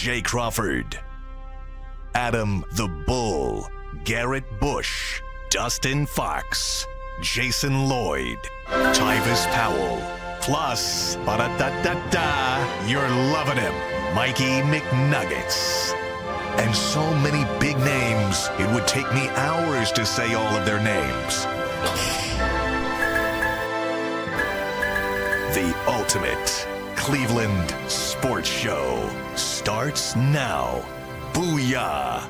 Jay Crawford, Adam the Bull, Garrett Bush, Dustin Fox, Jason Lloyd, Tyvis Powell, plus, ba-da-da-da-da, you're loving him, Mikey McNuggets. And so many big names, it would take me hours to say all of their names. The ultimate Cleveland sports show starts now. Booyah!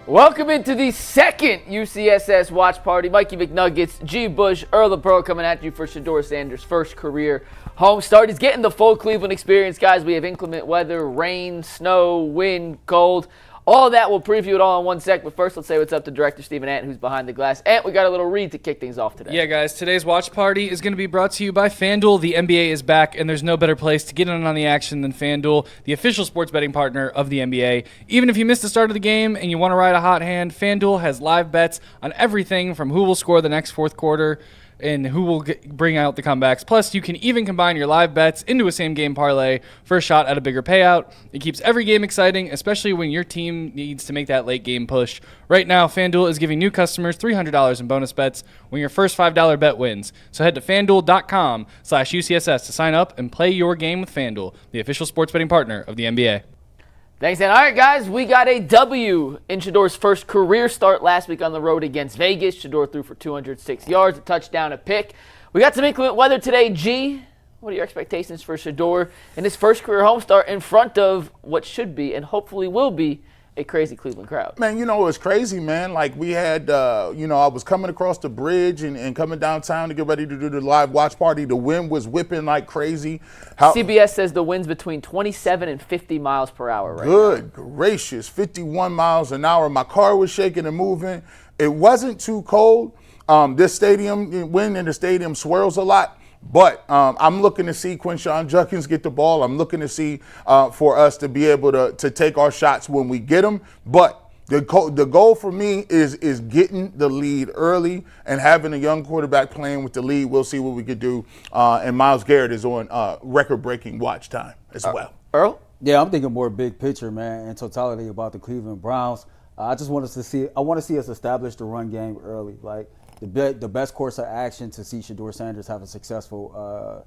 Welcome into the second UCSS watch party. Mikey McNuggets, G. Bush, Earl the Pro coming at you for Shedeur Sanders' first career home start. He's getting the full Cleveland experience, guys. We have inclement weather, rain, snow, wind, cold. All that, we'll preview it all in 1 sec. But first, let's say what's up to Director Stephen Ant, who's behind the glass. Ant, we got a little read to kick things off today. Yeah, guys, today's watch party is going to be brought to you by FanDuel. The NBA is back, and there's no better place to get in on the action than FanDuel, the official sports betting partner of the NBA. Even if you missed the start of the game and you want to ride a hot hand, FanDuel has live bets on everything from who will score the next fourth quarter and who will bring out the comebacks. Plus, you can even combine your live bets into a same-game parlay for a shot at a bigger payout. It keeps every game exciting, especially when your team needs to make that late-game push. Right now, FanDuel is giving new customers $300 in bonus bets when your first $5 bet wins. So head to FanDuel.com/UCSS to sign up and play your game with FanDuel, the official sports betting partner of the NBA. Thanks, Ant. All right, guys, we got a W in Shedeur's first career start last week on the road against Vegas. Shedeur threw for 206 yards, a touchdown, a pick. We got some inclement weather today. G, what are your expectations for Shedeur in his first career home start in front of what should be and hopefully will be a crazy Cleveland crowd? Man, it was crazy, man. Like, we had, I was coming across the bridge and coming downtown to get ready to do the live watch party. The wind was whipping like crazy. CBS says the wind's between 27 and 50 miles per hour right now. Good gracious, 51 miles an hour. My car was shaking and moving. It wasn't too cold. This stadium, wind in the stadium swirls a lot. But I'm looking to see Quinshon Judkins get the ball. I'm looking to see for us to be able to take our shots when we get them. But the goal for me is getting the lead early and having a young quarterback playing with the lead. We'll see what we could do. And Myles Garrett is on record-breaking watch time as well. Earl? Yeah, I'm thinking more big picture, man, in totality about the Cleveland Browns. I just want us to see. I want to see us establish the run game early, like. The best course of action to see Shedeur Sanders have a successful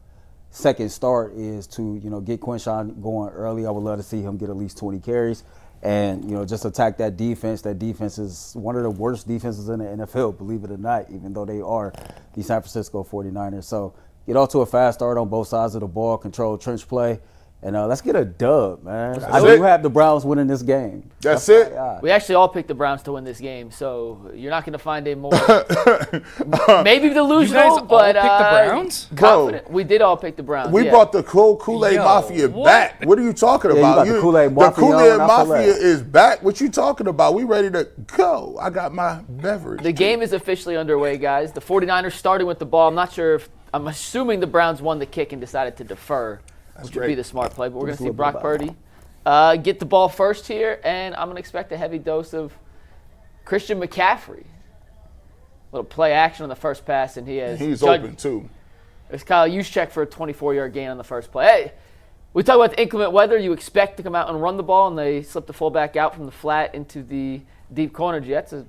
second start is to get Quinshon going early. I would love to see him get at least 20 carries and just attack that defense. That defense is one of the worst defenses in the NFL, believe it or not, even though they are the San Francisco 49ers. So get off to a fast start on both sides of the ball, control trench play. And let's get a dub, man. I do have the Browns winning this game. That's it. We actually all picked the Browns to win this game, so you're not going to find a more maybe delusional, but picked the Browns? Confident. Bro, we did all pick the Browns. We brought the Kool-Aid Mafia back. What are you talking about? You got the Kool-Aid Mafia. The Kool-Aid Mafia is back. What you talking about? We ready to go. I got my beverage. The game is officially underway, guys. The 49ers starting with the ball. I'm assuming the Browns won the kick and decided to defer. Which would be the smart play, but we're going to see Brock Purdy get the ball first here, and I'm going to expect a heavy dose of Christian McCaffrey. A little play action on the first pass, and he's open too. It's Kyle Juszczyk for a 24-yard gain on the first play. Hey, we talk about the inclement weather. You expect to come out and run the ball, and they slip the fullback out from the flat into the deep corner. That's a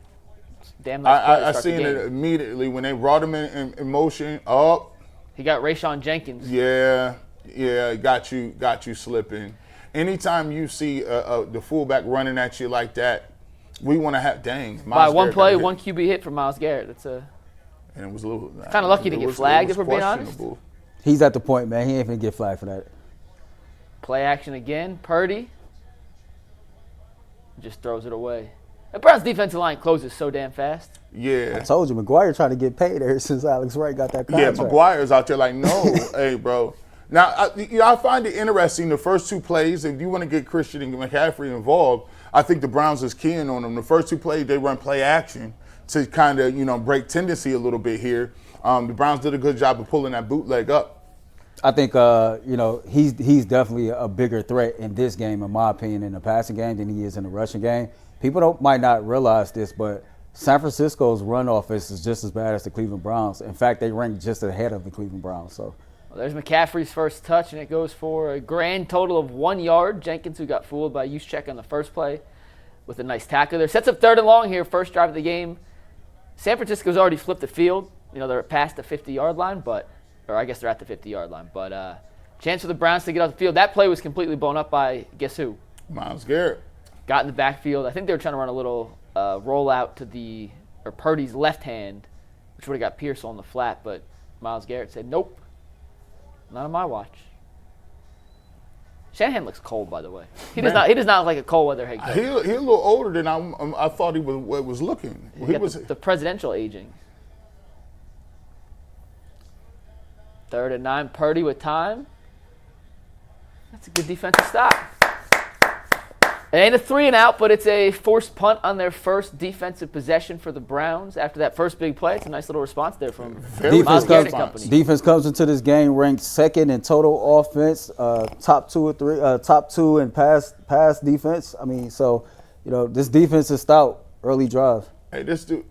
damn nice play I seen it immediately when they brought him in motion. He got Rayshon Jenkins. Yeah, got you slipping. Anytime you see the fullback running at you like that, we want to have by one play, one QB hit from Myles Garrett. And it was a little kind of lucky to get flagged, if we're being honest. He's at the point, man. He ain't gonna get flagged for that. Play action again. Purdy just throws it away. The Browns' defensive line closes so damn fast. Yeah. I told you, McGuire trying to get paid ever since Alex Wright got that contract. Yeah, McGuire's out there like, no, hey, bro. Now, I find it interesting, the first two plays, if you want to get Christian and McCaffrey involved, I think the Browns is keying on them. The first two plays, they run play action to kind of, break tendency a little bit here. The Browns did a good job of pulling that bootleg up. I think, he's definitely a bigger threat in this game, in my opinion, in the passing game than he is in the rushing game. People might not realize this, but San Francisco's run offense is just as bad as the Cleveland Browns. In fact, they rank just ahead of the Cleveland Browns. So. Well, there's McCaffrey's first touch, and it goes for a grand total of 1 yard. Jenkins, who got fooled by Juszczyk on the first play with a nice tackle there. Sets up 3rd and long here, first drive of the game. San Francisco's already flipped the field. They're past the 50-yard line, or I guess they're at the 50-yard line. But chance for the Browns to get off the field. That play was completely blown up by, guess who? Myles Garrett. Got in the backfield. I think they were trying to run a little rollout to Purdy's left hand, which would have got Pierce on the flat, but Myles Garrett said, nope, not on my watch. Shanahan looks cold, by the way. He does not look like a cold weather head coach. He a little older than I thought he was looking. He was the presidential aging. 3rd and 9, Purdy with time. That's a good defensive stop. It ain't a 3 and out, but it's a forced punt on their first defensive possession for the Browns. After that first big play, it's a nice little response there from Myles Garrett company. Defense comes into this game ranked 2nd in total offense, top 2 in pass defense. I mean, so this defense is stout. Early drive. Hey, this dude.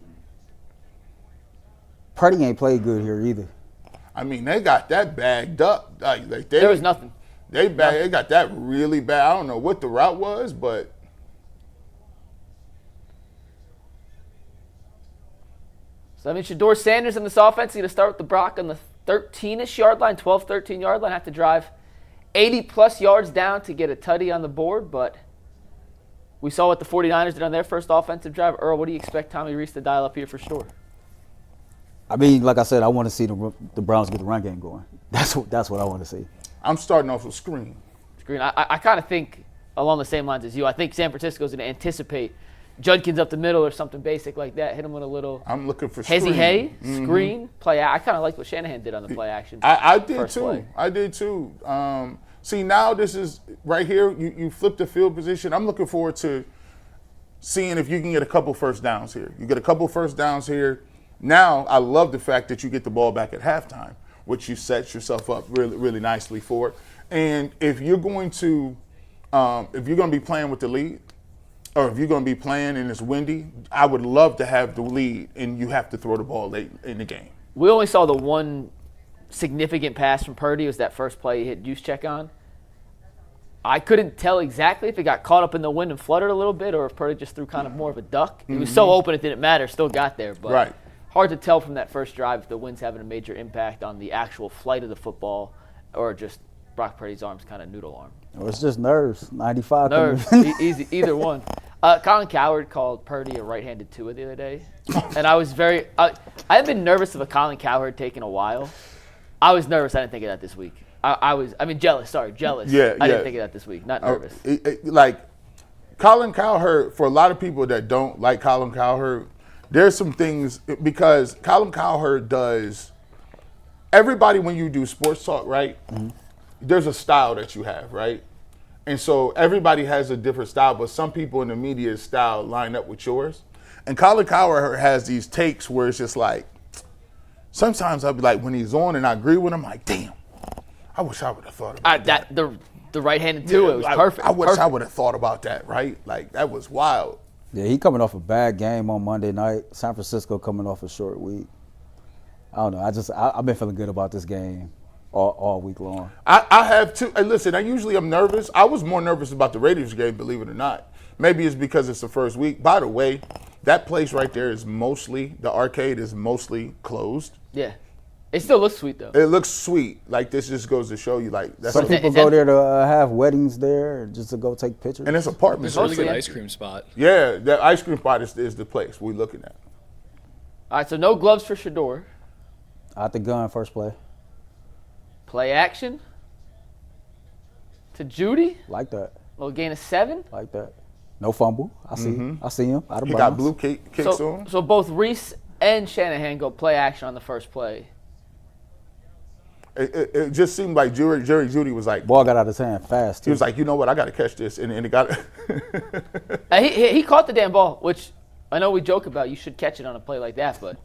Purdy ain't played good here either. I mean, they got that bagged up. There was nothing. They got that really bad. I don't know what the route was, but so I mean, Shedeur Sanders in this offense is going to start with the Brock on the 13-ish yard line, 12, 13 yard line. Have to drive 80-plus yards down to get a tutty on the board, but we saw what the 49ers did on their first offensive drive. Earl, what do you expect Tommy Rees to dial up here for Shedeur? I mean, like I said, I want to see the Browns get the run game going. That's what I want to see. I'm starting off with screen. I kind of think along the same lines as you. I think San Francisco's going to anticipate Judkins up the middle or something basic like that. Hit him with a little. I'm looking for screen. Screen play. I kind of like what Shanahan did on the play action. I did too. Play. I did too. See, now this is right here. You flip the field position. I'm looking forward to seeing if you can get a couple first downs here. You get a couple first downs here. Now I love the fact that you get the ball back at halftime, which you set yourself up really, really nicely for. And if you're going to be playing with the lead, or if you're going to be playing and it's windy, I would love to have the lead and you have to throw the ball late in the game. We only saw the one significant pass from Purdy. It was that first play he hit Juszczyk on. I couldn't tell exactly if it got caught up in the wind and fluttered a little bit or if Purdy just threw kind of more of a duck. It was so open it didn't matter, still got there. But right. Hard to tell from that first drive if the wind's having a major impact on the actual flight of the football or just Brock Purdy's arm's kind of noodle arm. Or it's just nerves. 95. Nerves. Easy, either one. Colin Cowherd called Purdy a right-handed Tua the other day. And I was I've been nervous of a Colin Cowherd taking a while. I was nervous. I didn't think of that this week. Jealous. Jealous. Yeah, I didn't think of that this week. Not nervous. Like Colin Cowherd, for a lot of people that don't like Colin Cowherd, there's some things, because Colin Cowherd does, everybody when you do sports talk, right, there's a style that you have, right? And so everybody has a different style, but some people in the media's style line up with yours. And Colin Cowherd has these takes where it's just like, sometimes I'll be like, when he's on and I agree with him, I'm like, damn, I wish I would have thought about that. The right-handed Tua, it was perfect. I wish I would have thought about that, right? Like, that was wild. Yeah, he coming off a bad game on Monday night. San Francisco coming off a short week. I don't know. I've been feeling good about this game all week long. I have too. And listen, I usually am nervous. I was more nervous about the Raiders game, believe it or not. Maybe it's because it's the first week. By the way, that place right there is the arcade is mostly closed. Yeah. It still looks sweet, though. It looks sweet. Like, this just goes to show you, like, that's some people go there to have weddings there just to go take pictures. And it's apartments. It's a really good ice cream spot. Yeah, that ice cream spot is the place we're looking at. All right, so no gloves for Shedeur. Out the gun, first play. Play action to Juedy. Like that. Little gain of 7. Like that. No fumble. I see him. I see him. Out of He bounds. got blue kicks on. So both Rees and Shanahan go play action on the first play. It just seemed like Juedy was like, ball got out of his hand fast, too. He was like, you know what, I got to catch this. And it got he caught the damn ball, which I know we joke about. You should catch it on a play like that, but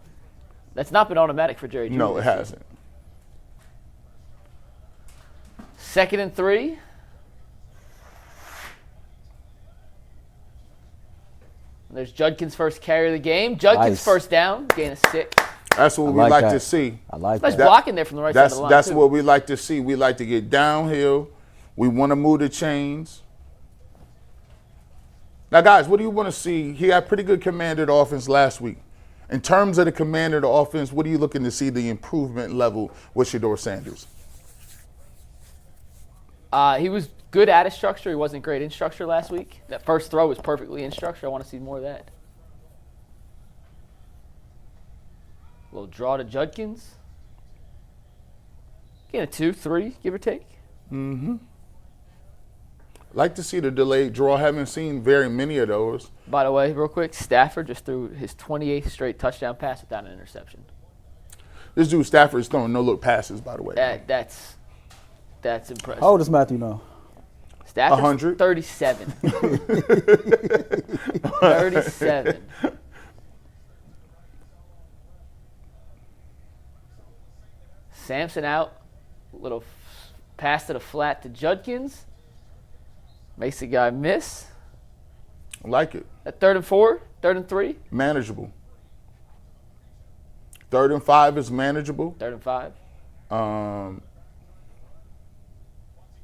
that's not been automatic for Jerry Judy. No, it hasn't. 2nd and 3. There's Judkins' first carry of the game. Judkins' first down, gain of 6. That's what we like to see. I like nice that. blocking there from the right side of the line. That's what we like to see. We like to get downhill. We want to move the chains. Now, guys, what do you want to see? He had pretty good command of the offense last week. In terms of the command of the offense, what are you looking to see the improvement level with Shedeur Sanders? He was good at his structure. He wasn't great in structure last week. That first throw was perfectly in structure. I want to see more of that. A little draw to Judkins. Getting a 2, 3, give or take. Like to see the delayed draw. Haven't seen very many of those. By the way, real quick, Stafford just threw his 28th straight touchdown pass without an interception. This dude Stafford's throwing no-look passes, by the way. That's impressive. How old does Matthew now? Stafford's 100. 37. 37. Sampson out. Little pass to the flat to Judkins. Makes the guy miss. I like it. At 3rd and 4, 3rd and 3. Manageable. 3rd and 5 is manageable. 3rd and 5.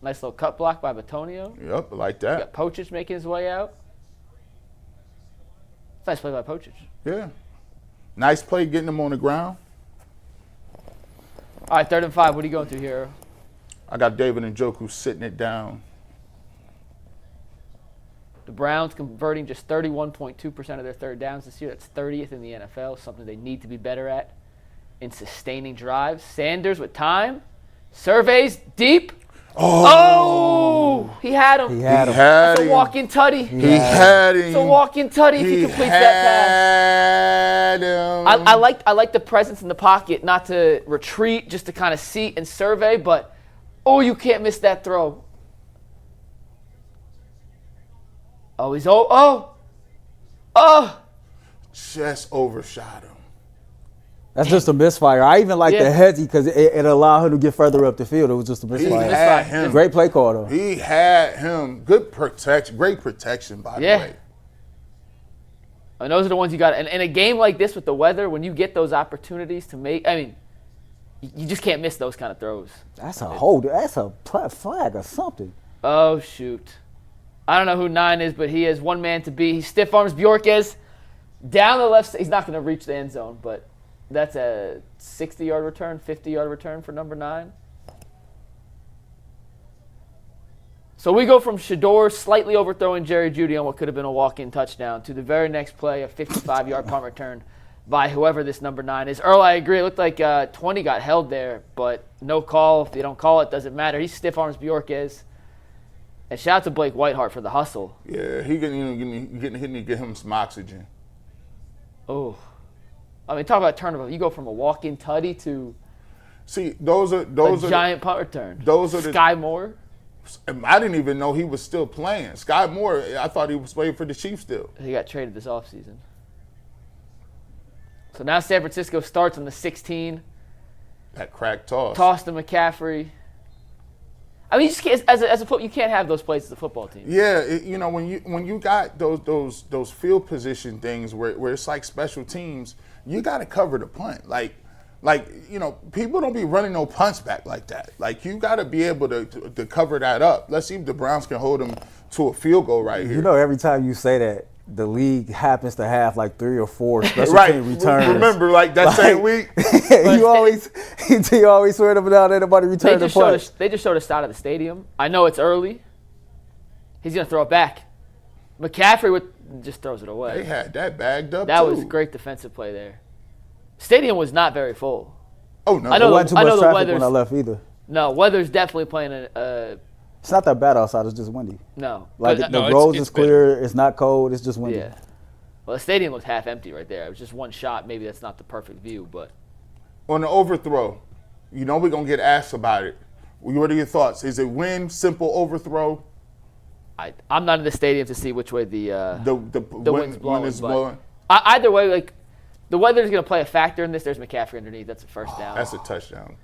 Nice little cut block by Batonio. Yep, I like You that. got Pochich making his way out. Nice play by Pochich. Yeah. Nice play getting him on the ground. All right, 3rd and 5. What are you going through here? I got David Njoku sitting it down. The Browns converting just 31.2% of their third downs this year. That's 30th in the NFL, something they need to be better at in sustaining drives. Sanders with time. Surveys deep. Oh! He had him. He had him. That's a walk-in tutty. He had him. It's a walk-in tutty if he completes that pass. Had him. I like the presence in the pocket, not to retreat, just to kind of see and survey, but you can't miss that throw. Oh, he's Just overshot him. That's just a misfire. I even like Yeah. the headsy because it allowed him to get further up the field. It was just a He misfire. had him. Great play call, though. He had him. Good protection. Great protection, by the way. And those are the ones you got. And in a game like this with the weather, when you get those opportunities to make, you just can't miss those kind of throws. That's a hold. That's a flag or something. Oh, shoot. I don't know who 9 is, but he has one man to beat. He stiff arms Bjorkes down the left side. He's not going to reach the end zone, but that's a 60-yard return, 50-yard return for number 9. So we go from Shedeur slightly overthrowing Jerry Judy on what could have been a walk-in touchdown to the very next play, a 55-yard punt return by whoever this number 9 is. Earl, I agree. It looked like 20 got held there, but no call. If they don't call it, doesn't matter. He stiff arms Bjorkes. And shout out to Blake Whiteheart for the hustle. Yeah, he getting to get him some oxygen. Oh. Talk about turnover. You go from a walk-in tutty to Those are giant punt return. those are the- Sky Moore. I didn't even know he was still playing. Sky Moore, I thought he was playing for the Chiefs still. He got traded this offseason. So now San Francisco starts on the 16. That crack toss. Toss to McCaffrey. You just can't, you can't have those plays as a football team. Yeah, when you got those field position things where it's like special teams, you got to cover the punt. Like people don't be running no punts back like that. Like you got to be able to cover that up. Let's see if the Browns can hold them to a field goal right here. Every time you say that, the league happens to have like 3 or 4 special right. team returns. Remember, that same week. you always swear them down. Ain't nobody return the punch. They just showed us out of the stadium. I know it's early. He's gonna throw it back. McCaffrey just throws it away. They had that bagged up. That too. was a great defensive play there. Stadium was not very full. Oh no! I know There wasn't too I know much the traffic weather's when I left either. No, weather's definitely playing It's not that bad outside. It's just windy. no. Like But, the roads is clear. It's not cold. It's just windy. yeah. Well, the stadium looked half empty right there. It was just one shot. Maybe that's not the perfect view, but On the overthrow, we're gonna get asked about it. What are your thoughts? Is it win, simple overthrow? I'm not in the stadium to see which way the wind's blowing. Wind is but blowing. Either way, the weather's going to play a factor in this. There's McCaffrey underneath. That's a first down. That's a touchdown.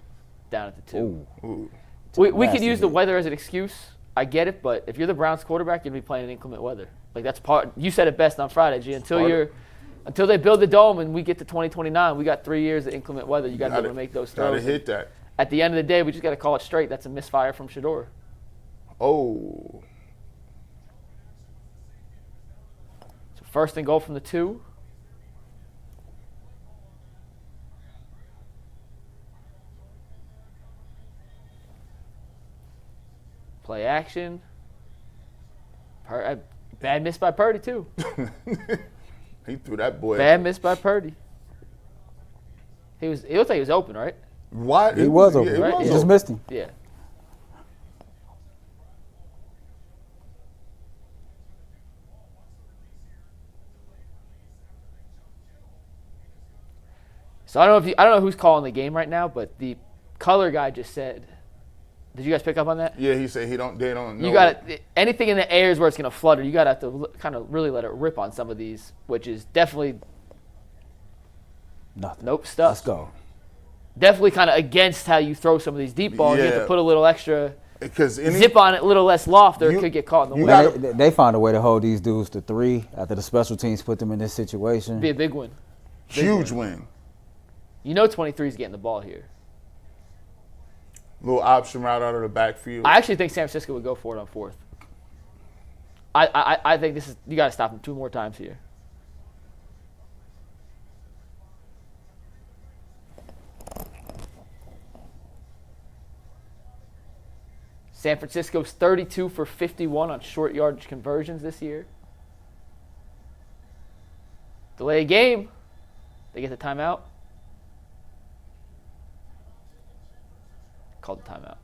Down at the 2. Ooh. We could nasty use the hit. weather as an excuse. I get it, but if you're the Browns quarterback, you're going to be playing in inclement weather. That's part. You said it best on Friday, G. Until they build the dome and we get to 2029, we got 3 years of inclement weather. You got to be able to make those throws. Gotta hit that. At the end of the day, we just got to call it straight. That's a misfire from Shedeur. Oh. So first and goal from the 2. Play action. Bad miss by Purdy, too. He threw that boy. Bad miss by Purdy. He looked like he was open, right? Why? He was open. It Right? was He just open. missed him. Yeah. So I don't know who's calling the game right now, but the color guy just said. Did you guys pick up on that? Yeah, he said they don't know. You got anything in the air is where it's going to flutter. You got to have to kind of really let it rip on some of these, which is definitely Nothing. nope stuff. Let's go. Definitely kind of against how you throw some of these deep balls. You have to Yeah. put a little extra Because zip on it, a little less loft, or it could get caught in the you wind. gotta- They found a way to hold these dudes to 3 after the special teams put them in this situation. Be a big win. huge win. You know 23 is getting the ball here. Little option route out of the backfield. I actually think San Francisco would go for it on 4th. I think this is you got to stop him 2 more times here. San Francisco's 32 for 51 on short yardage conversions this year. Delay a game. They get the timeout. Called the timeout.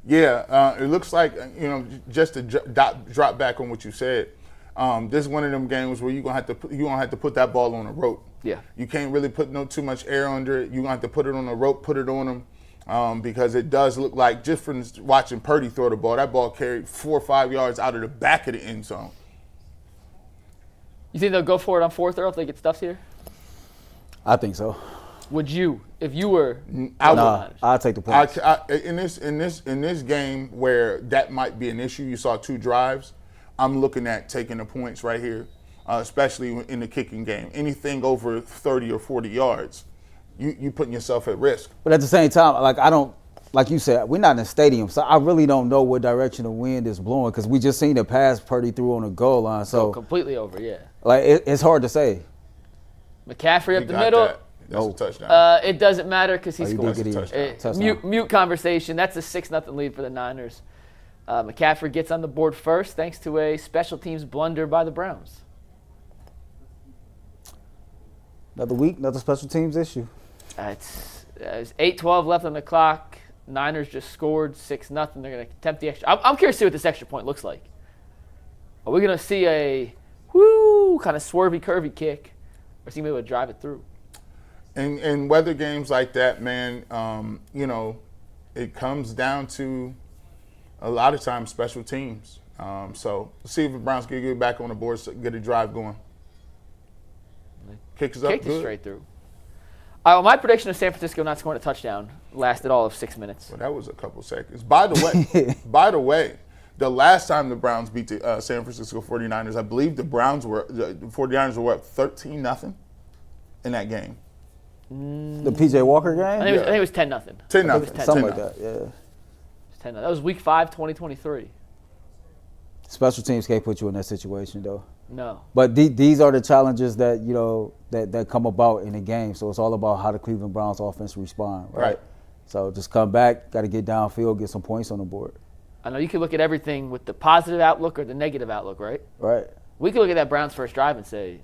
Yeah, it looks like, just to drop back on what you said. This is one of them games where you're gonna have to put that ball on a rope. Yeah. You can't really put too much air under it. You're gonna have to put it on a rope, put it on them, because it does look like, just from watching Purdy throw the ball, that ball carried 4 or 5 yards out of the back of the end zone. You think they'll go for it on 4th, Earl, if they get stuffed here? I think so. Would you, if you were Nah, I'll take the points. In this game where that might be an issue, you saw 2 drives. I'm looking at taking the points right here, especially in the kicking game. Anything over 30 or 40 yards, you putting yourself at risk. But at the same time, like you said, we're not in a stadium, so I really don't know what direction the wind is blowing because we just seen the pass Purdy threw on the goal line. So completely over, yeah. it's hard to say. McCaffrey You up the got middle. that. That's a touchdown. It doesn't matter because he Oh, you scores. did get That's a it. touchdown. Mute conversation. That's a 6-0 lead for the Niners. McCaffrey gets on the board first thanks to a special teams blunder by the Browns. Another week, another special teams issue. It's 8:12 left on the clock. Niners just scored 6-0. They're going to attempt the extra. I'm curious to see what this extra point looks like. Are we going to see a kind of swervy, curvy kick, or is he going to be able to drive it through? In weather games like that, man, it comes down to a lot of times special teams. So let's see if the Browns can get back on the board, get a drive going. Kicks up Kicked it good. straight through. All right, well, my prediction of San Francisco not scoring a touchdown lasted all of 6 minutes. Well, that was a couple seconds. By the way, the last time the Browns beat the San Francisco 49ers, I believe the 49ers were up 13-0 in that game. The PJ Walker game? I think it was 10-0. 10-0. Something like that, yeah. It was 10-0. That was Week 5, 2023. Special teams can't put you in that situation, though. No. But these are the challenges that that come about in the game. So it's all about how the Cleveland Browns offense respond, right? So just come back, got to get downfield, get some points on the board. I know you can look at everything with the positive outlook or the negative outlook, right? Right. We could look at that Browns first drive and say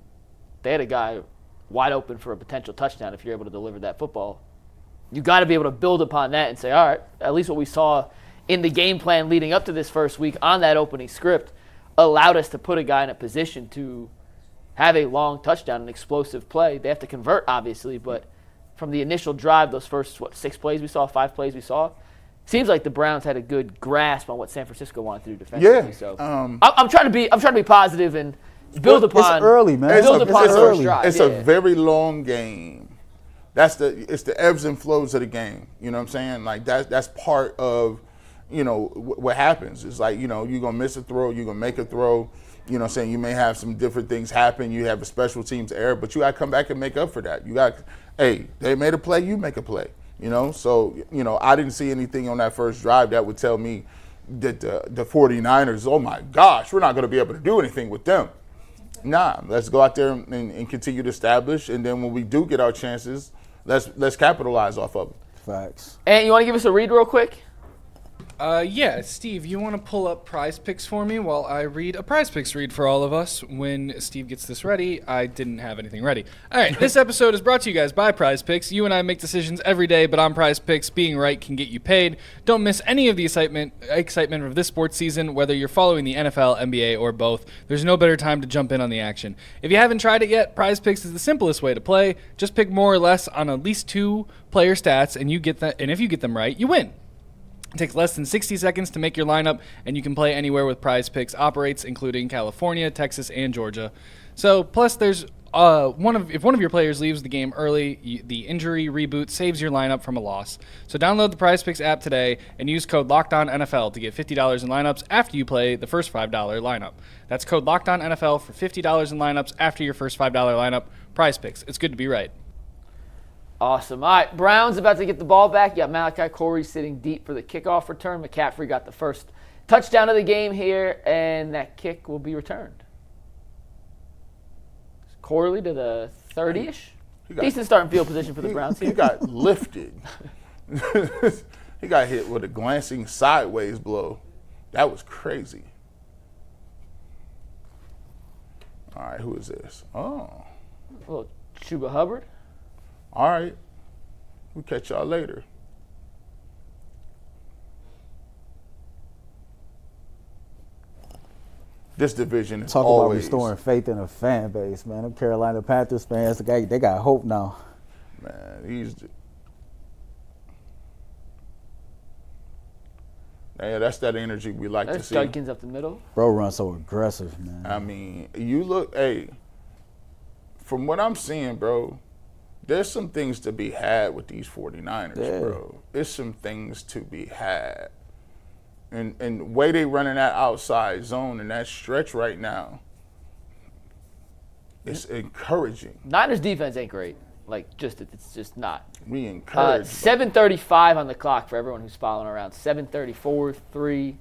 they had a guy wide open for a potential touchdown if you're able to deliver that football. You got to be able to build upon that and say, all right, at least what we saw in the game plan leading up to this first week on that opening script allowed us to put a guy in a position to have a long touchdown, an explosive play. They have to convert, obviously, but from the initial drive, those first, 5 plays we saw, seems like the Browns had a good grasp on what San Francisco wanted to do defensively. Yeah. So I'm trying to be positive and build upon. It's early, man. Build upon the first drive. It's a very long game. It's the ebbs and flows of the game. You know what I'm saying? Like that's part of what happens. It's like, you're going to miss a throw, you're going to make a throw. You know what I'm saying? You may have some different things happen. You have a special teams error, but you got to come back and make up for that. They made a play, you make a play. So, I didn't see anything on that first drive that would tell me that the 49ers, oh my gosh, we're not going to be able to do anything with them. Nah, let's go out there and continue to establish, and then when we do get our chances, let's capitalize off of it. Facts. And you want to give us a read real quick? Yeah, Steve, you want to pull up Prize Picks for me while I read a Prize Picks read for all of us? When Steve gets this ready, I didn't have anything ready. All right, this episode is brought to you guys by Prize Picks. You and I make decisions every day, but on Prize Picks, being right can get you paid. Don't miss any of the excitement of this sports season, whether you're following the NFL, NBA, or both. There's no better time to jump in on the action. If you haven't tried it yet, Prize Picks is the simplest way to play. Just pick more or less on at least 2 player stats, and if you get them right, you win. It takes less than 60 seconds to make your lineup, and you can play anywhere with Prize Picks operates, including California, Texas, and Georgia. So, plus there's if one of your players leaves the game early, the injury reboot saves your lineup from a loss. So download the Prize Picks app today and use code LOCKEDONNFL to get $50 in lineups after you play the first $5 lineup. That's code LOCKEDONNFL for $50 in lineups after your first $5 lineup. Prize Picks. It's good to be right. Awesome. All right, Browns about to get the ball back. You got Malachi Corey sitting deep for the kickoff return. McCaffrey got the first touchdown of the game here, and that kick will be returned. Corley to the 30-ish. Decent starting field position for the Browns here. He got lifted. He got hit with a glancing sideways blow. That was crazy. All right, who is this? Oh. A little Chuba Hubbard. All right. We'll catch y'all later. This division is Talk always... about restoring faith in a fan base, man. Them Carolina Panthers fans, they got hope now. Man, that's that energy we like to see. Judkins up the middle. Bro runs so aggressive, man. I mean, you look, from what I'm seeing, bro, there's some things to be had with these 49ers, bro. There's some things to be had. And the way they running that outside zone and that stretch right now, it's encouraging. Niners defense ain't great. It's just not. We encourage. 7:35 on the clock for everyone who's following around. 7:34, 3,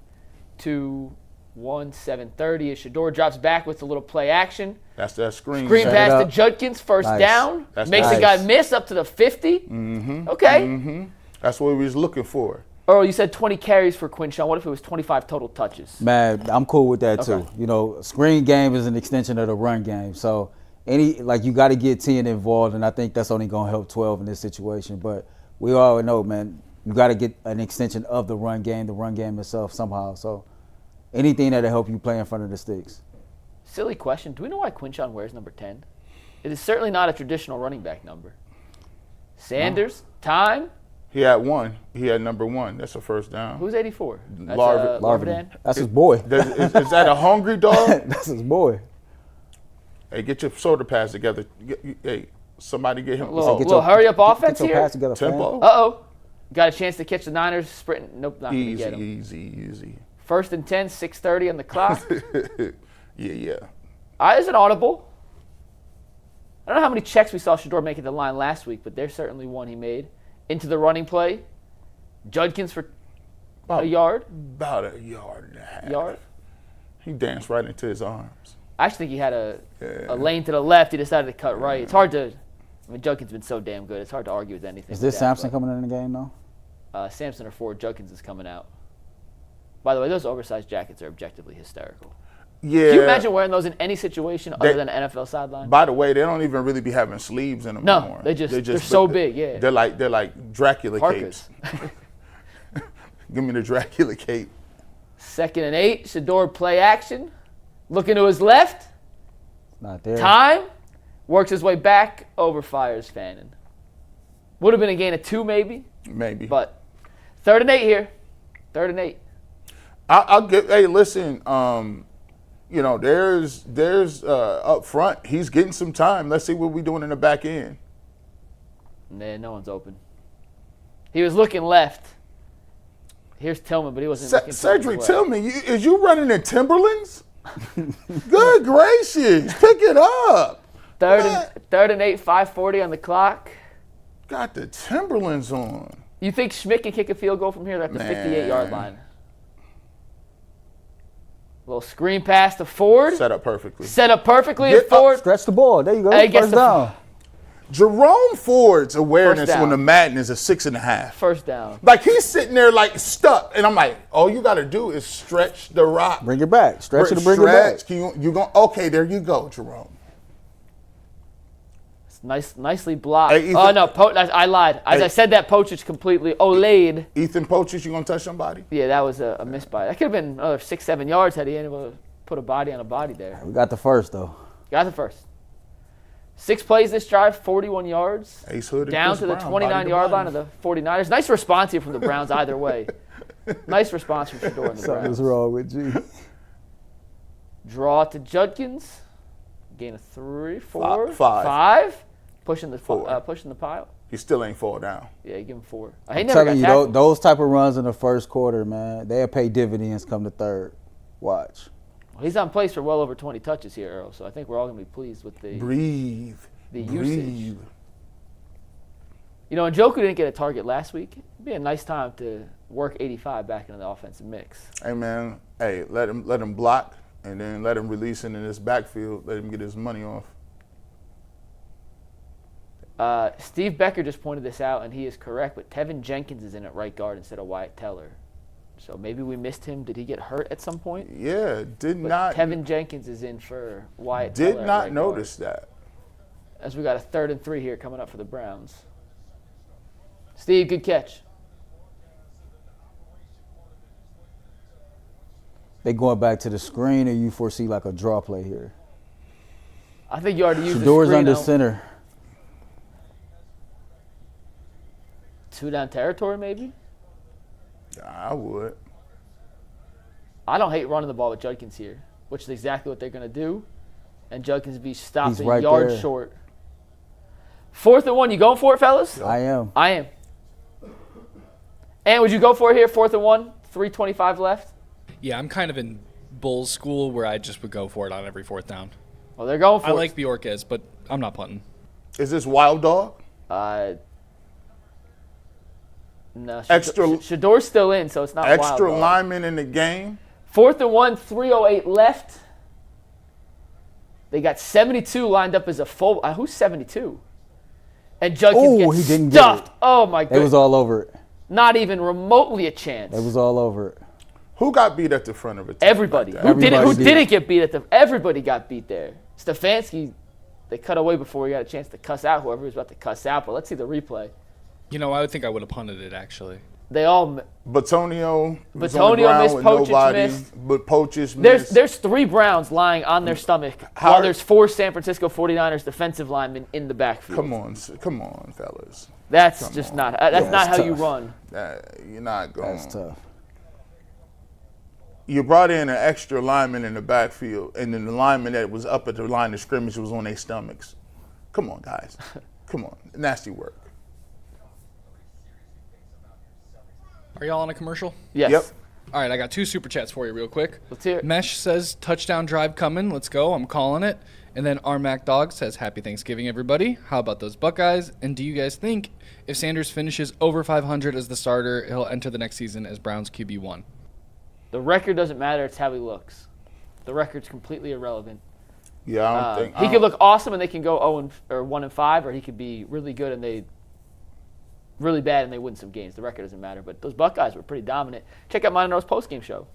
2, 1, 7:30. As Shedeur drops back with a little play action. That's that screen. Screen pass to Judkins, first down. Makes the guy miss up to the 50. Mm-hmm. Okay. Mm-hmm. That's what we was looking for. Earl, you said 20 carries for Quinshon. What if it was 25 total touches? Man, I'm cool with that too. You know, screen game is an extension of the run game. So you got to get 10 involved, and I think that's only going to help 12 in this situation. But we all know, man, you got to get an extension of the run game itself somehow. So anything that'll help you play in front of the sticks. Silly question. Do we know why Quinshon wears number 10? It is certainly not a traditional running back number. Sanders, time. He had one. He had number 1. That's a first down. Who's 84? That's Larvadain. That's his boy. Is that a hungry dog? That's his boy. Hey, get your shoulder pads together. Hey, somebody get him. A little hurry up offense get your here. pass together, Tempo. Uh-oh. Got a chance to catch the Niners sprinting. Nope, not going to get him. Easy. First and 10, 6:30 on the clock. Yeah. There's an audible. I don't know how many checks we saw Shedeur make at the line last week, but there's certainly one he made. Into the running play. Judkins for a yard. About a yard and a half. Yard. He danced right into his arms. I actually think he had a lane to the left. He decided to cut right. It's hard to – Judkins has been so damn good. It's hard to argue with anything. Is this Sampson coming in the game, though? Sampson or Ford. Judkins is coming out. By the way, those oversized jackets are objectively hysterical. Yeah. Can you imagine wearing those in any situation other than an NFL sideline? By the way, they don't even really be having sleeves in them anymore. No, they're so big, yeah. They're like Dracula Parkers. capes. Give me the Dracula cape. 2nd and 8, Shedeur play action. Looking to his left. Not there. Time. Works his way back, overfires Fannin. Would have been a gain of 2 maybe. Maybe. But 3rd and 8 here. 3rd and 8. I'll get. Hey, listen. There's up front. He's getting some time. Let's see what we're doing in the back end. Nah, no one's open. He was looking left. Here's Tillman, but he wasn't looking Cedric Tillman, is you running in Timberlands? Good gracious. Pick it up. 3rd and 8, 5:40 on the clock. Got the Timberlands on. You think Schmidt can kick a field goal from here? They're at the 58-yard line. Little screen pass to Ford. Set up perfectly. At Ford. Stretch the ball. There you go. Hey, First down. Jerome Ford's awareness First down. on the Madden is a 6.5. First down. Like, he's sitting there, like, stuck. And I'm like, all you got to do is stretch the rock. Bring it back. Stretch it and bring it back. Okay, there you go, Jerome. It's nicely blocked. Hey, Ethan, oh, no, I lied. As I said that, Poach's completely olayed. Ethan Poachers, you going to touch somebody? Yeah, that was a miss by. That could have been another 6-7 yards had he been able to put a body on a body there. We got the first, though. Got the first. 6 plays this drive, 41 yards. Ace Hood and down Chris to the Brown, 29-yard line of the 49ers. Nice response here from the Browns either way. Nice response from Shedeur and the Something's Browns. wrong with G. Draw to Judkins. Gain of 3, 4, Five. 5. Pushing the Four. pushing the pile. He still ain't fall down. Yeah, give him 4. He I'm never telling got you, tackled. those type of runs in the first quarter, man, they'll pay dividends come the third. Watch. He's on pace for well over 20 touches here, Earl. So I think we're all going to be pleased with the Breathe. usage. You know, Njoku didn't get a target last week. It'd be a nice time to work 85 back into the offensive mix. Hey, man. Hey, let him block and then let him release into this backfield. Let him get his money off. Steve Becker just pointed this out, and he is correct, but Tevin Jenkins is in at right guard instead of Wyatt Teller. So maybe we missed him. Did he get hurt at some point? Yeah, But Tevin Jenkins is in for Wyatt Teller. did not notice that. As we got a 3rd and 3 here coming up for the Browns. Steve, good catch. They going back to the screen, or you foresee like a draw play here? I think you already used the Shedeur's screen under out. center. 2-down territory, maybe? I would. I don't hate running the ball with Judkins here, which is exactly what they're going to do. And Judkins be stopped a right yard there. short. 4th and 1, you going for it, fellas? I am. I am. And would you go for it here, 4th and 1, 3:25 left? Yeah, I'm kind of in Bulls school where I just would go for it on every 4th down. Well, they're going for I it. like Bjorquez, but I'm not punting. Is this Wild Dog? No, Extra- Shedeur's still in, so it's not Extra wild. lineman in the game? 4th and 1, 3:08 left. They got 72 lined up as a full. Who's 72? And Judkins Ooh, gets he didn't get stuffed. it. Oh, my It goodness. was all over it. Not even remotely a chance. It was all over it. Who got beat at the front of it? Everybody. Like Who Everybody did. didn't get beat at the? Everybody got beat there. Stefanski, they cut away before he got a chance to cuss out whoever he was about to cuss out. But let's see the replay. You know, I would think I would have punted it, actually. They all. Batonio was on the Batonio ground missed, with Poachich nobody, missed. but Poachich missed. There's 3 Browns lying on their stomach, while there's 4 San Francisco 49ers defensive linemen in the backfield. Come on, fellas. That's just not. That's not how tough. you run. You're not going. That's tough. You brought in an extra lineman in the backfield, and then the lineman that was up at the line of scrimmage was on their stomachs. Come on, guys. Come on. Nasty work. Are y'all on a commercial? Yes. Yep. All right, I got 2 super chats for you real quick. Let's hear it. Mesh says, touchdown drive coming. Let's go. I'm calling it. And then Armac Dog says, happy Thanksgiving, everybody. How about those Buckeyes? And do you guys think if Sanders finishes over 500 as the starter, he'll enter the next season as Browns QB1? The record doesn't matter. It's how he looks. The record's completely irrelevant. Yeah, I don't think He could look awesome and they can go 1-5, or he could be really good and they really bad and they win some games. The record doesn't matter. But those Buckeyes were pretty dominant. Check out Monroe's postgame show.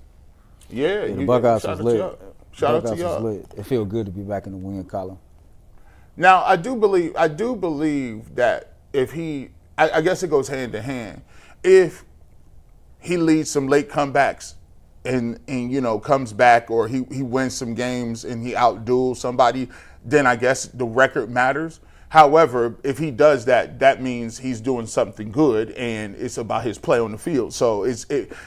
Yeah, The Buckeyes was lit. Shout out to Buckeyes y'all. was lit. It feels good to be back in the win column. Now, I do believe that if he, I guess it goes hand to hand. If he leads some late comebacks and you know comes back, or he wins some games and he outduels somebody, then I guess the record matters. However, if he does that, that means he's doing something good, and it's about his play on the field. So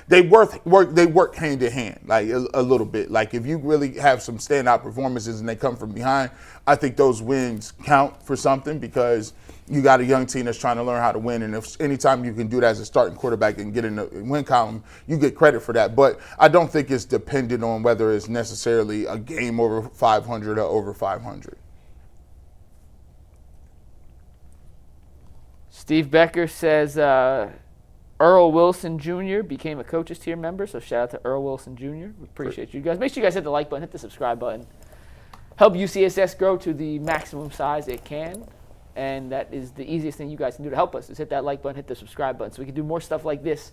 they work hand in hand, like a little bit. Like if you really have some standout performances and they come from behind, I think those wins count for something, because you got a young team that's trying to learn how to win, and if anytime you can do that as a starting quarterback and get in the win column, you get credit for that. But I don't think it's dependent on whether it's necessarily a game over 500 or over 500. Steve Becker says Earl Wilson Jr. became a Coaches Tier member, so shout out to Earl Wilson Jr. We appreciate you guys. Make sure you guys hit the like button, hit the subscribe button. Help UCSS grow to the maximum size it can. And that is the easiest thing you guys can do to help us, is hit that like button, hit the subscribe button, so we can do more stuff like this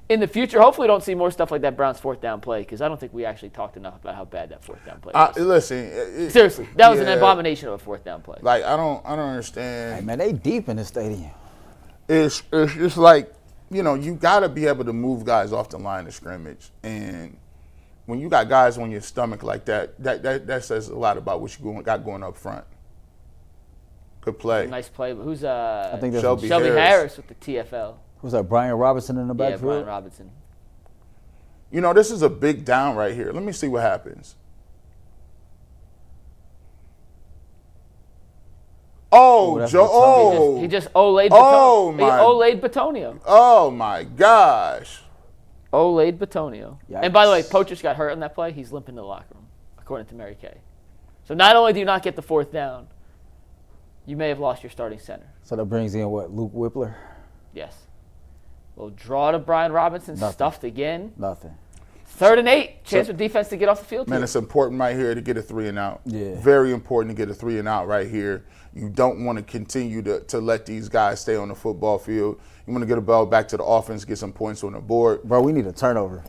in the future. Hopefully we don't see more stuff like that Browns 4th down play, because I don't think we actually talked enough about how bad that 4th down play was. Listen. Seriously, that was an abomination of a 4th down play. Like, I don't understand. Hey, man, they deep in the stadium. It's just like, you got to be able to move guys off the line of scrimmage. And when you got guys on your stomach like that says a lot about what you got going up front. Good play. Nice play, but who's I think that's Shelby Harris with the TFL. Who's that? Brian Robinson in the Yeah, backfield? Brian Robinson. This is a big down right here. Let me see what happens. Oh, that's Joe. Batonio. Oh. He just Olayed Oh, Batonio. my. He Olayed Batonio. Oh, my gosh. Olayed Batonio. Yikes. And by the way, Poacher's got hurt on that play. He's limping to the locker room, according to Mary Kay. So not only do you not get the 4th down, you may have lost your starting center. So that brings in what? Luke Whippler? Yes. We'll draw to Brian Robinson, Nothing. Stuffed again. Nothing. 3rd and 8. Chance for defense to get off the field. Man, here. it's important right here to get a 3 and out. Yeah. Very important to get a 3 and out right here. You don't want to continue to let these guys stay on the football field. You want to get a ball back to the offense, get some points on the board. Bro, we need a turnover.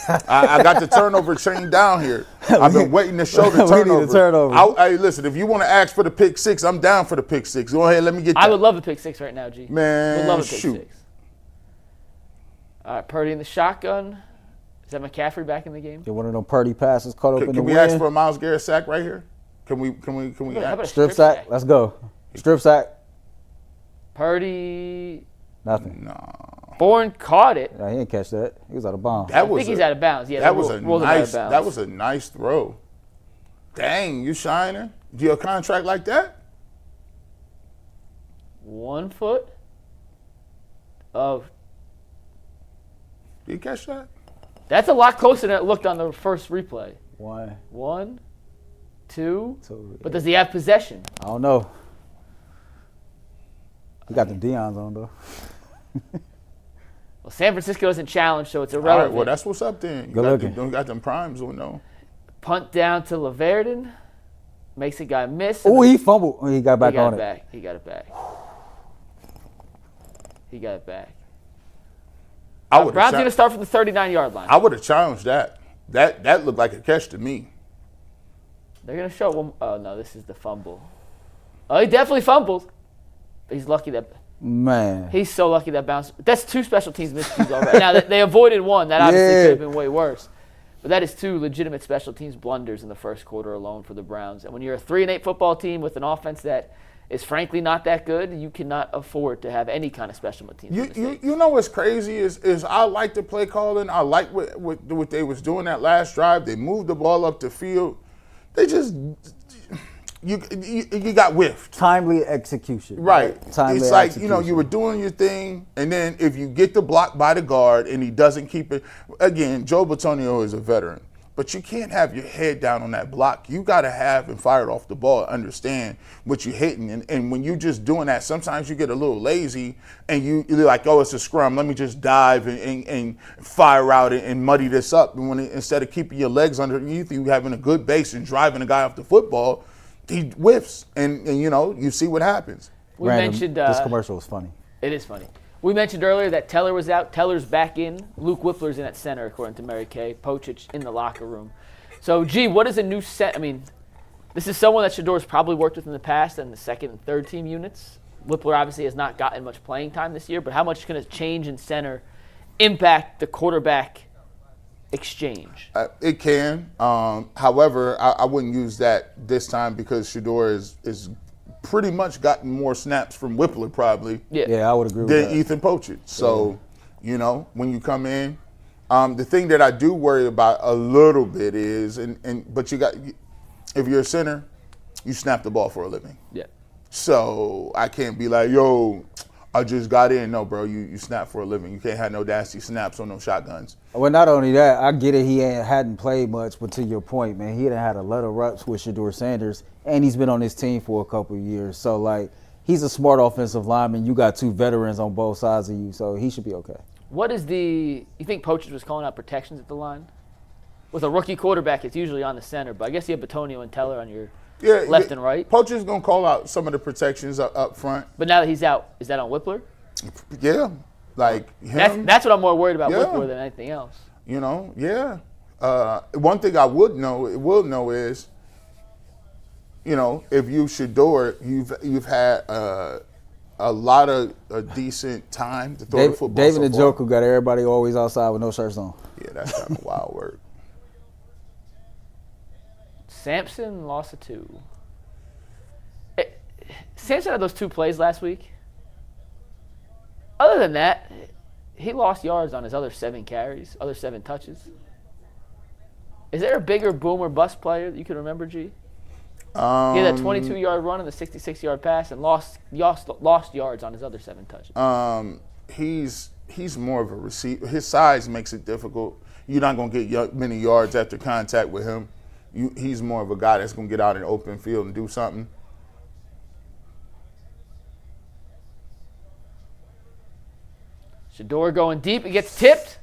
I got the turnover chain down here. I've been waiting to show the We turnover. need a turnover. Hey, listen, if you want to ask for the pick 6, I'm down for the pick 6. Go ahead, let me get that. I would love a pick 6 right now, G. Man, would love a pick shoot. 6. All right, Purdy in the shotgun. Is that McCaffrey back in the game? Get one of them Purdy passes caught up in the Can we wind. ask for a Myles Garrett sack right here? Can we How about a ask? Strip sack. Let's go. Strip sack. Purdy. Nothing. No. Bourne caught it. No, he didn't catch that. He was out of bounds. That I was think he's out of bounds. Yeah, that they was a ruled him out of nice. bounds. That was a nice throw. Dang, you shining? Do you have a contract like that? 1 foot of. Did you catch that? That's a lot closer than it looked on the first replay. One. 1, 2. Two, But does he have possession? I don't know. We got the Dion's on, though. Well, San Francisco isn't challenged, so it's All irrelevant. right, well, that's what's up then. Good looking. You got them primes on, though. Punt down to Larvadain. Makes a guy miss. Oh, he fumbled. Oh, he got back on it. He got it back. He got it back. Brown's going to start from the 39-yard line. I would have challenged that. That looked like a catch to me. They're going to show one. Oh, no, this is the fumble. Oh, he definitely fumbled. But he's lucky that. Man. He's so lucky that bounced. That's 2 special teams miscues already. Now, they avoided one. That obviously could have been way worse. But that is 2 legitimate special teams blunders in the first quarter alone for the Browns. And when you're a 3-8 football team with an offense that is frankly not that good, you cannot afford to have any kind of special teams. You know what's crazy is I like the play calling. I like what they was doing that last drive. They moved the ball up the field. They just you got whiffed. Timely execution. Right. Timely it's like, execution. you were doing your thing, and then if you get the block by the guard and he doesn't keep it, again, Joe Batonio is a veteran, but you can't have your head down on that block. You got to have and fire it off the ball, understand what you're hitting. And when you're just doing that, sometimes you get a little lazy and you're like, oh, it's a scrum. Let me just dive and fire out and muddy this up. And instead of keeping your legs underneath you, having a good base and driving the guy off the football, he whiffs, and you see what happens. We Random. mentioned This commercial was funny. It is funny. We mentioned earlier that Teller was out. Teller's back in. Luke Whippler's in at center, according to Mary Kay. Pochich in the locker room. So, what is a new set? I mean, this is someone that Shedeur's probably worked with in the past in the second and third team units. Whippler obviously has not gotten much playing time this year, but how much can a change in center impact the quarterback exchange? It can. However, I wouldn't use that this time because Shedeur is pretty much gotten more snaps from Whippler probably Yeah, I would agree with than that. Ethan Pochich. So, when you come in, the thing that I do worry about a little bit is, but if you're a center, you snap the ball for a living. Yeah. So I can't be like, yo, I just got in. No, bro, you snap for a living. You can't have no nasty snaps on no shotguns. Well, not only that, I get it. He hadn't played much, but to your point, man, he had a lot of reps with Shedeur Sanders, and he's been on this team for a couple of years. So, he's a smart offensive lineman. You got 2 veterans on both sides of you, so he should be okay. What is you think Pochich was calling out protections at the line? With a rookie quarterback, it's usually on the center, but I guess you have Batonio and Teller on your left and right. Poacher's going to call out some of the protections up front. But now that he's out, is that on Whippler? Yeah. Like him. That's what I'm more worried about Whippler than anything else. You know, yeah. One thing I will know is, you know, if you Shedeur, you've had a lot of decent time to throw the football. David and Joker got everybody always outside with no shirts on. Yeah, that's kind of wild work. Sampson lost a 2. Sampson had those 2 plays last week. Other than that, he lost yards on his other 7 carries, other 7 touches. Is there a bigger boom or bust player that you can remember, G? He had that 22-yard run and the 66-yard pass and lost yards on his other 7 touches. He's more of a receiver. His size makes it difficult. You're not going to get many yards after contact with him. He's more of a guy that's going to get out in the open field and do something. Shedeur going deep. He gets tipped.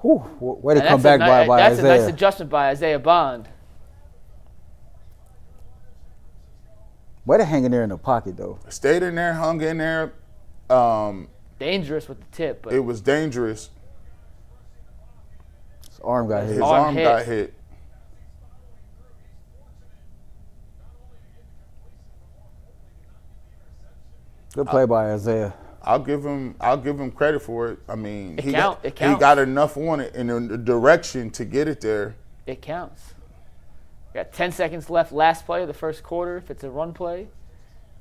Whew, way to come back by That's Isaiah. a nice adjustment by Isaiah Bond. Way to hang in there in the pocket, though. Stayed in there, hung in there. Dangerous with the tip. But it was dangerous. His arm got hit. His arm got hit. Good play by Isaiah. I'll give him credit for it. I mean, he counts. got enough on it in the direction to get it there. It counts. Got 10 seconds left. Last play of the first quarter. If it's a run play,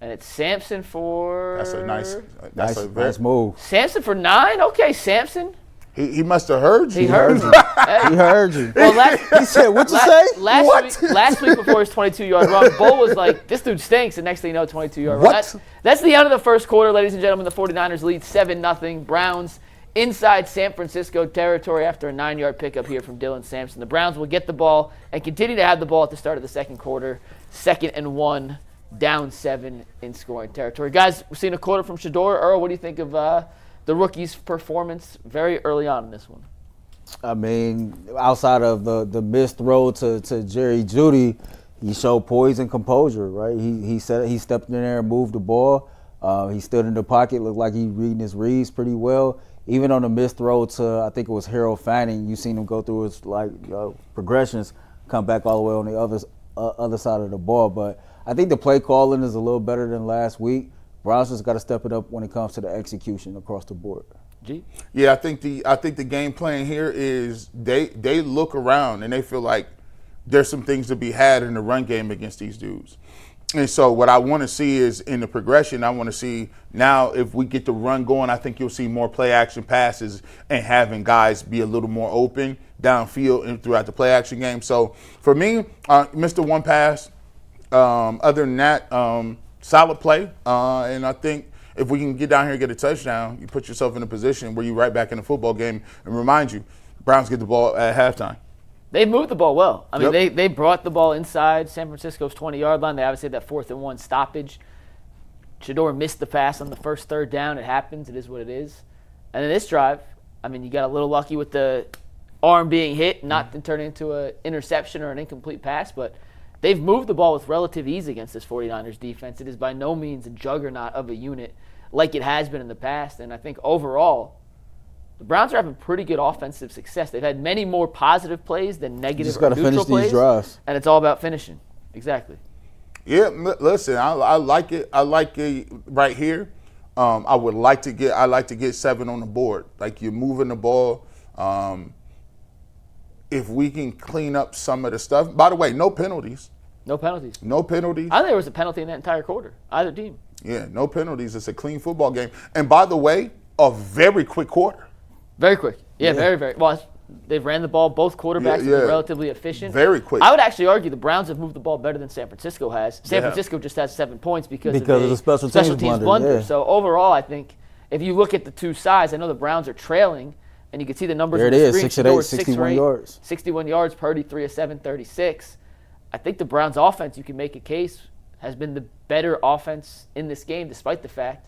and it's Sampson for. That's a nice move. Sampson for 9. Okay, Sampson. He must have heard you. He heard you. He heard you. Well, he said, "What you say?" Last week before his 22-yard run, Bull was like, "This dude stinks." And next thing you know, 22-yard run. That's the end of the first quarter, ladies and gentlemen. The 49ers lead 7-0. Browns inside San Francisco territory after a 9-yard pickup here from Dylan Sampson. The Browns will get the ball and continue to have the ball at the start of the second quarter. 2nd and 1, down 7 in scoring territory. Guys, we're seeing a quarter from Shedeur. Earl, what do you think of the rookie's performance very early on in this one? I mean, outside of the missed throw to Juedy, he showed poise and composure, right? He stepped in there and moved the ball. He stood in the pocket, looked like he reading his reads pretty well. Even on the missed throw to, I think it was Fannin, you seen him go through his progressions, come back all the way on the other side of the ball. But I think the play calling is a little better than last week. Browns just got to step it up when it comes to the execution across the board. G? Yeah, I think the game plan here is they look around and they feel like there's some things to be had in the run game against these dudes. And so what I want to see is in the progression, I want to see now if we get the run going, I think you'll see more play action passes and having guys be a little more open downfield and throughout the play action game. So for me, Mr. One Pass, other than that, solid play. And I think if we can get down here and get a touchdown, you put yourself in a position where you're right back in the football game. And remind you, Browns get the ball at halftime. They moved the ball well. I mean, they brought the ball inside San Francisco's 20-yard line. They obviously had that 4th and 1 stoppage. Shedeur missed the pass on the first 3rd down. It happens. It is what it is. And in this drive, I mean, you got a little lucky with the arm being hit, not to turn into an interception or an incomplete pass, but they've moved the ball with relative ease against this 49ers defense. It is by no means a juggernaut of a unit like it has been in the past. And I think overall, the Browns are having pretty good offensive success. They've had many more positive plays than negative or neutral plays. Just got to finish these drives. And it's all about finishing. Exactly. Yeah, listen, I like it. I like it right here. I like to get 7 on the board. Like, you're moving the ball. If we can clean up some of the stuff. By the way, no penalties. No penalties. No penalties. I think there was a penalty in that entire quarter, either team. Yeah, no penalties. It's a clean football game. And by the way, a very quick quarter. Very quick. Yeah, very, very. Well, they've ran the ball. Both quarterbacks have been relatively efficient. Very quick. I would actually argue the Browns have moved the ball better than San Francisco has. San Francisco just has 7 points because of the special teams blunder. Yeah. So overall, I think if you look at the two sides, I know the Browns are trailing, and you can see the numbers there on the it screen. is, 6 of 8, 61 yards. 61 yards, Purdy 3 of 7, 36. I think the Browns offense, you can make a case, has been the better offense in this game, despite the fact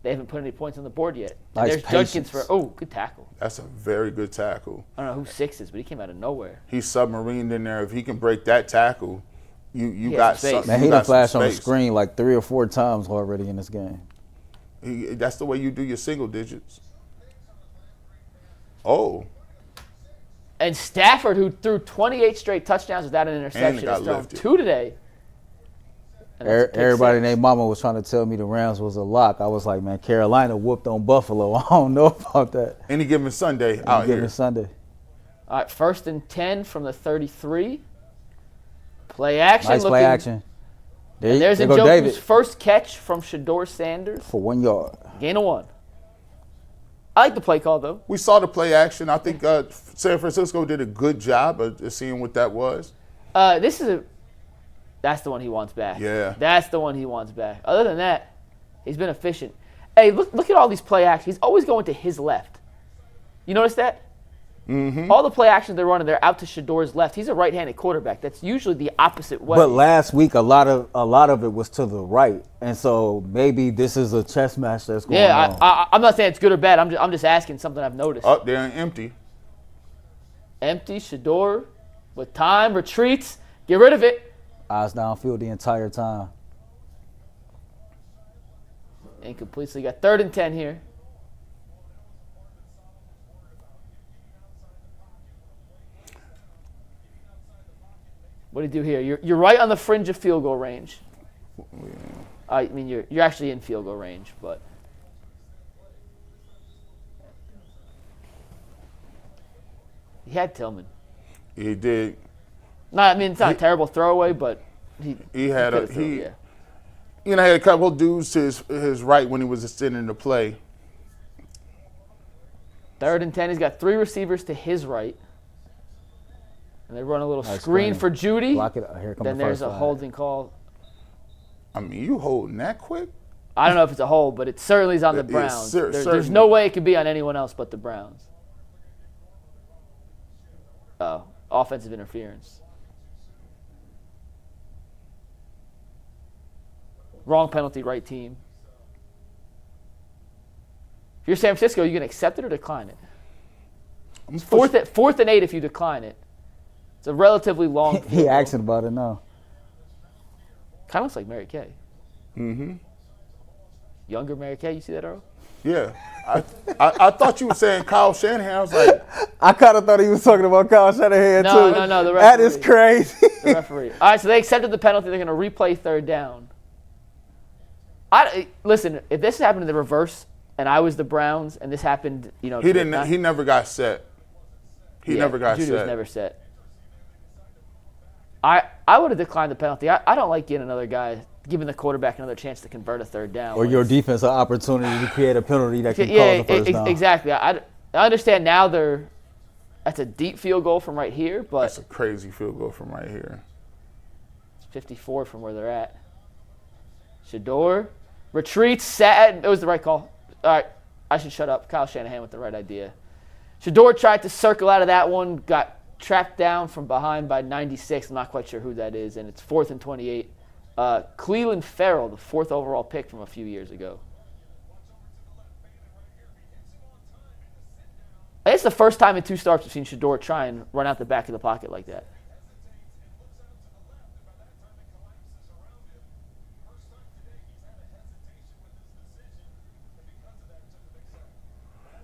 they haven't put any points on the board yet. And Nice there's Judkins for, good tackle. That's a very good tackle. I don't know who 6 is, but he came out of nowhere. He's submarined in there. If he can break that tackle, You has got some space. Man, you he got done flashed some on the space. screen like 3 or 4 times already in this game. That's the way you do your single digits. Oh, And Stafford, who threw 28 straight touchdowns without an interception, got has thrown lifted. 2 today. And that's a pick Everybody six. named Mama was trying to tell me the Rams was a lock. I was like, man, Carolina whooped on Buffalo. I don't know about that. any given Sunday out Given here. Sunday. All right, 1st and 10 from the 33. Play action. Nice play action. And there's there go Njoku's David first catch from Shedeur Sanders. for 1 yard. Gain of 1. I like the play call, though. We saw the play action. I think San Francisco did a good job of seeing what that was. That's the one he wants back. Yeah. That's the one he wants back. Other than that, he's been efficient. Hey, look at all these play actions. He's always going to his left. You notice that? Mm-hmm. All the play actions they're running, they're out to Shedeur's left. He's a right-handed quarterback. That's usually the opposite way. But last week, a lot of it was to the right, and so maybe this is a chess match that's going on. I'm not saying it's good or bad. I'm just asking something I've noticed. Up there and empty. Empty, Shedeur, with time, retreats, get rid of it. Eyes downfield the entire time. Incomplete, so you got 3rd and 10 here. What do you do here? You're right on the fringe of field goal range. I mean, you're actually in field goal range, but he had Tillman. He did. No, I mean it's not a terrible throwaway, but He could've thrown, yeah. He had a couple of dudes to his right when he was extending the play. 3rd and 10. He's got 3 receivers to his right. And they run a little Nice screen for Juedy. Block it. Here comes Then the there's first a flag. holding call. I mean, you holding that quick? I don't know if it's a hold, but it certainly is on the It is Browns. There's certainly. no way it could be on anyone else but the Browns. Oh, offensive interference. Wrong penalty, right team. If you're San Francisco, you can accept it or decline it. It's 4th and 8 if you decline it. It's a relatively long field He goal. asking about it now. Kind of looks like Mary Kay. Mm-hmm. Younger Mary Kay, you see that, Earl? Yeah. I thought you were saying Kyle Shanahan. I was like, I kind of thought he was talking about Kyle Shanahan, No, too. no, the That is referee. crazy. The referee. All right, so they accepted the penalty. They're going to replay 3rd down. Listen, if this happened in the reverse and I was the Browns and this happened, he never got set. He never got Judy set. was never set. I would have declined the penalty. I don't like getting another guy, giving the quarterback another chance to convert a 3rd down. Or your defense an opportunity to create a penalty that can cause a first down. Exactly. I understand now that's a deep field goal from right here, but That's a crazy field goal from right here. it's 54 from where they're at. Shedeur retreats, sad. It was the right call. All right, I should shut up. Kyle Shanahan with the right idea. Shedeur tried to circle out of that one, got trapped down from behind by 96. I'm not quite sure who that is, and it's 4th and 28. Cleveland Farrell, the 4th overall pick from a few years ago. It's the first time in 2 starts we've seen Shedeur try and run out the back of the pocket like that.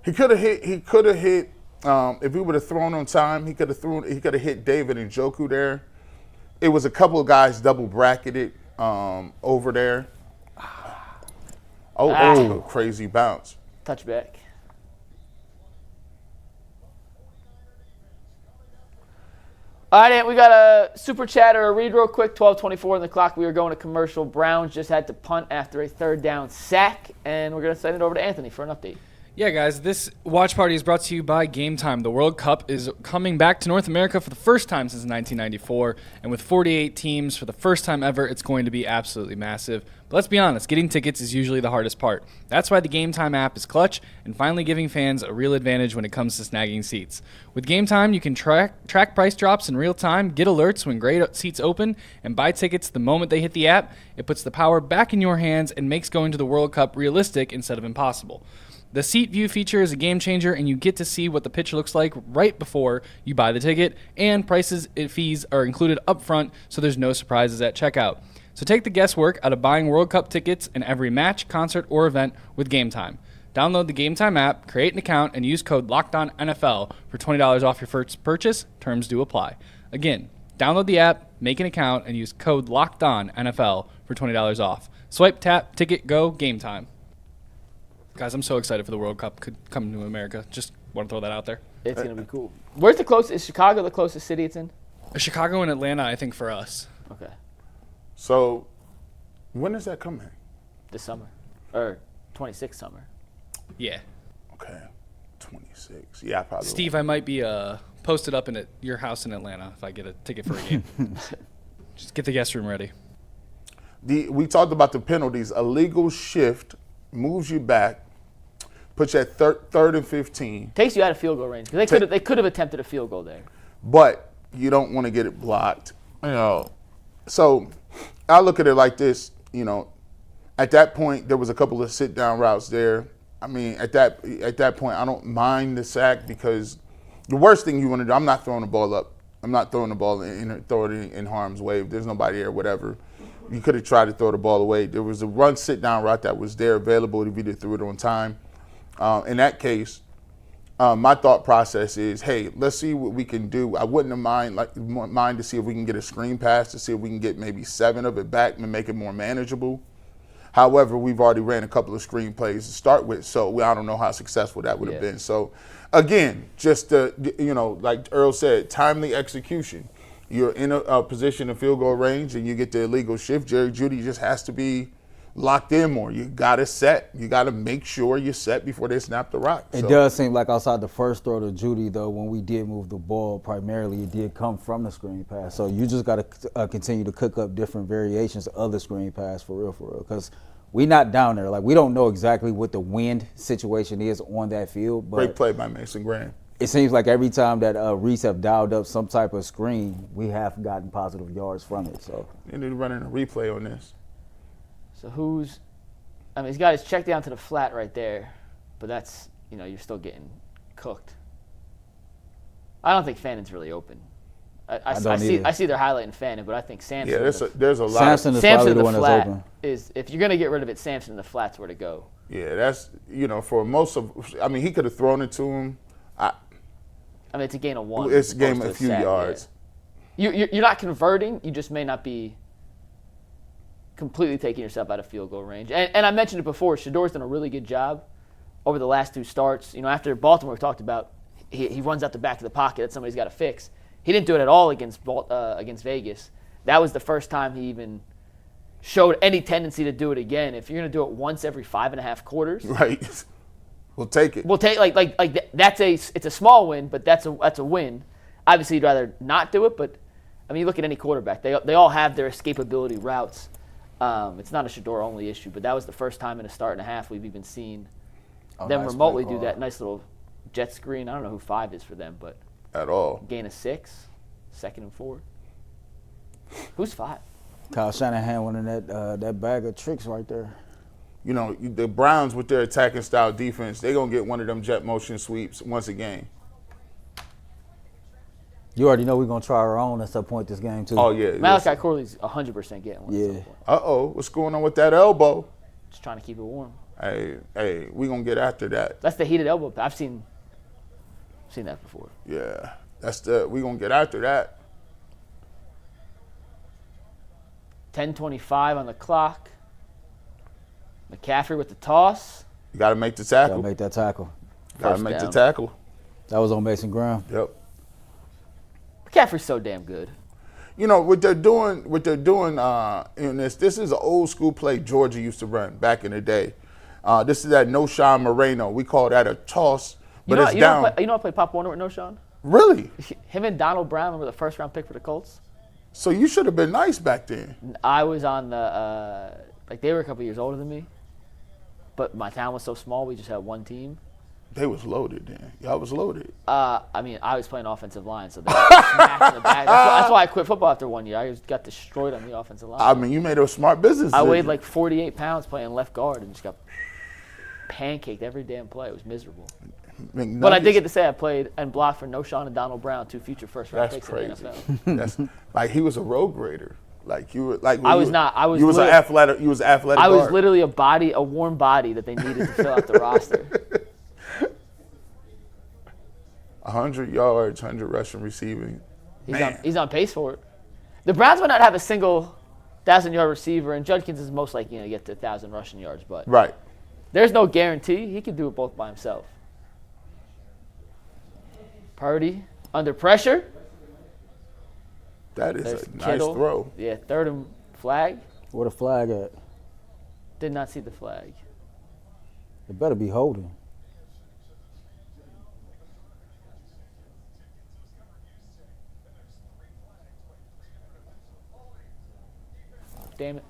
He could have hit. If he would have thrown on time, he could have hit David and Njoku there. It was a couple of guys double bracketed over there. Oh, crazy bounce. Touchback. All right, Ant, we got a super chat or a read real quick. 12:24 on the clock. We are going to commercial. Browns just had to punt after a 3rd down sack, and we're going to send it over to Anthony for an update. Yeah, guys, this watch party is brought to you by Game Time. The World Cup is coming back to North America for the first time since 1994, and with 48 teams for the first time ever, it's going to be absolutely massive. But let's be honest, getting tickets is usually the hardest part. That's why the Game Time app is clutch and finally giving fans a real advantage when it comes to snagging seats. With Game Time, you can track price drops in real time, get alerts when great seats open, and buy tickets the moment they hit the app. It puts the power back in your hands and makes going to the World Cup realistic instead of impossible. The seat view feature is a game changer, and you get to see what the pitch looks like right before you buy the ticket, and prices and fees are included up front, so there's no surprises at checkout. So take the guesswork out of buying World Cup tickets in every match, concert, or event with Game Time. Download the Game Time app, create an account, and use code LOCKEDONNFL for $20 off your first purchase. Terms do apply. Again, download the app, make an account, and use code LOCKEDONNFL for $20 off. Swipe, tap, ticket, go, Game Time. Guys, I'm so excited for the World Cup could come to America. Just want to throw that out there. It's going to be cool. Where's the closest? Is Chicago the closest city it's in? Chicago and Atlanta, I think, for us. Okay. So, when is that coming? This summer. Or 26th summer. Yeah. Okay, 26. Yeah, I probably. Steve, I might be posted up at your house in Atlanta if I get a ticket for a game. Just get the guest room ready. We talked about the penalties. A legal shift moves you back, puts you at third and 15. Takes you out of field goal range. Because they could have attempted a field goal there. But you don't want to get it blocked. So I look at it like this. At that point, there was a couple of sit-down routes there. I mean, at that point, I don't mind the sack because the worst thing you want to do, I'm not throwing the ball up. I'm not throwing the ball throw it in harm's way. If there's nobody there, whatever. You could have tried to throw the ball away. There was a run sit-down route that was there available if you did throw it on time. In that case, my thought process is, hey, let's see what we can do. I wouldn't have mind to see if we can get a screen pass, to see if we can get maybe 7 of it back and make it more manageable. However, we've already ran a couple of screen plays to start with, so I don't know how successful that would have been. So, again, just like Earl said, timely execution. You're in a position of field goal range, and you get the illegal shift. Jerry Judy just has to be locked in more. You got to set. You got to make sure you're set before they snap the rock. It does seem like outside the first throw to Judy, though, when we did move the ball, primarily it did come from the screen pass. So you just got to continue to cook up different variations of the screen pass for real. Because we not down there. Like, we don't know exactly what the wind situation is on that field. But great play by Mason Graham. It seems like every time that Reese have dialed up some type of screen, we have gotten positive yards from it. So they need to run in a replay on this. So he's got his check down to the flat right there, but that's, you're still getting cooked. I don't think Fannin's really open. I see they're highlighting Fannin, but I think Sampson. Yeah, there's a lot. Sampson is probably the one that's open. If you're going to get rid of it, Sampson in the flat's where to go. Yeah, that's, for most of, he could have thrown it to him. It's a gain of 1. It's a game of a few yards. Yeah. You're not converting. You just may not be completely taking yourself out of field goal range. And I mentioned it before, Shedeur's done a really good job over the last 2 starts. After Baltimore, we talked about he runs out the back of the pocket that somebody's got to fix. He didn't do it at all against Vegas. That was the first time he even showed any tendency to do it again. If you're going to do it once every 5.5 quarters. Right. We'll take it. We'll take it's a small win, but that's a win. Obviously, you'd rather not do it, but you look at any quarterback, they all have their escapability routes. It's not a Shedeur only issue, but that was the first time in a start and a half we've even seen them remotely do that nice little jet screen. I don't know who 5 is for them, but at all. Gain of 6, 2nd and 4. Who's 5? Kyle Shanahan winning that bag of tricks right there. The Browns with their attacking style defense, they're going to get one of them jet motion sweeps once a game. You already know we're going to try our own at some point this game, too. Oh, yeah. Malachi Corley's 100% getting one at some point. Uh-oh. What's going on with that elbow? Just trying to keep it warm. Hey, we're going to get after that. That's the heated elbow. I've seen that before. Yeah. We're going to get after that. 10:25 on the clock. McCaffrey with the toss. You got to make the tackle. Got to make that tackle. Got to make the tackle. That was on Mason Graham. Yep. McCaffrey's so damn good. What they're doing in this is an old school play Georgia used to run back in the day. This is that No-Sean Moreno. We call that a toss, but it's down. I play Pop Warner with No-Sean? Really? Him and Donald Brown were the first-round pick for the Colts. So you should have been nice back then. I was on the they were a couple years older than me, but my town was so small we just had one team. They was loaded then. Y'all was loaded. I was playing offensive line, so they smacked in the back. That's why I quit football after 1 year. I just got destroyed on the offensive line. You made a smart business. I weighed like 48 pounds playing left guard and just got. pancaked every damn play. It was miserable. McNuggets, But I did get to say I played and blocked for Noshawn and Donald Brown, 2 future first-round That's picks in the crazy. NFL. That's like he was a road grader. Like you were like I was not. I was. You was an lit- athletic. You was an athletic. I was guard. literally a warm body that they needed to fill out the roster. 100 yards, 100 rushing, receiving. He's on pace for it. The Browns might not have a single 1,000-yard receiver, and Judkins is most likely to get to 1,000 rushing yards, but Right. there's no guarantee. He could do it both by himself. Purdy under pressure. That is There's a nice Kittle. throw. Yeah, 3rd and flag. Where the flag at? Did not see the flag. It better be holding. Damn it.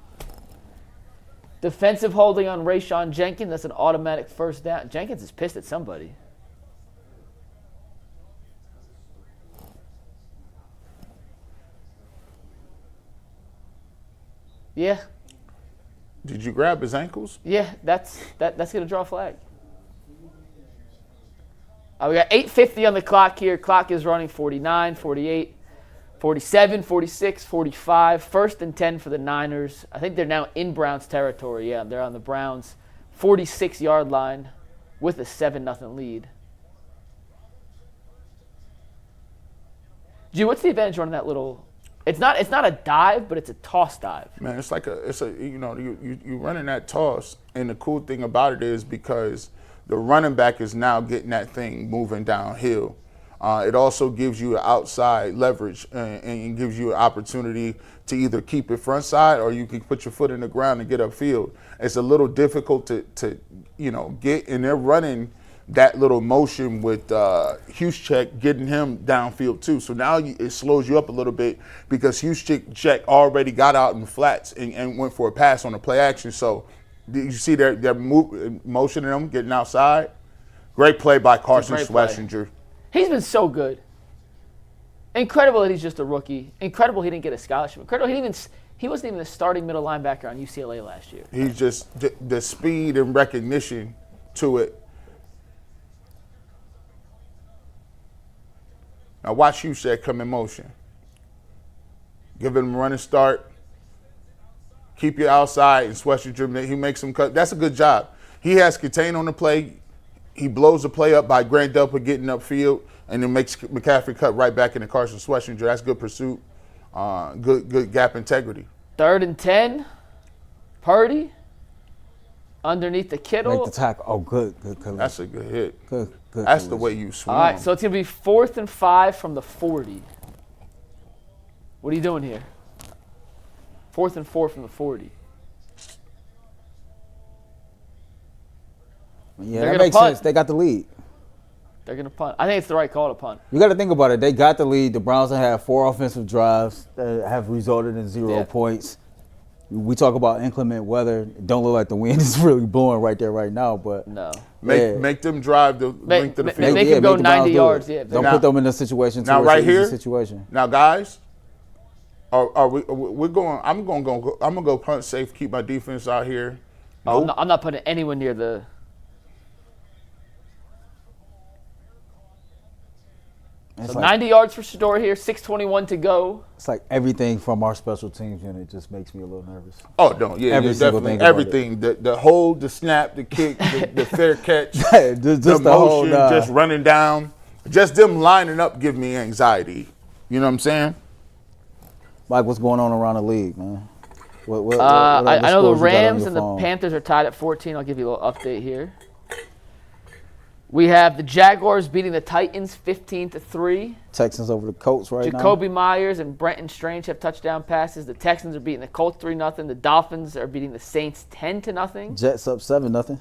Defensive holding on Rayshon Jenkins. That's an automatic first down. Jenkins is pissed at somebody. Yeah. Did you grab his ankles? Yeah, that's gonna draw a flag. We got 8:50 on the clock here. Clock is running 49, 48, 47, 46, 45. 1st and 10 for the Niners. I think they're now in Browns territory. Yeah, they're on the Browns 46-yard line with a 7-0 lead. Gee, what's the advantage running that little? It's not a dive, but it's a toss dive. Man, it's you running that toss, and the cool thing about it is because the running back is now getting that thing moving downhill. It also gives you outside leverage and gives you an opportunity to either keep it front side or you can put your foot in the ground and get upfield. It's a little difficult to get, and they're running that little motion with Juszczyk, getting him downfield too. So now it slows you up a little bit because Juszczyk already got out in flats and went for a pass on the play action. So you see they're motioning him, getting outside. Great play by Carson Schlesinger. He's been so good. Incredible that he's just a rookie. Incredible he didn't get a scholarship. Incredible he wasn't even the starting middle linebacker on UCLA last year. He's just the speed and recognition to it. Now watch Juszczyk come in motion. Give him a running start. Keep you outside and Schlesinger. He makes some cut. That's a good job. He has contain on the play. He blows the play up by Grant Delpit getting upfield, and then makes McCaffrey cut right back into Carson Schlesinger. That's good pursuit, good gap integrity. 3rd and 10, Purdy, underneath the Kittle. Make the tackle. Oh, good. That's a good hit. Good. That's the way you swing. All right, so it's going to be 4th and 5 from the 40. What are you doing here? 4th and 4 from the 40. Yeah, They're that gonna makes punt. sense. They got the lead. They're going to punt. I think it's the right call to punt. You got to think about it. They got the lead. The Browns have had 4 offensive drives that have resulted in 0 points. We talk about inclement weather. It don't look like the wind is really blowing right there right now, but No. Make them drive the length of the field. Make him go the 90 Browns do yards. it. Yeah. Don't Now- put them in a situation. now where right it's an easy here- situation. Now, guys, we're going. I'm gonna go punt safe. Keep my defense out here. Oh, Nope. I'm not putting anyone near the. It's So like, 90 yards for Shedeur here, 6:21 to go. it's like everything from our special teams unit just makes me a little nervous. Oh no, yeah, Every single definitely thing about everything. The hold, the snap, the kick, the fair catch, just the the whole, motion, just running down, just them lining up give me anxiety. You know what I'm saying? Mike, what's going on around the league, man? What I know the scores you got on Rams your and the phone? Panthers are tied at 14. I'll give you a little update here. We have the Jaguars beating the Titans 15-3. Texans over the Colts right now. Jacoby Myers and Brenton Strange have touchdown passes. The Texans are beating the Colts 3-0. The Dolphins are beating the Saints 10-0. Jets up 7-0.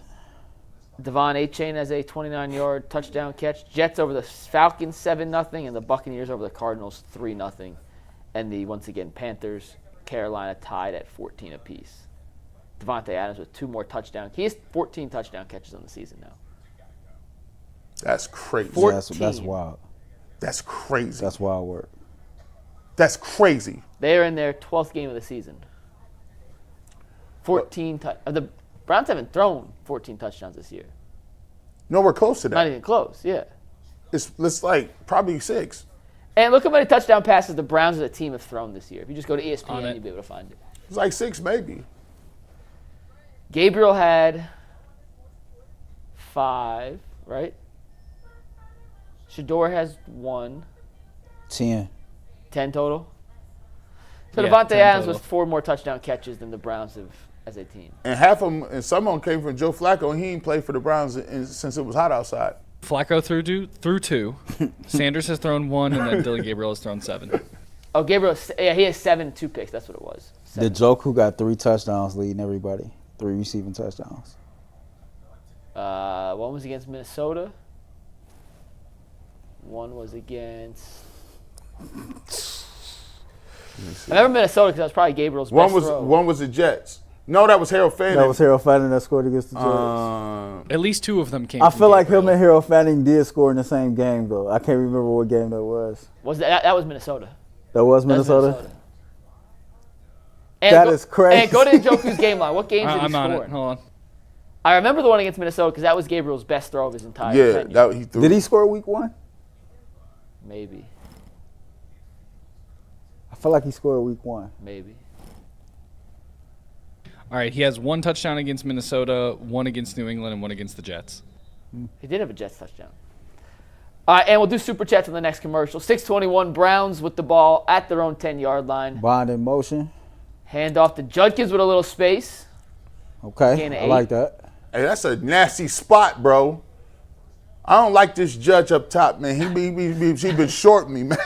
Devon Achane has a 29-yard touchdown catch. Jets over the Falcons 7-0, and the Buccaneers over the Cardinals 3-0. And once again, Panthers, Carolina tied at 14 apiece. Devontae Adams with 2 more touchdowns. He has 14 touchdown catches on the season now. That's crazy. Four- That's 14. wild. That's crazy. That's wild work. That's crazy. They are in their 12th game of the season. 14 the Browns haven't thrown 14 touchdowns this year. Nowhere close to that. Not even close, yeah. It's like probably 6. And look how many touchdown passes the Browns as a team have thrown this year. If you just go to ESPN, you'll be able to find it. It's like 6 maybe. Gabriel had 5, right? Shedeur has 1. 10. 10 total. So Yeah, Devontae 10 Adams total. with 4 more touchdown catches than the Browns have as a team. And half of them, and some of them came from Joe Flacco, and he ain't played for the Browns since it was hot outside. Flacco threw 2. Sanders has thrown 1, and then Dylan Gabriel has thrown 7. Oh, Gabriel, yeah, he has 7 2 picks. That's what it was. The 7. joke who got 3 touchdowns leading everybody. 3 receiving touchdowns. One was against Minnesota. One was against. I remember Minnesota because that was probably Gabriel's best throw. One was the Jets. No, that was Harold Fannin. That was Harold Fannin that scored against the Jets. At least 2 of them came I from feel like Gabriel. him and Harold Fannin did score in the same game, though. I can't remember what game that was. Was that was Minnesota? That was That was Minnesota? And That is crazy. And go to Njoku's game line. What games did he I'm on score? it. Hold on. I remember the one against Minnesota because that was Gabriel's best throw of his entire Yeah, tenure. that he threw. Did he score week 1? Maybe. I feel like he scored week 1. Maybe. All right, he has 1 touchdown against Minnesota, 1 against New England, and 1 against the Jets. He did have a Jets touchdown. All right, and we'll do Super Chats on the next commercial. 6:21, Browns with the ball at their own 10-yard line. Bond in motion. Hand off to Judkins with a little space. Okay, Gain of I like 8. that. Hey, that's a nasty spot, bro. I don't like this judge up top, man. He been shorting me, man.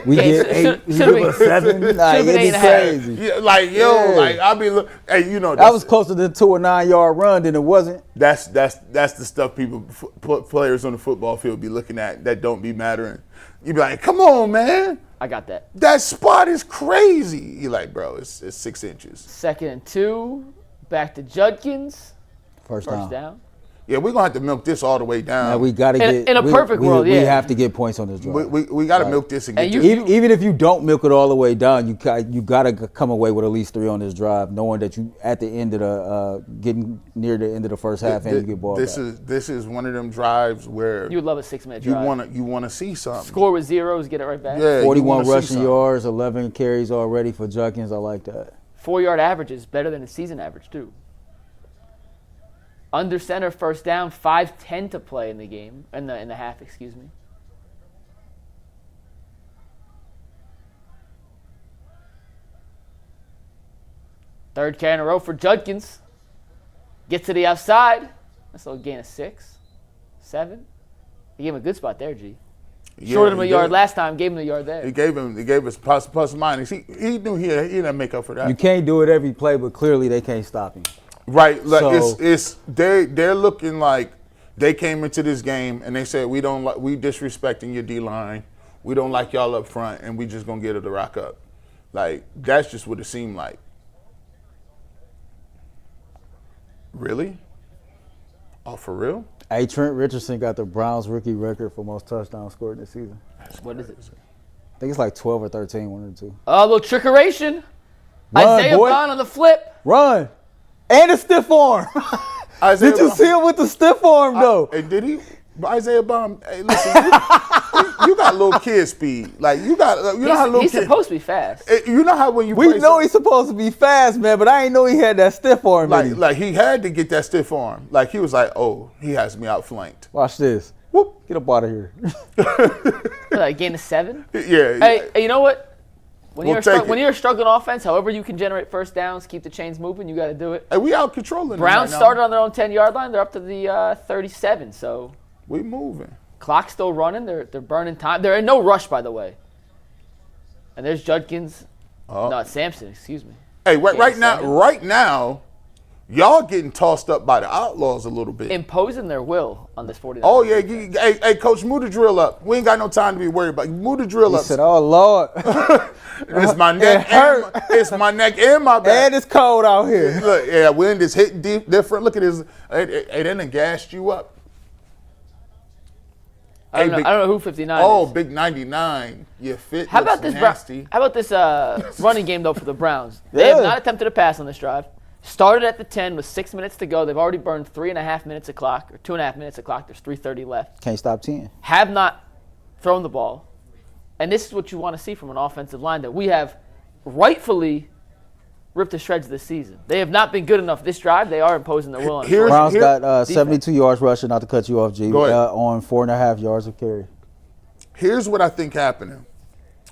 We Okay, get so 8, should've he give been- us 7. Like, should've been it'd be 8.5. crazy. Yeah, like yo, Yeah. like I'll be look. Hey, you know That was closer to a 9-yard run than it wasn't. that's the stuff players on the football field be looking at that don't be mattering. You be like, come on, man, I got that. that spot is crazy. You like, bro, it's 6 inches. 2nd and 2. Back to Judkins. First First down. down. Yeah, we're gonna have to milk this all the way down. Now we gotta In- get in a perfect world, we yeah. have to get points on this drive. we got to milk this and get And you- this. Even if you don't milk it all the way down, you gotta come away with at least 3 on this drive, knowing that you at the end of the getting near the end of the first half and you get ball this back. is one of them drives where You would love a 6-minute you drive. wanna see something. Score with zeros, get it right back. Yeah, you 41 wanna see rushing something. yards, 11 carries already for Judkins. I like that. 4-yard average is better than the season average, too. Under center, first down, 5:10 to play in the game, in the half, excuse me. Third carry in a row for Judkins. Gets to the outside. That's a little gain of 6, 7. He gave him a good spot there, G. Yeah, Shorted him a he yard did. last time, gave him the yard there. He gave us plus minus. He knew he didn't make up for that. You can't do it every play, but clearly they can't stop him. Right, like So- they're looking like they came into this game and they said we disrespecting your D line, we don't like y'all up front, and we just gonna get it to rock up. Like that's just what it seemed like. Really? Oh, for real? Hey, Trent Richardson got the Browns rookie record for most touchdowns scored this season. What is it? I think it's like 12 or 13, one of the two. Oh, a little trickeration. Run, Isaiah boy. Bond on the flip. Run! And a stiff arm. Isaiah Did you Bond- see him with the stiff arm, though? Hey, did he? Isaiah Bond. Hey, listen, you got little kid speed. Like you know how little He's kid. supposed to be fast. You know how when you We play know he's supposed to be fast, man, but I ain't know he had that stiff arm in him. like he had to get that stiff arm. Like he was like, oh, he has me outflanked. Watch this. Whoop, get up out of here. Like gain of 7. Yeah. Hey, you know what? When We'll you're take it. when you're a struggling offense, however you can generate first downs, keep the chains moving, you got to do it. Hey, we out controlling them Browns right now. started on their own 10-yard line. They're up to the 37. So We moving. clock's still running. They're burning time. They're in no rush, by the way. And there's Judkins. Oh. No, it's Sampson. Excuse me. Hey, Yeah, right now, y'all getting tossed up by the Outlaws a little bit. Imposing their will on this 49. Oh yeah, hey Coach, move the drill up. We ain't got no time to be worried about. Move the drill He up. said, oh, Lord. It's my neck. It's my neck and my back. And it's cold out here. Look, yeah, wind is hitting deep, different. Look at his. Hey, they done gassed you up. I don't big- know who 59 Oh, is. big 99. Your fit How looks about this? nasty. How about this running game though for the Browns? They have Yeah. not attempted a pass on this drive. Started at the 10 with 6 minutes to go. They've already burned 3.5 minutes of clock, or 2.5 minutes of clock. There's 3:30 left. Can't stop 10. Have not thrown the ball. And this is what you want to see from an offensive line that we have rightfully ripped to shreds this season. They have not been good enough this drive. They are imposing their will on Here's- Browns here- got 72 yards rushing, not to cut you off, G, Go ahead. on 4.5 yards of carry. Here's what I think happening.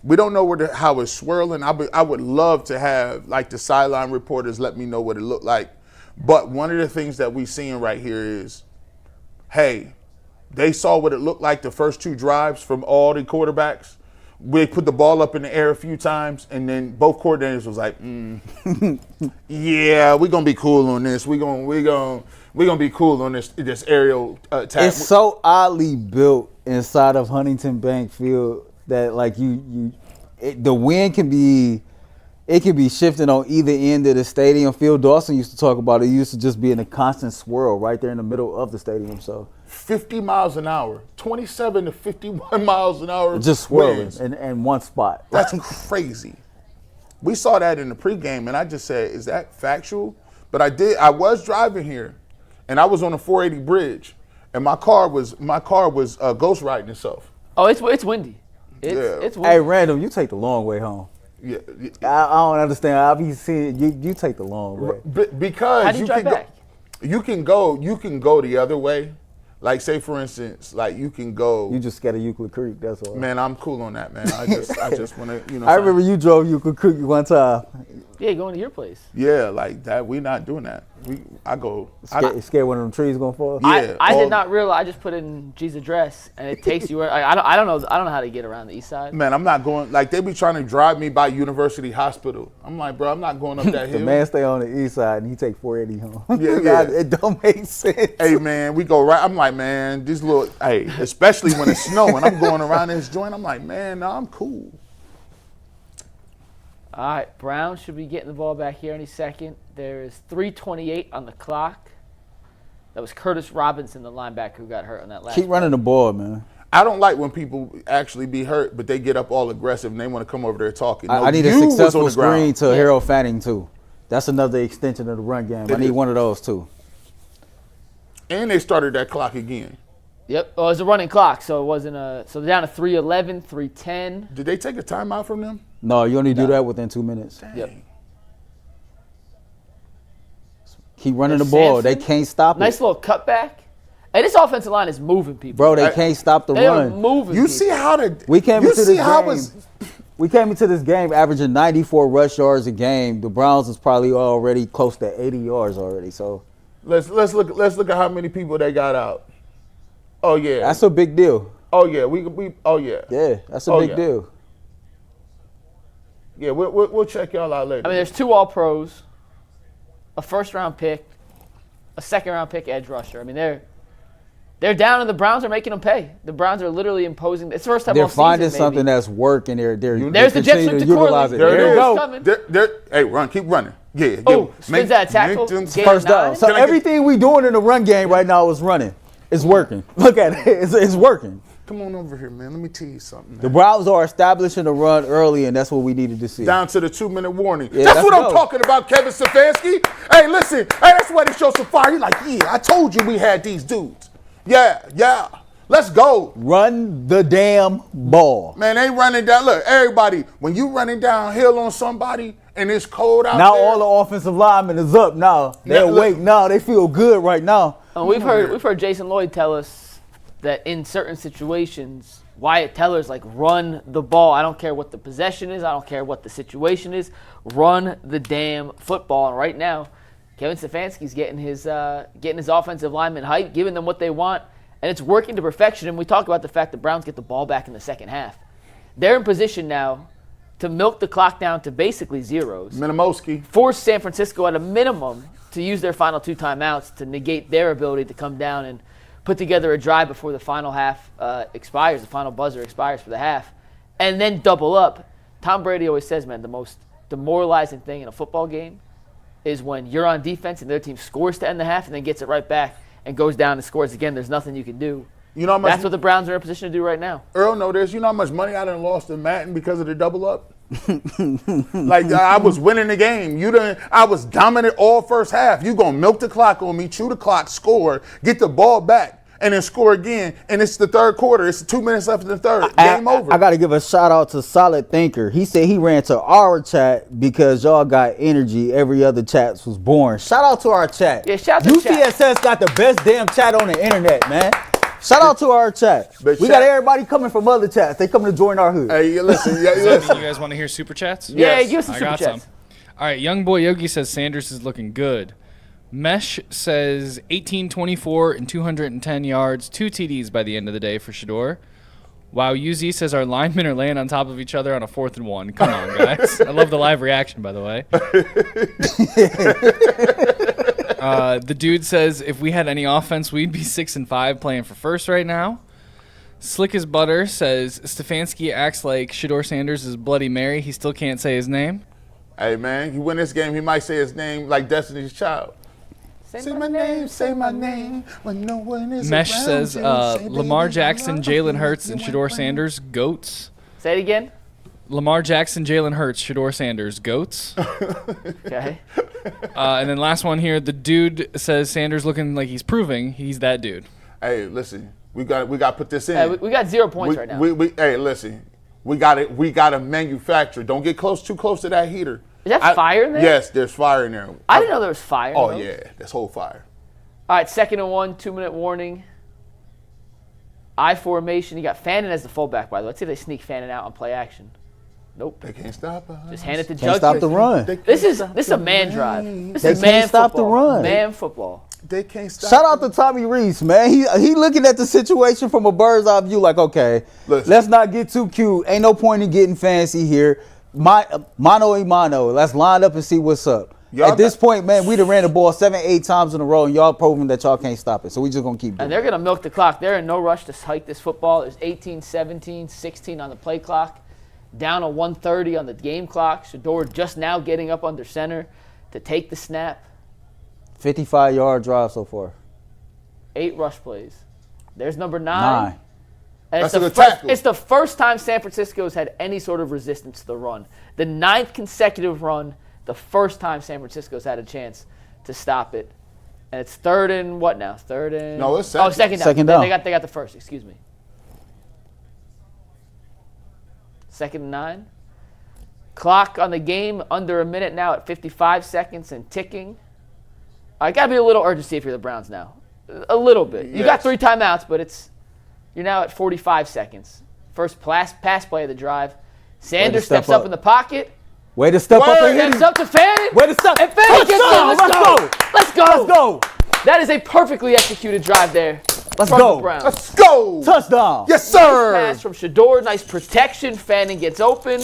We don't know how it's swirling. I would love to have like the sideline reporters let me know what it looked like. But one of the things that we're seeing right here is, hey, they saw what it looked like the first 2 drives from all the quarterbacks. We put the ball up in the air a few times, and then both coordinators was like, yeah, we're gonna be cool on this. We're gonna be cool on this aerial attack. It's so oddly built inside of Huntington Bank Field that like the wind can be shifting on either end of the stadium. Phil Dawson used to talk about it. Used to just be in a constant swirl right there in the middle of the stadium. So 50 miles an hour, 27 to 51 miles an hour. just swirling winds. in one spot. That's crazy. We saw that in the pregame, and I just said, is that factual? But I was driving here, and I was on a 480 bridge, and my car was ghost riding itself. Oh, it's windy. It's windy. Hey, Random, you take the long way home. Yeah, I don't understand. I'll be seeing you take the long way. because How do you drive back? You can go the other way. Like, say for instance, like you can go. You just scared of Euclid Creek, that's all. Man, I'm cool on that, man. I just want to, I remember you drove Euclid Creek one time. Yeah, going to your place. Yeah, like that. We're not doing that. Scared one of them trees gonna fall. Yeah. I did not realize. I just put in G's address, and it takes you where I don't know how to get around the east side. Man, I'm not going. Like they be trying to drive me by University Hospital. I'm like, bro, I'm not going up that The hill. man stay on the east side and he take 480 home. Yeah. It don't make sense. Hey man, we go right. I'm like, man, these little. Hey, especially when it's snowing, I'm going around this joint. I'm like, man, nah, I'm cool. All right, Browns should be getting the ball back here any second. There is 3:28 on the clock. That was Curtis Robinson, the linebacker, who got hurt on that last. Keep running the ball, man. I don't like when people actually be hurt, but they get up all aggressive and they want to come over there talking. No, I need a you was successful on the ground. screen to Harold Fanning too. That's another extension of the run game. I need one of those too. And they started that clock again. Yep. Oh, it was a running clock, so it wasn't a. So they're down to 3:11, 3:10. Did they take a timeout from them? No, you only do that within 2 minutes. Dang. Yep. Keep running the There's ball. They Sampson. can't stop Nice it. little cutback. Hey, this offensive line is moving people. Bro, they can't stop the They are run. moving You people. see how the We came you into see this how game. it's We came into this game averaging 94 rush yards a game. The Browns is probably already close to 80 yards already. So let's look at how many people they got out. Oh yeah. that's a big deal. Oh yeah. We oh yeah. Yeah, that's a Oh, big yeah. deal. Yeah, we'll check y'all out later. I mean, there's 2 All-Pros, a first-round pick, a second-round pick edge rusher. I mean, they're down, and the Browns are making them pay. The Browns are literally imposing. It's the first time They're all finding season, something maybe. that's working. They're There's the jet continue sweep to to utilize Corley. it. There There it you is. go. Coming. Hey, run, keep running. Yeah. Oh, spins that tackle. Make First down. 9. So Can I get- everything we doing in the run game right now is running. It's working. Look at it. It's working. Come on over here, man. Let me tell you something. The Man. Browns are establishing the run early, and that's what we needed to see. Down to the 2-minute warning. Yeah, that's let's what I'm go. talking about, Kevin Stefanski. Hey, listen. Hey, that's why they show some fire. He's like, yeah, I told you we had these dudes. Yeah. Let's go. Run the damn ball. Man, they running down. Look, everybody, when you running downhill on somebody and it's cold out Now there. all the offensive linemen is up now. They're Now, awake now. They feel good right now. We've heard Jason Lloyd tell us that in certain situations, Wyatt Teller's like, run the ball. I don't care what the possession is. I don't care what the situation is. Run the damn football. And right now, Kevin Stefanski's getting his offensive linemen hyped, giving them what they want, and it's working to perfection. And we talk about the fact that Browns get the ball back in the second half. They're in position now to milk the clock down to basically zeros. Minimoski. Force San Francisco at a minimum to use their final 2 timeouts to negate their ability to come down and put together a drive before the final half expires, the final buzzer expires for the half, and then double up. Tom Brady always says, man, the most demoralizing thing in a football game is when you're on defense and their team scores to end the half and then gets it right back and goes down and scores again. There's nothing you can do. You know how much That's what the Browns are in a position to do right now. Earl know this. You know how much money I done lost in Madden because of the double up? Like I was winning the game. I was dominant all first half. You gonna milk the clock on me, chew the clock, score, get the ball back, and then score again. And it's the third quarter. It's 2 minutes left in the third. Game over. I got to give a shout out to Solid Thinker. He said he ran to our chat because y'all got energy. Every other chat was boring. Shout out to our chat. Yeah, shout out to UCSS got the best damn chat on the internet, man. Shout out to our chat. We got everybody coming from other chats. They coming to join our hood. Hey, listen. You guys want to hear super chats? Yeah, give us some I super got chats. some. All right, Young Boy Yogi says Sanders is looking good. Mesh says 18-24 and 210 yards, 2 TDs by the end of the day for Shedeur. Wow, UZ says our linemen are laying on top of each other on a 4th and 1. Come on, guys. I love the live reaction, by the way. The dude says if we had any offense, we'd be 6-5 playing for first right now. Slick as Butter says Stefanski acts like Shedeur Sanders is Bloody Mary. He still can't say his name. Hey, man, you win this game, he might say his name like Destiny's Child. Say my name, when no one is Mesh around says you. Say, Lamar baby, Jackson, I love Jalen you. Hurts, and Shedeur Sanders, GOATs. Say it again. Lamar Jackson, Jalen Hurts, Shedeur Sanders, GOATs. Okay. And then last one here, the dude says Sanders looking like he's proving he's that dude. Hey, listen, we got to put this in. Hey, we got 0 points right now. Hey, listen, we got to manufacture. Don't get too close to that heater. Is that fire in there? Yes, there's fire in there. I didn't know there was fire. Oh in those. yeah, that's whole fire. All right, 2nd and 1, 2-minute warning. I formation. You got Fannin as the fullback, by the way. Let's see if they sneak Fannin out on play action. Nope. They can't stop us. Just hand it to Can't Judkins. stop the run. This is a man drive. This They is man can't stop the football. run. Man football. They can't stop. Shout out to Tommy Reese, man. He looking at the situation from a bird's eye view like, okay, Listen. let's not get too cute. Ain't no point in getting fancy here. Mano a mano. Let's line up and see what's up. At this point, man, we done ran the ball 7-8 times in a row, and y'all proving that y'all can't stop it. So we just going to keep doing And they're going to milk the clock. They're in no rush to hike this football. There's 18, 17, 16 on the play clock. Down to 1:30 on the game clock. Shedeur just now getting up under center to take the snap. 55-yard drive so far. 8 rush plays. There's number 9. 9. And That's a good tackle. it's the first time San Francisco's had any sort of resistance to the run. The 9th consecutive run, the first time San Francisco's had a chance to stop it. And it's 3rd and what now? 3rd and... No, it's second. Oh, second down. Second down. They got the first, excuse me. 2nd and 9. Clock on the game under a minute now at 55 seconds and ticking. I got to be a little urgency if you're the Browns now. A little bit. You got 3 timeouts, but you're now at 45 seconds. First pass play of the drive. Sanders steps up in the pocket. Way to step up and hit Steps him. up to Fannin. Way to step. And Fannin gets it. Let's go. Let's go. That is a perfectly executed drive there. Let's from go. the Browns. Let's go. Touchdown. Yes, sir. Pass from Shedeur. Nice protection. Fannin gets open.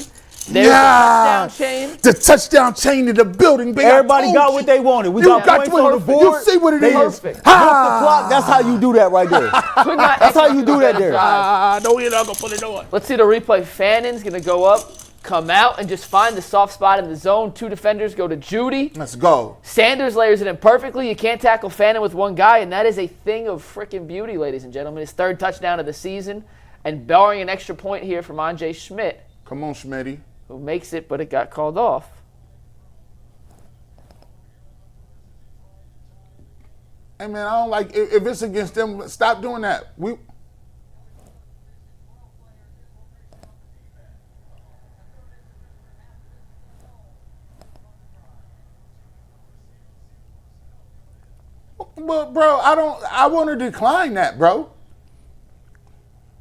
There's Yeah. the touchdown chain. The touchdown chain in the building, baby. Everybody got what they wanted. We got points on the board. You see what it They is. Perfect. Milk the clock. That's how you do that right there. Could not That's how you do execute that there. drive. No, you're not going to put it on. Let's see the replay. Fannin's going to go up, come out, and just find the soft spot in the zone. 2 defenders go to Juedy. Let's go. Sanders layers it in perfectly. You can't tackle Fannin with one guy, and that is a thing of freaking beauty, ladies and gentlemen. His 3rd touchdown of the season, and barring an extra point here from Andre Schmidt, Come on, Schmitty. who makes it, but it got called off. Hey, man, I don't like, if it's against them, stop doing that. But, bro, I want to decline that, bro.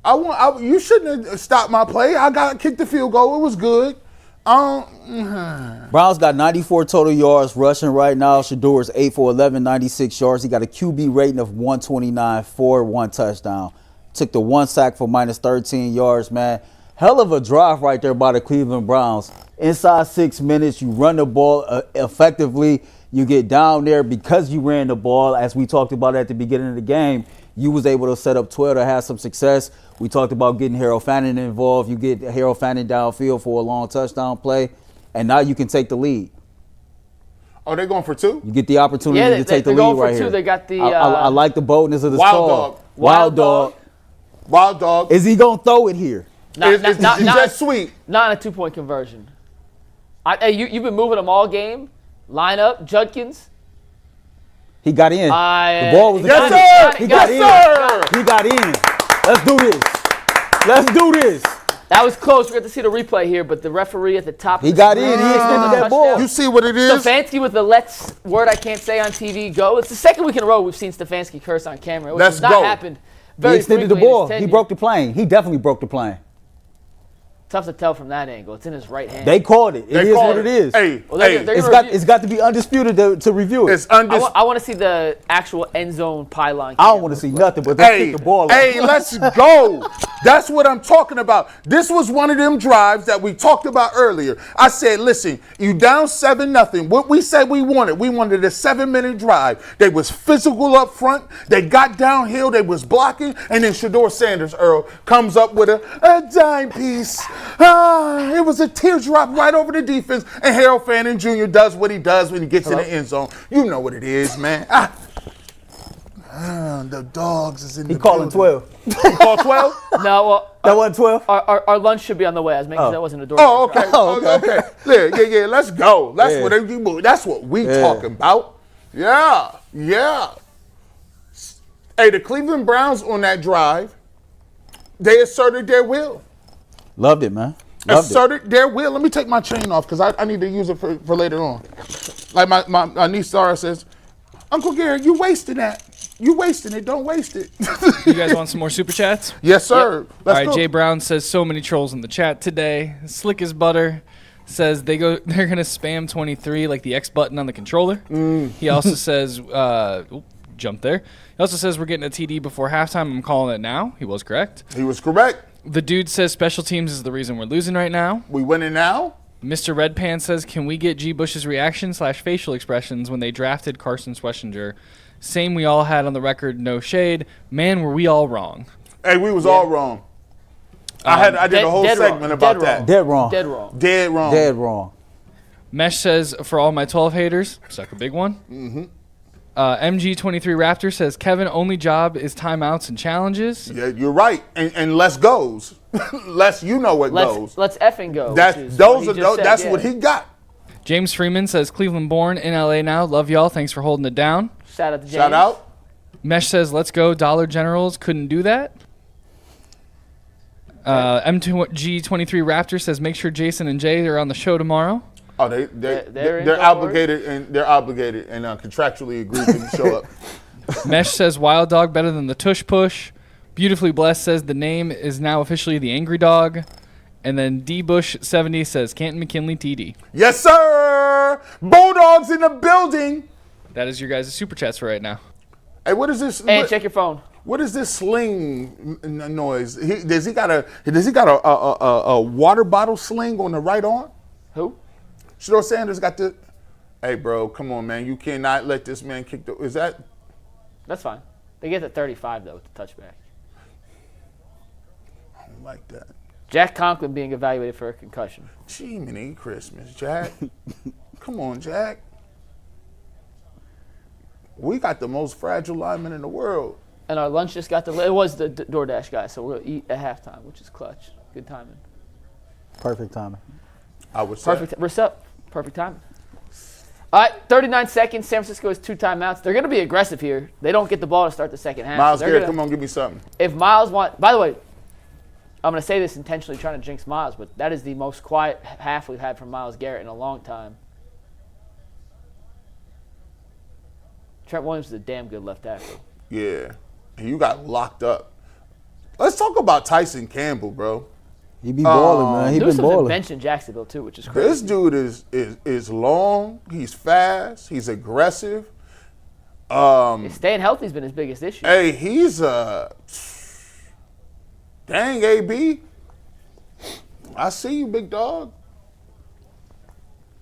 You shouldn't have stopped my play. I got kicked the field goal. It was good. Browns got 94 total yards rushing right now. Shedeur is 8 for 11, 96 yards. He got a QB rating of 129 for 1 touchdown. Took the 1 sack for minus 13 yards, man. Hell of a drive right there by the Cleveland Browns. Inside 6 minutes, you run the ball effectively. You get down there because you ran the ball, as we talked about at the beginning of the game. You was able to set up 12 to have some success. We talked about getting Harold Fannin involved. You get Harold Fannin downfield for a long touchdown play, and now you can take the lead. Oh, they're going for 2? You get the opportunity to take the lead right here. They got the I like the boldness of this Wild call. dog. Wild dog. Wild dog. Is he going to throw it here? not Jet Sweep. a 2-point conversion. You've been moving them all game. Line up, Judkins. He got in. The ball was Yes, sir. He got in. Sir. He got in. Let's do this. Let's do this. That was close. We're going to see the replay here, but the referee at the top. He got in. He extended that ball. You see what it is? Stefanski with the let's word I can't say on TV go. It's the second week in a row we've seen Stefanski curse on camera, which has not happened very He extended the frequently in his ball. tenure. He broke the plane. He definitely broke the plane. Tough to tell from that angle. It's in his right hand. They called it. It is what it is. Hey, Well, they're It's got to be undisputed to review it. it's undisputed. I want to see the actual end zone pylon. I don't want to see nothing, but let's kick the ball. Hey, let's go. That's what I'm talking about. This was one of them drives that we talked about earlier. I said, listen, you down 7-0. What we said we wanted a 7-minute drive. They was physical up front. They got downhill. They was blocking. And then Shedeur Sanders, Earl, comes up with a dime piece. It was a teardrop right over the defense. And Harold Fannin Jr. does what he does when he gets in the end zone. You know what it is, man. The dogs is in the calling building. 12. He called 12? No, well, That wasn't 12? our lunch should be on the way. I was making sure that wasn't a door. Oh, okay. Okay. Yeah. Let's go. That's what we talking about. Yeah. Hey, the Cleveland Browns on that drive, they asserted their will. Loved it, man. Asserted their will. Let me take my chain off because I need to use it for later on. Like my niece Sarah says, Uncle Garrett, you wasting that. You wasting it. Don't waste it. You guys want some more super chats? Yes, sir. All Let's right, go. Jay Brown says so many trolls in the chat today. Slick as butter says they're gonna spam 23 like the X button on the controller. He also says jump there. He also says we're getting a TD before halftime. I'm calling it now. He was correct. He was correct. The dude says special teams is the reason we're losing right now. We winning now? Mr. Redpan says, can we get G. Bush's reaction / facial expressions when they drafted Carson Schlesinger? Same we all had on the record, no shade. Man, were we all wrong. Hey, we was all wrong. I did a whole segment about that. Dead wrong. Dead wrong. Mesh says, for all my 12 haters, suck a big one. Mm-hmm. MG23 Raptor says, Kevin, only job is timeouts and challenges. Yeah, you're right. And less goes. Less you know what goes. Let's effing go. That's what he got. James Freeman says, Cleveland born, in LA now. Love y'all. Thanks for holding it down. Shout out to James. Shout out. Mesh says, let's go. Dollar Generals couldn't do that. MG23 Raptor says, make sure Jason and Jay are on the show tomorrow. Oh, they're obligated and contractually agreed to show up. Mesh says Wild Dog better than the Tush Push. Beautifully Blessed says the name is now officially the Angry Dog. And then D Bush 70 says Canton McKinley TD. Yes, sir. Bulldogs in the building. That is your guys' super chats for right now. Hey, what is this? Hey, check your phone. What is this sling noise? Does he got a water bottle sling on the right arm? Who? Shedeur Sanders got the. Hey, bro, come on, man. You cannot let this man kick the. Is that? That's fine. They get to 35 though with the touchback. I don't like that. Jack Conklin being evaluated for a concussion. Gee, mini Christmas, Jack. Come on, Jack. We got the most fragile lineman in the world. And our lunch just got it was the DoorDash guy, so we'll eat at halftime, which is clutch. Good timing. Perfect timing. I would say. Perfect. What's up? Perfect timing. All right, 39 seconds. San Francisco has 2 timeouts. They're going to be aggressive here. They don't get the ball to start the second half. Myles Garrett, come on, give me something. If Myles by the way, I'm going to say this intentionally trying to jinx Myles, but that is the most quiet half we've had from Myles Garrett in a long time. Trent Williams is a damn good left tackle. Yeah. And you got locked up. Let's talk about Tyson Campbell, bro. He be balling, man. He been balling. Bench in Jacksonville too, which is crazy. This dude is long. He's fast. He's aggressive. Staying healthy has been his biggest issue. Hey, he's dang, AB. I see you, big dog.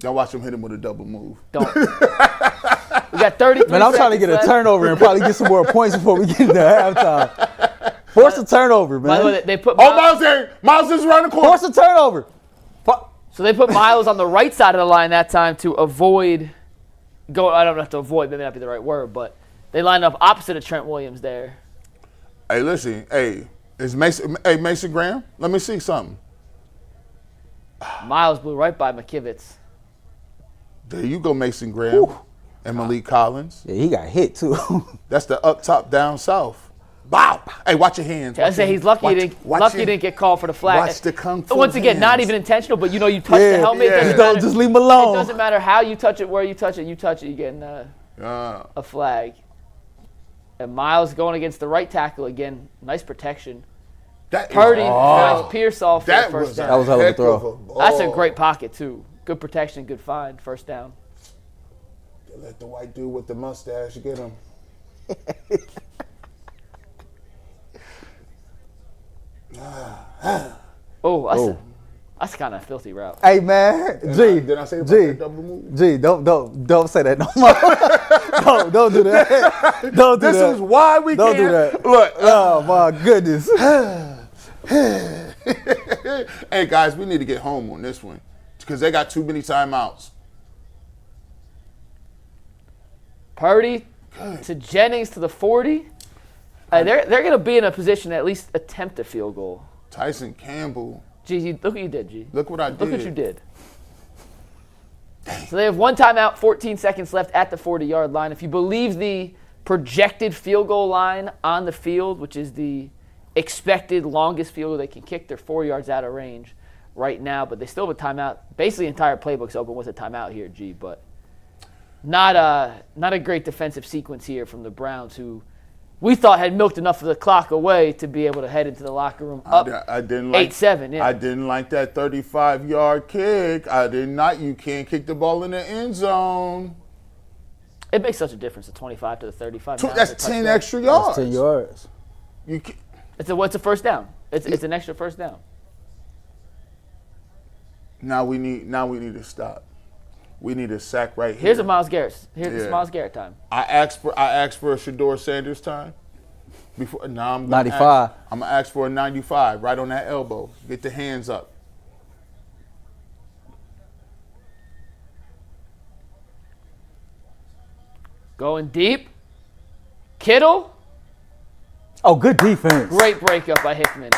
Y'all watch him hit him with a double move. Don't. We got 33 Man, I'm trying to get a turnover and probably get some more points before we get into halftime. Force a turnover, man. By the way, they put Myles is around the corner. Force a turnover. So they put Myles on the right side of the line that time to avoid I don't have to avoid, maybe not be the right word, but they lined up opposite of Trent Williams there. Hey, listen. Hey, is Mason Graham? Let me see something. Myles blew right by McKivitz. There you go, Mason Graham and Malik Collins. Yeah, he got hit too. That's the up top, down south. Wow. Hey, watch your hands. I say he's lucky he didn't get called for the flag. Watch the kung fu Once again, not even intentional, but you touch the helmet. Don't just leave him alone. It doesn't matter how you touch it, where you touch it. You touch it, you're getting a flag. And Myles going against the right tackle again. Nice protection. Purdy drives Pierce off for the first down. That was a hell of a throw. That's a great pocket, too. Good protection, good find, first down. Let the white dude with the mustache get him. That's kind of a filthy route. Hey man, Did I say about that double move? G, don't say that no more. don't do that. Don't do that. This is why we don't can't. do that. Look. Oh my goodness. Hey guys, we need to get home on this one because they got too many timeouts. Purdy to Jennings to the 40. They're going to be in a position to at least attempt a field goal. Tyson Campbell. Gee, look what you did, G. Look what I did. Look what you did. So they have one timeout, 14 seconds left at the 40-yard line. If you believe the projected field goal line on the field, which is the expected longest field goal they can kick, they're 4 yards out of range right now, but they still have a timeout. Basically, the entire playbook's open with a timeout here, G, but not a great defensive sequence here from the Browns, who we thought had milked enough of the clock away to be able to head into the locker room up 8-7. Yeah. I didn't like that 35-yard kick. I did not. You can't kick the ball in the end zone. It makes such a difference, the 25 to the 35. That's 10 extra yards. That's 10 yards. It's a first down. It's an extra first down. Now we need to stop. We need a sack right here. Here's a Myles Garrett. Here's Myles Garrett time. I asked for a Shedeur Sanders time. Now I'm 95. I'm gonna ask for a 95 right on that elbow. Get the hands up. Going deep. Kittle. Oh, good defense. Great breakup by Hickman.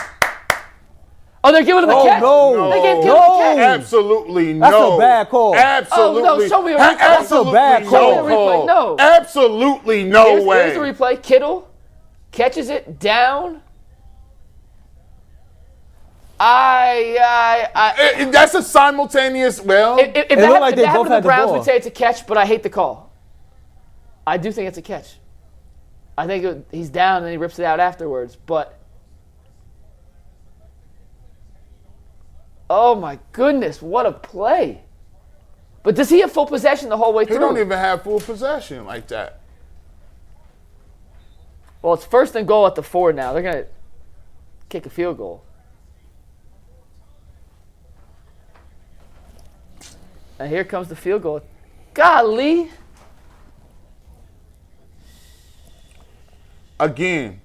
Oh, they're giving him a catch? No. They gave him a catch? Absolutely no. That's a bad call. Absolutely. Oh, no, show me a replay. That's a bad call. Show me a replay. No. Absolutely no way. Here's the replay. Kittle catches it down. That's a simultaneous, well. If that happened to the Browns, we'd say it's a catch, but I hate the call. I do think it's a catch. I think he's down and he rips it out afterwards, but oh my goodness, what a play. But does he have full possession the whole way through? He don't even have full possession like that. Well, it's first and goal at the 4 now. They're going to kick a field goal. And here comes the field goal. Golly. Again.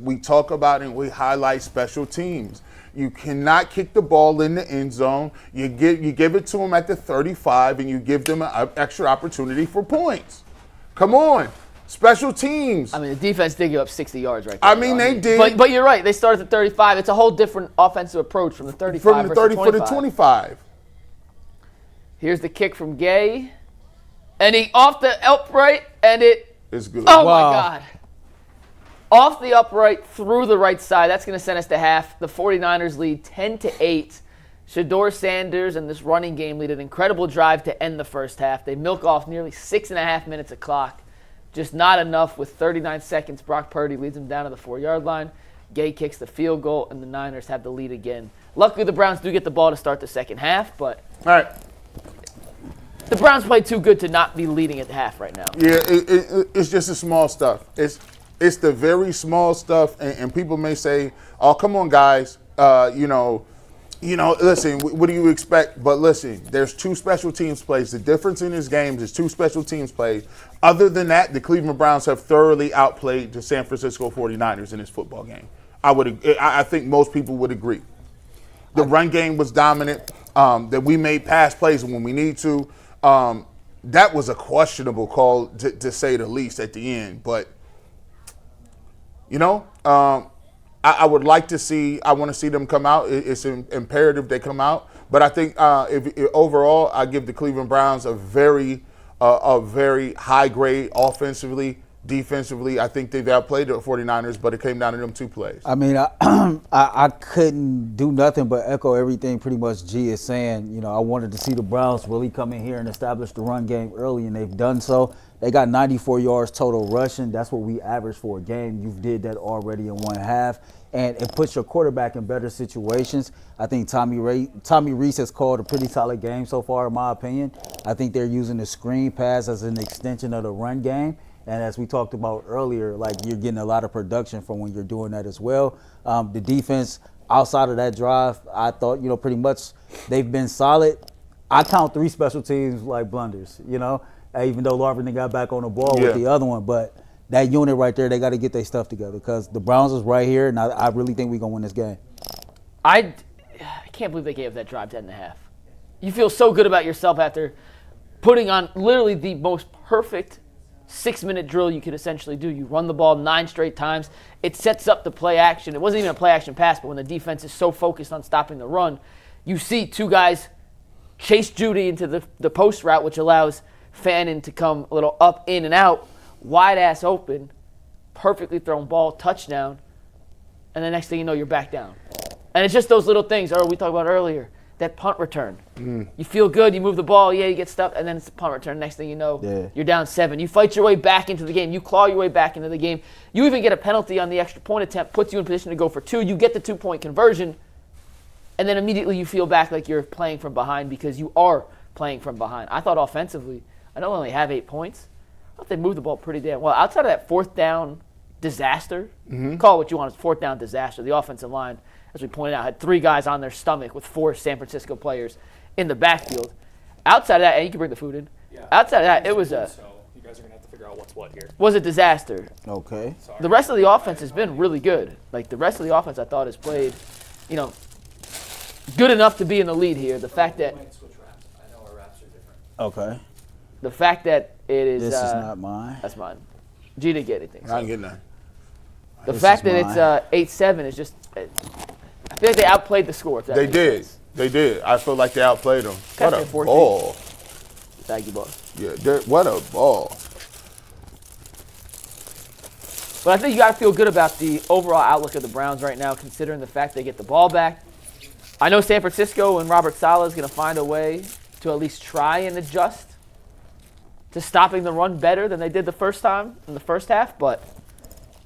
We talk about and we highlight special teams. You cannot kick the ball in the end zone. You give it to them at the 35, and you give them an extra opportunity for points. Come on. Special teams. I mean, the defense did give up 60 yards right there. I mean, they did. But you're right. They started at the 35. It's a whole different offensive approach from the 35 from the 30 versus for the 25. Here's the kick from Gay. And he off the upright, and it's good. Oh, my God. Off the upright, through the right side. That's going to send us to half. The 49ers lead 10-8. Shedeur Sanders and this running game lead an incredible drive to end the first half. They milk off nearly 6.5 minutes of clock. Just not enough with 39 seconds. Brock Purdy leads them down to the 4-yard line. Gay kicks the field goal, and the Niners have the lead again. Luckily, the Browns do get the ball to start the second half, but all right. The Browns play too good to not be leading at the half right now. Yeah, it's just the small stuff. It's the very small stuff, and people may say, "Oh, come on, guys, listen, what do you expect?" But listen, there's 2 special teams plays. The difference in this game is 2 special teams plays. Other than that, the Cleveland Browns have thoroughly outplayed the San Francisco 49ers in this football game. I think most people would agree. The run game was dominant. That we made pass plays when we need to. That was a questionable call, to say the least, at the end. But I would like to see. I want to see them come out. It's imperative they come out. But I think if overall, I give the Cleveland Browns a very high grade offensively. Defensively, I think they've outplayed the 49ers, but it came down to them 2 plays. I mean, I couldn't do nothing but echo everything pretty much G is saying. You know, I wanted to see the Browns really come in here and establish the run game early, and they've done so. They got 94 yards total rushing. That's what we average for a game. You did that already in 1 half, and it puts your quarterback in better situations. I think Tommy Reese has called a pretty solid game so far, in my opinion. I think they're using the screen pass as an extension of the run game. And as we talked about earlier, like you're getting a lot of production from when you're doing that as well. The defense outside of that drive, I thought, you know, pretty much they've been solid. I count 3 special teams like blunders, you know, even though Larvadain got back on the ball with the other one. But that unit right there, they got to get their stuff together because the Browns is right here, and I really think we're going to win this game. I can't believe they gave that drive 10.5. You feel so good about yourself after putting on literally the most perfect 6-minute drill you could essentially do. You run the ball 9 straight times. It sets up the play action. It wasn't even a play action pass, but when the defense is so focused on stopping the run, you see 2 guys chase Juedy into the post route, which allows Fannin to come a little up, in, and out, wide ass open, perfectly thrown ball, touchdown, and the next thing you know, you're back down. And it's just those little things, Earl, we talked about earlier. That punt return. You feel good, you move the ball, you get stuffed, and then it's a punt return. Next thing you know, you're down 7. You fight your way back into the game. You claw your way back into the game. You even get a penalty on the extra point attempt, puts you in position to go for 2. You get the 2-point conversion, and then immediately you feel back like you're playing from behind because you are playing from behind. I thought offensively, I know we only have 8 points. I thought they moved the ball pretty damn well. Outside of that 4th down disaster, call it what you want, it's 4th down disaster. The offensive line, as we pointed out, had 3 guys on their stomach with 4 San Francisco players in the backfield. Outside of that, and you can bring the food in. Yeah. Outside of that, it was a. So you guys are gonna have to figure out what's what here. Was a disaster. Okay. The rest of the offense has been really good. Like the rest of the offense, I thought has played, you know, good enough to be in the lead here. The fact that. Switch wraps. I know our wraps are different. Okay. The fact that it is. This is not mine. That's mine. G didn't get anything. So. I didn't get none. The fact that it's 8-7 is just. I feel like they outplayed the score. They did. Sense. They did. I feel like they outplayed them. What a 14. ball. Thank you, boss. Yeah, what a ball. But I think you got to feel good about the overall outlook of the Browns right now, considering the fact they get the ball back. I know San Francisco and Robert Saleh is going to find a way to at least try and adjust to stopping the run better than they did the first time in the first half, but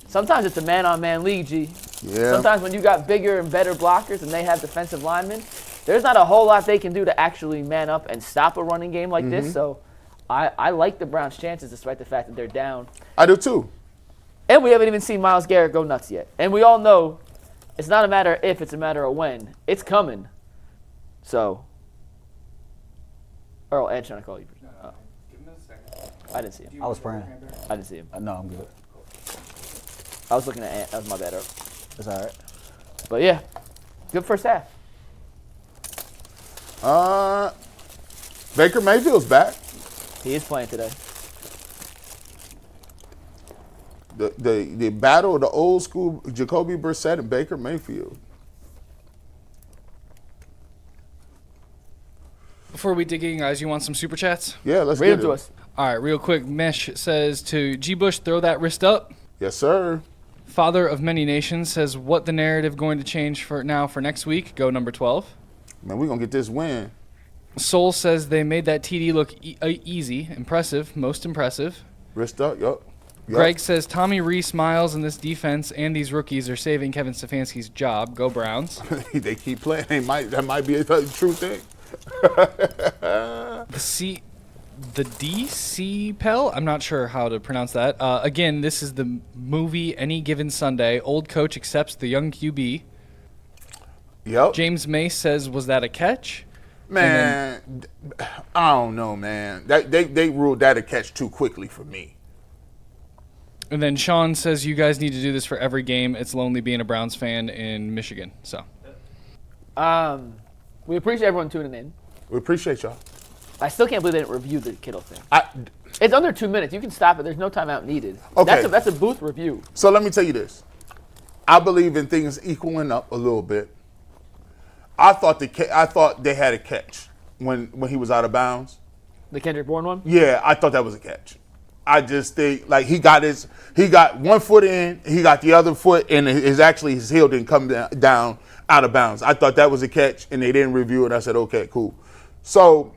sometimes it's a man-on-man league, G. Yeah. Sometimes when you got bigger and better blockers and they have defensive linemen, there's not a whole lot they can do to actually man up and stop a running game like this. So I like the Browns' chances despite the fact that they're down. I do too. And we haven't even seen Myles Garrett go nuts yet. And we all know it's not a matter of if, it's a matter of when. It's coming. So, Earl, Ed's trying to call you. Oh. Give him a second. I didn't see him. I was praying. I didn't see him. No, I'm good. I was looking at Ant. That was my bad, Earl. It's all right. But yeah, good first half. Baker Mayfield's back. He is playing today. The battle of the old school Jacoby Brissett and Baker Mayfield. Before we dig in, guys, you want some super chats? Yeah, let's Read get them to it. us. All right, real quick. Mesh says to G. Bush, throw that wrist up. Yes, sir. Father of Many Nations says, what the narrative going to change for next week? Go number 12. Man, we're going to get this win. Soul says they made that TD look easy, impressive, most impressive. Wrist up, yup. Greg says Tommy Reese, Myles, and this defense and these rookies are saving Kevin Stefanski's job. Go Browns. They keep playing. That might be a true thing. The DC Pell? I'm not sure how to pronounce that. Again, this is the movie Any Given Sunday. Old coach accepts the young QB. Yep. James Mace says, was that a catch? Man, I don't know, man. They ruled that a catch too quickly for me. And then Sean says, you guys need to do this for every game. It's lonely being a Browns fan in Michigan. So, we appreciate everyone tuning in. We appreciate y'all. I still can't believe they didn't review the Kittle thing. It's under 2 minutes. You can stop it. There's no timeout needed. Okay. That's a booth review. So let me tell you this. I believe in things equaling up a little bit. I thought they had a catch when he was out of bounds. The Kendrick Bourne one? Yeah, I thought that was a catch. I just think like he got one foot in, he got the other foot, and his heel didn't come down out of bounds. I thought that was a catch, and they didn't review it. I said, okay, cool. So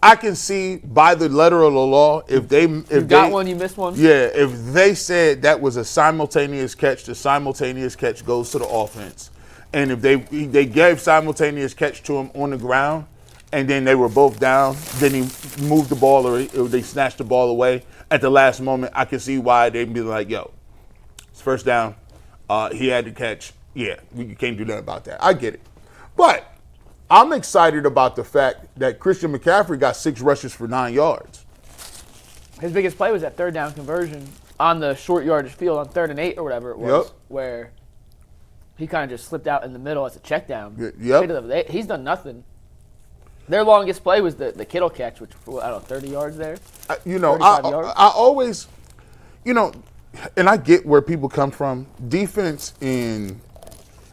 I can see by the letter of the law if you got one, you missed one. Yeah, if they said that was a simultaneous catch, the simultaneous catch goes to the offense, and if they gave simultaneous catch to him on the ground, and then they were both down, then he moved the ball or they snatched the ball away at the last moment, I can see why they'd be like, yo, it's first down. He had to catch. Yeah, you can't do nothing about that. I get it. But I'm excited about the fact that Christian McCaffrey got 6 rushes for 9 yards. His biggest play was that third down conversion on the short yardage field on 3rd and 8 or whatever it was, where he kind of just slipped out in the middle as a check down. Yep. He's done nothing. Their longest play was the Kittle catch, which, I don't know, 30 yards there? I always, and I get where people come from. Defense in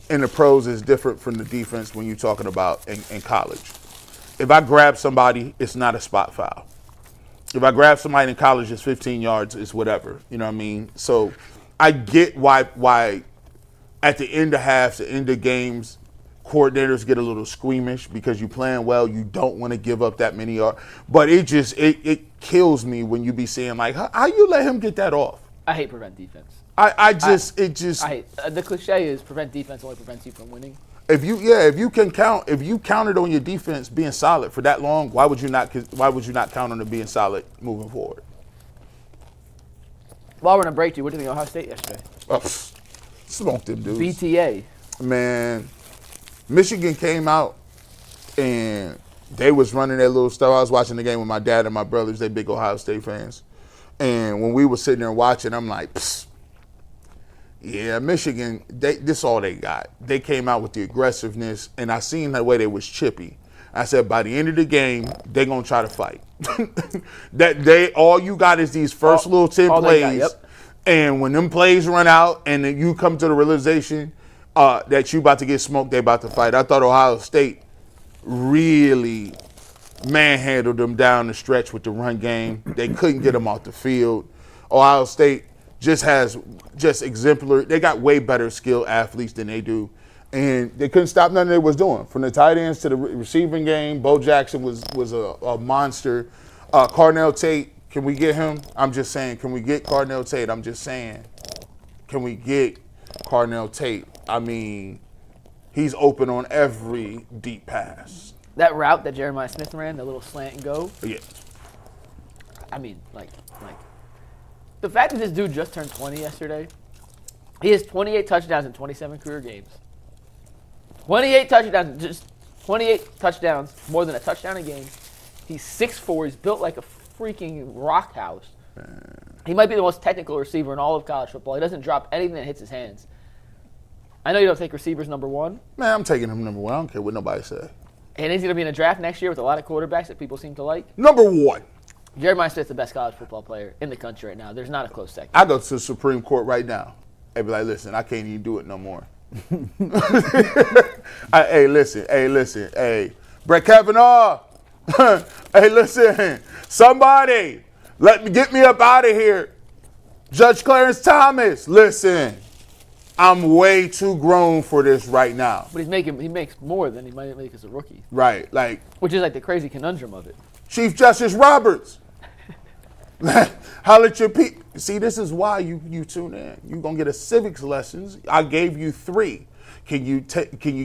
the pros is different from the defense when you're talking about in college. If I grab somebody, it's not a spot foul. If I grab somebody in college, it's 15 yards, it's whatever. You know what I mean? So I get why at the end of halves, the end of games, coordinators get a little squeamish because you're playing well. You don't want to give up that many yards. But it kills me when you be saying, like, how you let him get that off? I hate prevent defense. I hate the cliche is prevent defense only prevents you from winning. If you counted on your defense being solid for that long, why would you not count on it being solid moving forward? While we're in a break, what did you think of Ohio State yesterday? Smoked them dudes. BTA. Man, Michigan came out and they was running their little stuff. I was watching the game with my dad and my brothers. They big Ohio State fans. And when we were sitting there watching, I'm like, yeah, Michigan, this all they got. They came out with the aggressiveness, and I seen the way they was chippy. I said, by the end of the game, they're going to try to fight. All you got is these first little 10 plays. And when them plays run out and then you come to the realization that you about to get smoked, they about to fight. I thought Ohio State really manhandled them down the stretch with the run game. They couldn't get them off the field. Ohio State just exemplary. They got way better skilled athletes than they do. And they couldn't stop nothing they was doing. From the tight ends to the receiving game, Bo Jackson was a monster. Carnell Tate, can we get him? I'm just saying, can we get Carnell Tate? I'm just saying, can we get Carnell Tate? I mean, he's open on every deep pass. That route that Jeremiah Smith ran, the little slant and go. Yeah. I mean, like the fact that this dude just turned 20 yesterday, he has 28 touchdowns in 27 career games. 28 touchdowns, more than a touchdown a game. He's 6'4", he's built like a freaking rock house. He might be the most technical receiver in all of college football. He doesn't drop anything that hits his hands. I know you don't take receivers number one. Man, I'm taking him number one. I don't care what nobody say. And he's going to be in a draft next year with a lot of quarterbacks that people seem to like. Number one. Jeremiah Smith's the best college football player in the country right now. There's not a close second. I go to the Supreme Court right now. They be like, listen, I can't even do it no more. Hey, listen. Brett Kavanaugh. Hey, listen. Somebody, get me up out of here. Judge Clarence Thomas, listen. I'm way too grown for this right now. But he makes more than he might make as a rookie. Right, which is like the crazy conundrum of it. Chief Justice Roberts. Holler at your people. See, this is why you tune in. You're going to get a civics lessons. I gave you 3. Can you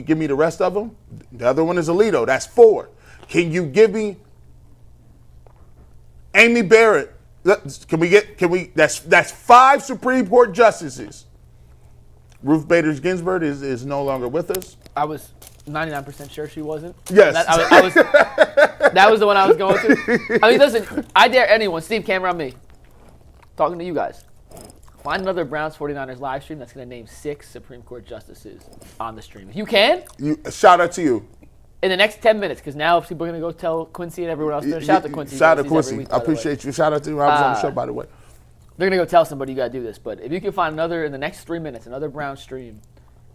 give me the rest of them? The other one is Alito. That's 4. Can you give me Amy Barrett? That's 5 Supreme Court justices. Ruth Bader Ginsburg is no longer with us. I was 99% sure she wasn't. Yes. That was the one I was going to. I mean, listen, I dare anyone, Steve, camera on me, talking to you guys, find another Browns 49ers live stream that's going to name 6 Supreme Court justices on the stream. If you can. Shout out to you. In the next 10 minutes, because now people are going to go tell Quincy and everyone else. Shout out to Quincy. Shout out to Quincy. I appreciate you. Shout out to you. I was on the show, by the way. They're going to go tell somebody you got to do this. But if you can find in the next 3 minutes, another Browns stream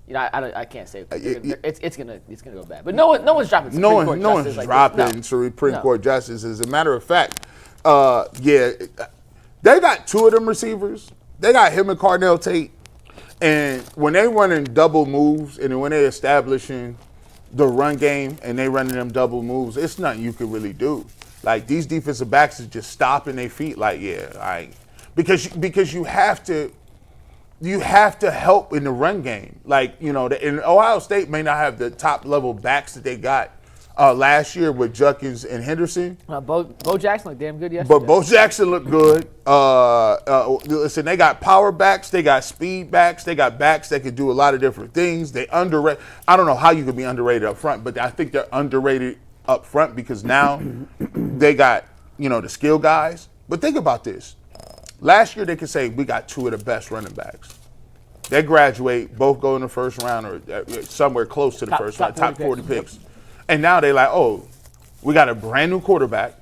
You know, I can't say it's gonna go bad. But no one's dropping Supreme Court No one's justice like dropping this. Supreme Court justice. As a matter of fact, they got two of them receivers. They got him and Cardell Tate. And when they running double moves and when they establishing the run game and they running them double moves, it's nothing you can really do. Like, these defensive backs is just stopping their feet. Like, because you have to help in the run game. Like, you know, and Ohio State may not have the top level backs that they got last year with Judkins and Henderson. Bo Jackson looked damn good yesterday. But Bo Jackson looked good. Listen, they got power backs, they got speed backs, they got backs that can do a lot of different things. They underrate. I don't know how you could be underrated up front, but I think they're underrated up front because now they got, you know, the skill guys. But think about this. Last year they could say we got two of the best running backs. They graduate, both go in the first round or somewhere close to the first round, top 40 picks. And now they're like, oh, we got a brand new quarterback,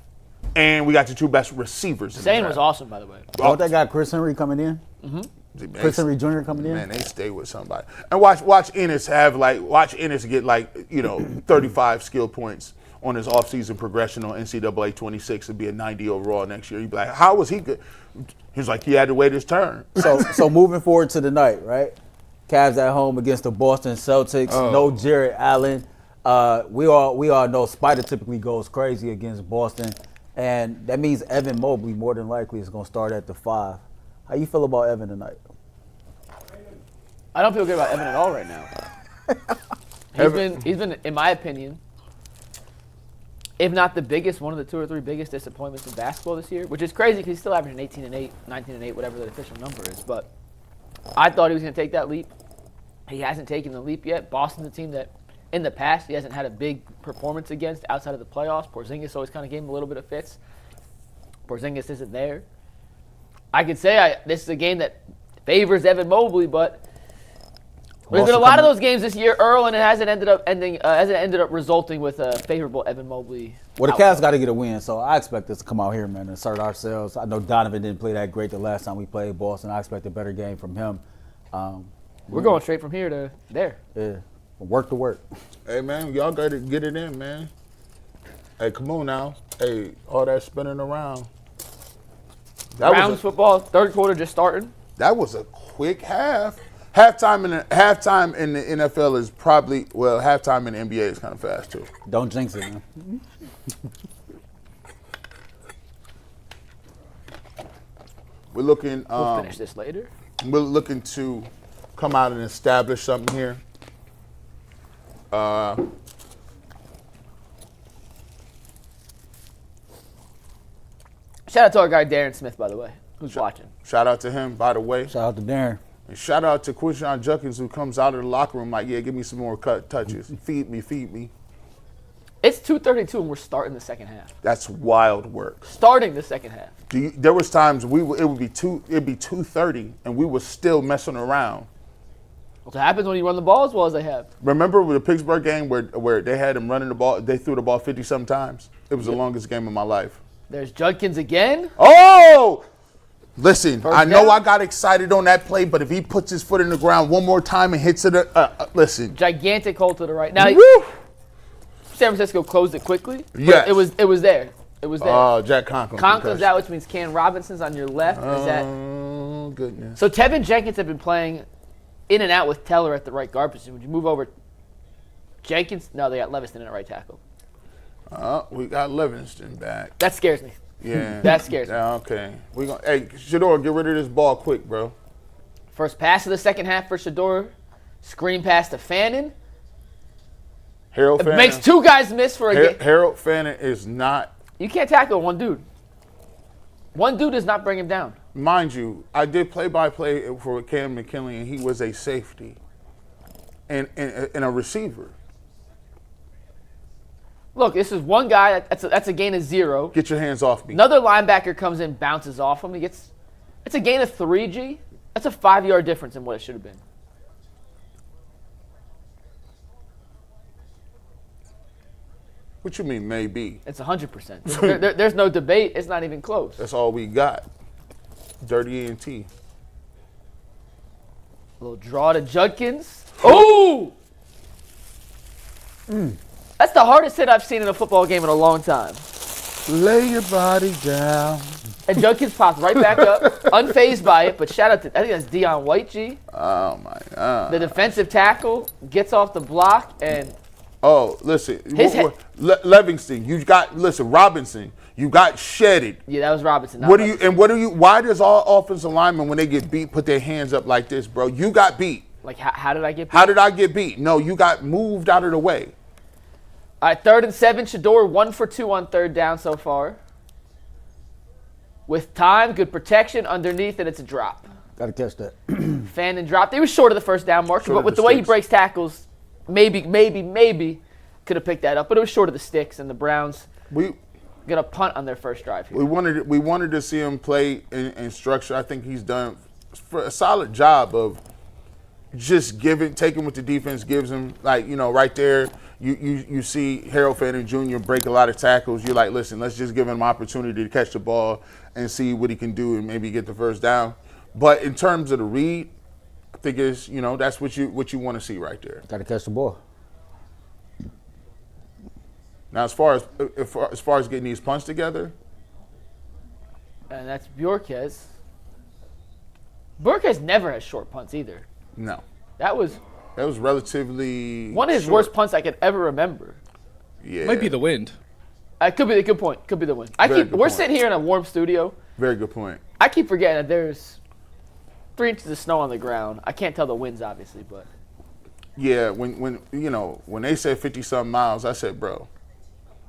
and we got the two best receivers. Zane was awesome, by the way. Don't they got Chris Henry coming in? Mm-hmm. Chris Henry Jr. coming in? Man, they stay with somebody. And watch Ennis get like, you know, 35 skill points on his offseason progression on NCAA 26 and be a 90 overall next year. You'd be like, how was he good? He's like, he had to wait his turn. So moving forward to the night, right? Cavs at home against the Boston Celtics. No Jared Allen. We all know Spider typically goes crazy against Boston, and that means Evan Mobley more than likely is going to start at the 5. How you feel about Evan tonight? I don't feel good about Evan at all right now. He's been, in my opinion, if not the biggest, one of the 2 or 3 biggest disappointments in basketball this year, which is crazy because he's still averaging 18-8, 19-8, whatever the official number is. But I thought he was going to take that leap. He hasn't taken the leap yet. Boston's a team that, in the past, he hasn't had a big performance against outside of the playoffs. Porzingis always kind of gave him a little bit of fits. Porzingis isn't there. I could say this is a game that favors Evan Mobley, but there's been a lot of those games this year, Earl, and it hasn't ended up resulting with a favorable Evan Mobley. Well, the Cavs got to get a win, so I expect us to come out here, man, and assert ourselves. I know Donovan didn't play that great the last time we played Boston. I expect a better game from him. We're going straight from here to there. Yeah, work to work. Hey, man, y'all got to get it in, man. Hey, come on now. Hey, all that spinning around. Browns football, third quarter just starting. That was a quick half. Halftime in the NFL is probably, well, halftime in the NBA is kind of fast too. Don't jinx it, man. We're looking. We'll finish this later. We're looking to come out and establish something here. Shout out to our guy Darren Smith, by the way, who's watching. Shout out to him, by the way. Shout out to Darren. And shout out to Quinshon Judkins, who comes out of the locker room like, yeah, give me some more touches. Feed me. It's 2:32 and we're starting the second half. That's wild work. Starting the second half. There was times it'd be 2:30 and we were still messing around. What happens when you run the ball as well as they have? Remember with the Pittsburgh game where they had him running the ball, they threw the ball 50-some times? It was the longest game of my life. There's Judkins again. Oh! Listen, First I know down. I got excited on that play, but if he puts his foot in the ground one more time and hits it, listen. Gigantic hole to the right. Now, Woo! San Francisco closed it quickly. But Yes. It was there. It was there. Oh, Jack Conklin. Conklin's out, which means Cam Robinson's on your left. Oh, goodness. So Tevin Jenkins had been playing in and out with Teller at the right guard position. Would you move over Jenkins? No, they got Leviston at right tackle. We got Livingston back. That scares me. Yeah. That scares me. Yeah, okay. Hey, Shedeur, get rid of this ball quick, bro. First pass of the second half for Shedeur. Screen pass to Fannin. Harold It Fannin. makes 2 guys miss for a game. Harold Fannin is not. You can't tackle one dude. One dude does not bring him down. Mind you, I did play-by-play for Cam McKinley, and he was a safety and a receiver. Look, this is one guy. That's a gain of 0. Get your hands off me. Another linebacker comes in, bounces off him. It's a gain of 3, G. That's a 5-yard difference in what it should have been. What you mean, maybe? It's 100%. There's no debate. It's not even close. That's all we got. Dirty ENT. A little draw to Judkins. Ooh! That's the hardest hit I've seen in a football game in a long time. Lay your body down. And Judkins popped right back up, unfazed by it. But shout out to, I think that's Dion White, G. Oh, my God. The defensive tackle gets off the block and Oh, listen. His head- Livingston, you got, listen, Robinson, you got Shedeur. yeah, that was Robinson. not What do you, Robinson. and what do you, why does all offensive linemen, when they get beat, put their hands up like this, bro? You got beat. Like, how did I get beat? How did I get beat? No, you got moved out of the way. All right, 3rd and 7. Shedeur 1 for 2 on 3rd down so far. With time, good protection underneath, and it's a drop. Got to catch that. Fannin dropped. He was short of the first down marker, Short but of with the the way he sticks. breaks tackles, maybe could have picked that up. But it was short of the sticks, and the Browns We gonna punt on their first drive here. we wanted to see him play in structure. I think he's done a solid job of just taking what the defense gives him. Like, you know, right there, you see Harold Fannin Jr. break a lot of tackles. You're like, listen, let's just give him an opportunity to catch the ball and see what he can do and maybe get the first down. But in terms of the read, I think it's, you know, that's what you want to see right there. Got to catch the ball. Now, as far as getting these punts together, And that's Bjorquez. Bjorquez never has short punts either. no, That was that was relatively one of his short. worst punts I could ever remember. Yeah, Might be the wind. Could be a good point. Could be the win. Very good We're point. sitting here in a warm studio. Very good point. I keep forgetting that there's 3 inches of snow on the ground. I can't tell the winds, obviously, but Yeah, when you know when they said 50-something miles, I said, bro,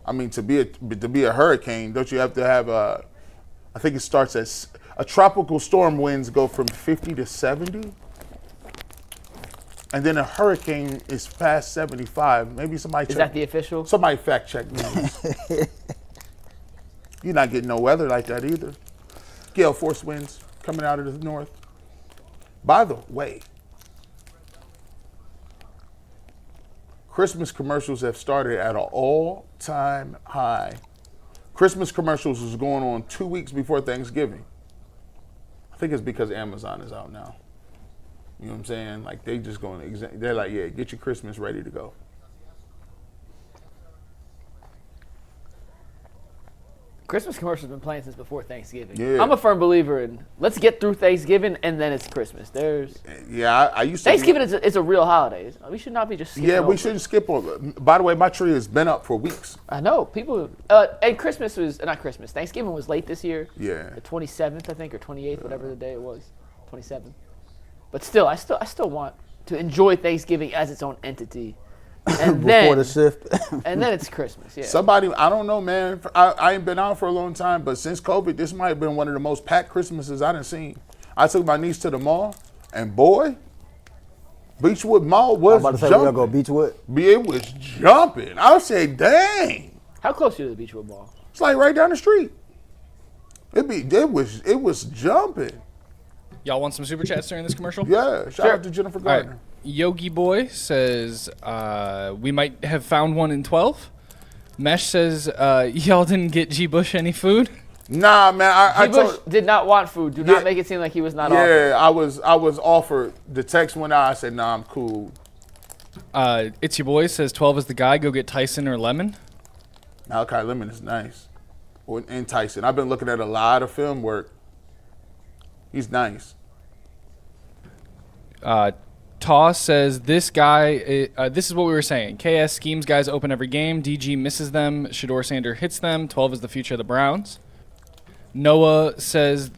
I mean to be a hurricane, don't you have to have a? I think it starts as a tropical storm winds go from 50 to 70, and then a hurricane is past 75. Maybe somebody is that the official? somebody fact check me. You're not getting no weather like that either. Gale force winds coming out of the north. By the way, Christmas commercials have started at an all-time high. Christmas commercials was going on 2 weeks before Thanksgiving. I think it's because Amazon is out now. You know what I'm saying? Like they just going to, they're like, yeah, get your Christmas ready to go. Christmas commercials have been playing since before Thanksgiving. Yeah. I'm a firm believer in let's get through Thanksgiving and then it's Christmas. Yeah, I used to. Thanksgiving is a real holiday. We should not be just skipping Yeah, we over it. shouldn't skip over. By the way, my tree has been up for weeks. I know people. And Christmas was not Christmas. Thanksgiving was late this year. Yeah. The 27th, I think, or 28th, whatever the day it was. 27th. But still, I still want to enjoy Thanksgiving as its own entity. And Before the then shift. and then it's Christmas. Yeah. Somebody, I don't know, man. I ain't been out for a long time, but since COVID, this might have been one of the most packed Christmases I done seen. I took my niece to the mall, and boy, Beechwood Mall I'm was about to say we gotta jumping. go Beechwood. It was jumping. I said, dang. How close are you to the Beechwood Mall? It's like right down the street. It was jumping. Y'all want some super chats during this commercial? Yeah. Shout Sure. out to Jennifer All right. Gardner. Yogi Boy says we might have found one in 12. Mesh says y'all didn't get G. Bush any food. Nah, man. I G. Bush told. did not want food. Do Yeah. not make it seem like he was not offered. Yeah, I was offered. The text went out. I said, nah, I'm cool. It's your boy says 12 is the guy. Go get Tyson or Lemon. Malachi Lemon is nice. And Tyson. I've been looking at a lot of film work. He's nice. Toss says this guy. This is what we were saying. KS schemes guys open every game. DG misses them. Shedeur Sander hits them. 12 is the future of the Browns. Noah says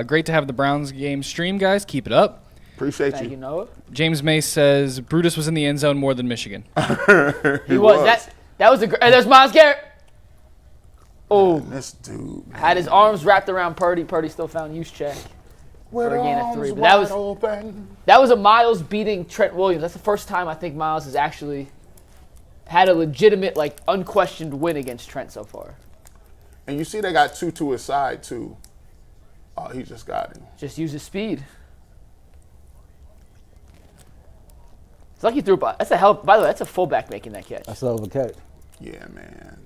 great to have the Browns game stream, guys. Keep it up. Appreciate Thank you, you. Noah. James Mace says Brutus was in the end zone more than Michigan. He was. That was a. There's Myles Garrett. Oh, This dude. had his arms wrapped around Purdy. Purdy still found use check. With a gain of arms 3, but wide open. That was a Myles beating Trent Williams. That's the first time I think Myles has actually had a legitimate, like, unquestioned win against Trent so far. And you see they got two to his side, too. Oh, he just got him. Just use his speed. It's like he threw. That's a hell. By the way, that's a fullback making that catch. That's a hell of a catch. Yeah, man.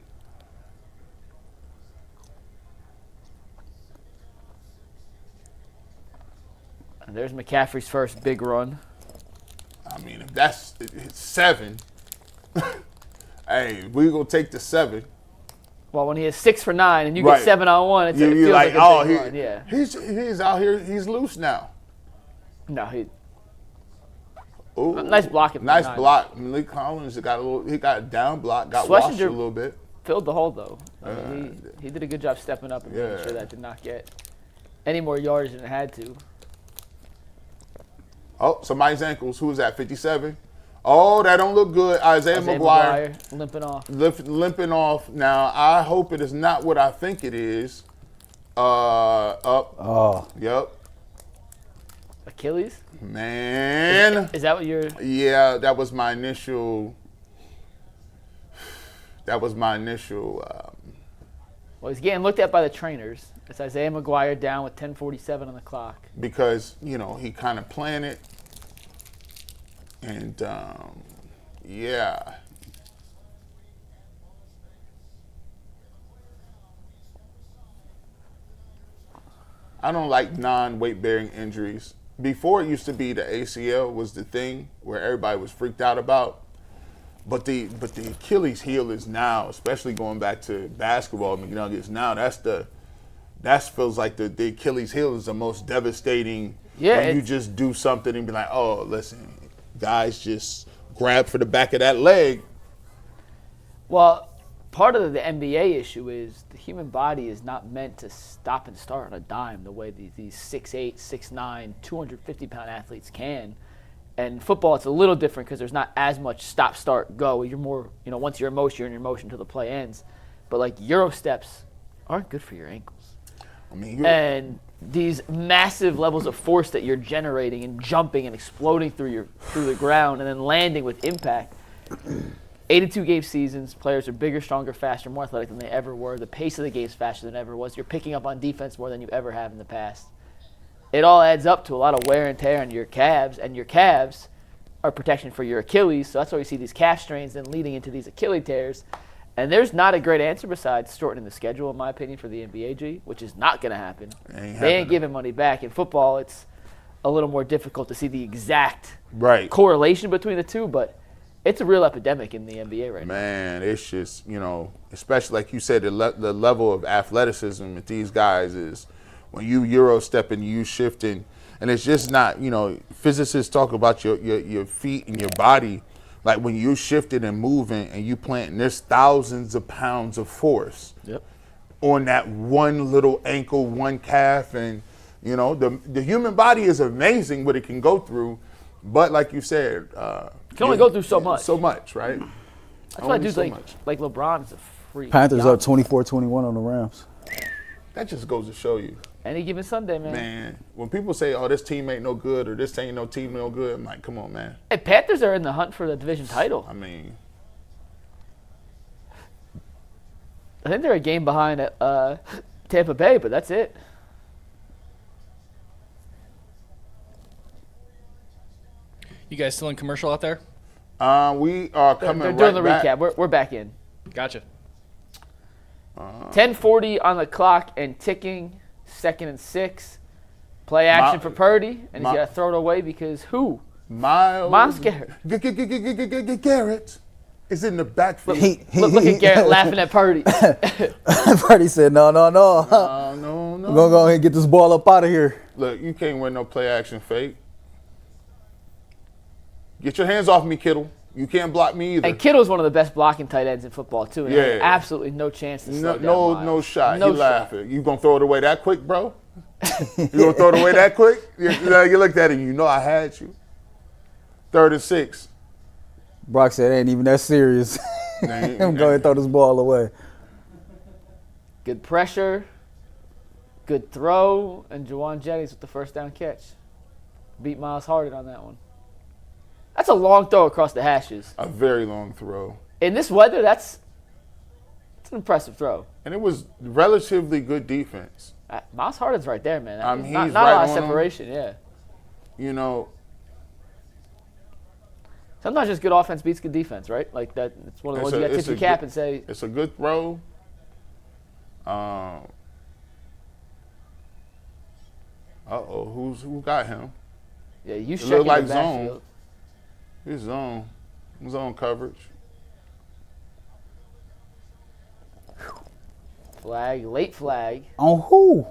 And there's McCaffrey's first big run. I mean, if that's 7, hey, we gonna take the 7. Well, when he is 6 for 9 and you Right. get 7 on 1, it feels like, like a big run. Yeah. He's out here. He's loose now. No, he. Ooh, Nice blocking. Nice 9. block. Malik Collins got he got a down block, got washed a little bit. Filled the hole though. I mean, he did a good job stepping up and making sure that did not get any more yards than it had to. Oh, somebody's ankles. Who was that? 57. Oh, that don't look good. Isaiah McGuire limping off. Limping off. Now, I hope it is not what I think it is. Up. Oh. Yep. Achilles? Man. Is that what you're... Yeah, that was my initial... Well, he's getting looked at by the trainers. It's Isaiah McGuire down with 10:47 on the clock. Because, he kind of planned it. And, yeah. I don't like non-weight-bearing injuries. Before, it used to be the ACL was the thing where everybody was freaked out about. But the Achilles heel is now, especially going back to basketball, McNuggets, now that feels like the Achilles heel is the most devastating. Yeah, when you just do something and be like, oh, listen, guys just grab for the back of that leg. Well, part of the NBA issue is the human body is not meant to stop and start on a dime the way these 6'8", 6'9", 250-pound athletes can. And football, it's a little different because there's not as much stop, start, go. You're more, once you're in motion until the play ends. But like Euro steps aren't good for your ankles. I mean, and these massive levels of force that you're generating and jumping and exploding through the ground and then landing with impact. 82-game seasons, players are bigger, stronger, faster, more athletic than they ever were. The pace of the game is faster than ever was. You're picking up on defense more than you ever have in the past. It all adds up to a lot of wear and tear on your calves, and your calves are protection for your Achilles. So that's why we see these calf strains then leading into these Achilles tears. And there's not a great answer besides shortening the schedule, in my opinion, for the NBA, G, which is not going to happen. They ain't giving money back. In football, it's a little more difficult to see the exact correlation between the two, but it's a real epidemic in the NBA right now. Man, it's just, especially like you said, the level of athleticism with these guys is when you Euro stepping, you shifting, and it's just not, physicists talk about your feet and your body. Like when you shifting and moving and you planting, there's thousands of pounds of force on that one little ankle, one calf, and the human body is amazing what it can go through, but like you said, it can only go through so much. So much, right? That's why dudes like LeBron is a freak. Panthers up 24-21 on the Rams. That just goes to show you. Any given Sunday, man. Man, when people say, oh, this team ain't no good or this ain't no team no good, I'm like, come on, man. Hey, Panthers are in the hunt for the division title. I mean, I think they're a game behind Tampa Bay, but that's it. You guys still in commercial out there? We are coming They're right doing the back. recap. We're back in. Gotcha. 10:40 on the clock and ticking. 2nd and 6. Play action for Purdy, and he's got to throw it away because who? Myles Garrett. Garrett is in the backfield. Look at Garrett laughing at Purdy. Purdy said, no. No. We're going to go ahead and get this ball up out of here. Look, you can't win no play action fake. Get your hands off me, Kittle. You can't block me either. And Kittle's one of the best blocking tight ends in football, too. And Yeah. absolutely no chance to slow down Myles. No shot. No He shot. laughing. You gonna throw it away that quick, bro? You gonna throw it away that quick? You looked at it, I had you. 3rd and 6. Brock said, it ain't even that serious. I'm going to go ahead and throw this ball away. Good pressure, good throw, and Judy's with the first down catch. Beat Myles Harden on that one. That's a long throw across the hashes. A very long throw. In this weather, it's an impressive throw. And it was relatively good defense. Myles Harden's right there, man. He's not right a lot of on him. separation, yeah. Sometimes just good offense beats good defense, right? Like that. It's one of the ones you got to tip your cap and say. It's a good throw. Who got him? Yeah, you It check looked in like the zone. backfield. His zone coverage. Flag, late flag. On who?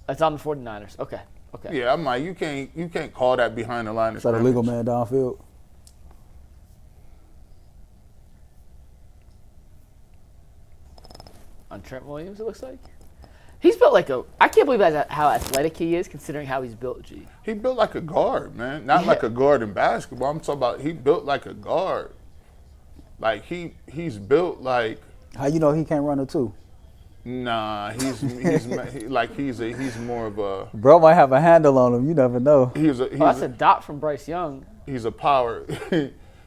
It's on the 49ers. Okay. Yeah, I'm like, you can't call that behind the line of Is that a scrimmage. legal man downfield? On Trent Williams, it looks like. He's built like I can't believe that's how athletic he is, considering how he's built, G. He built like a guard, man. Not like a guard in basketball. I'm talking about he built like a guard. Like he's built like. How you know he can't run it too? Nah, he's more of a. Bro might have a handle on him. You never know. That's a dot from Bryce Young. He's a power.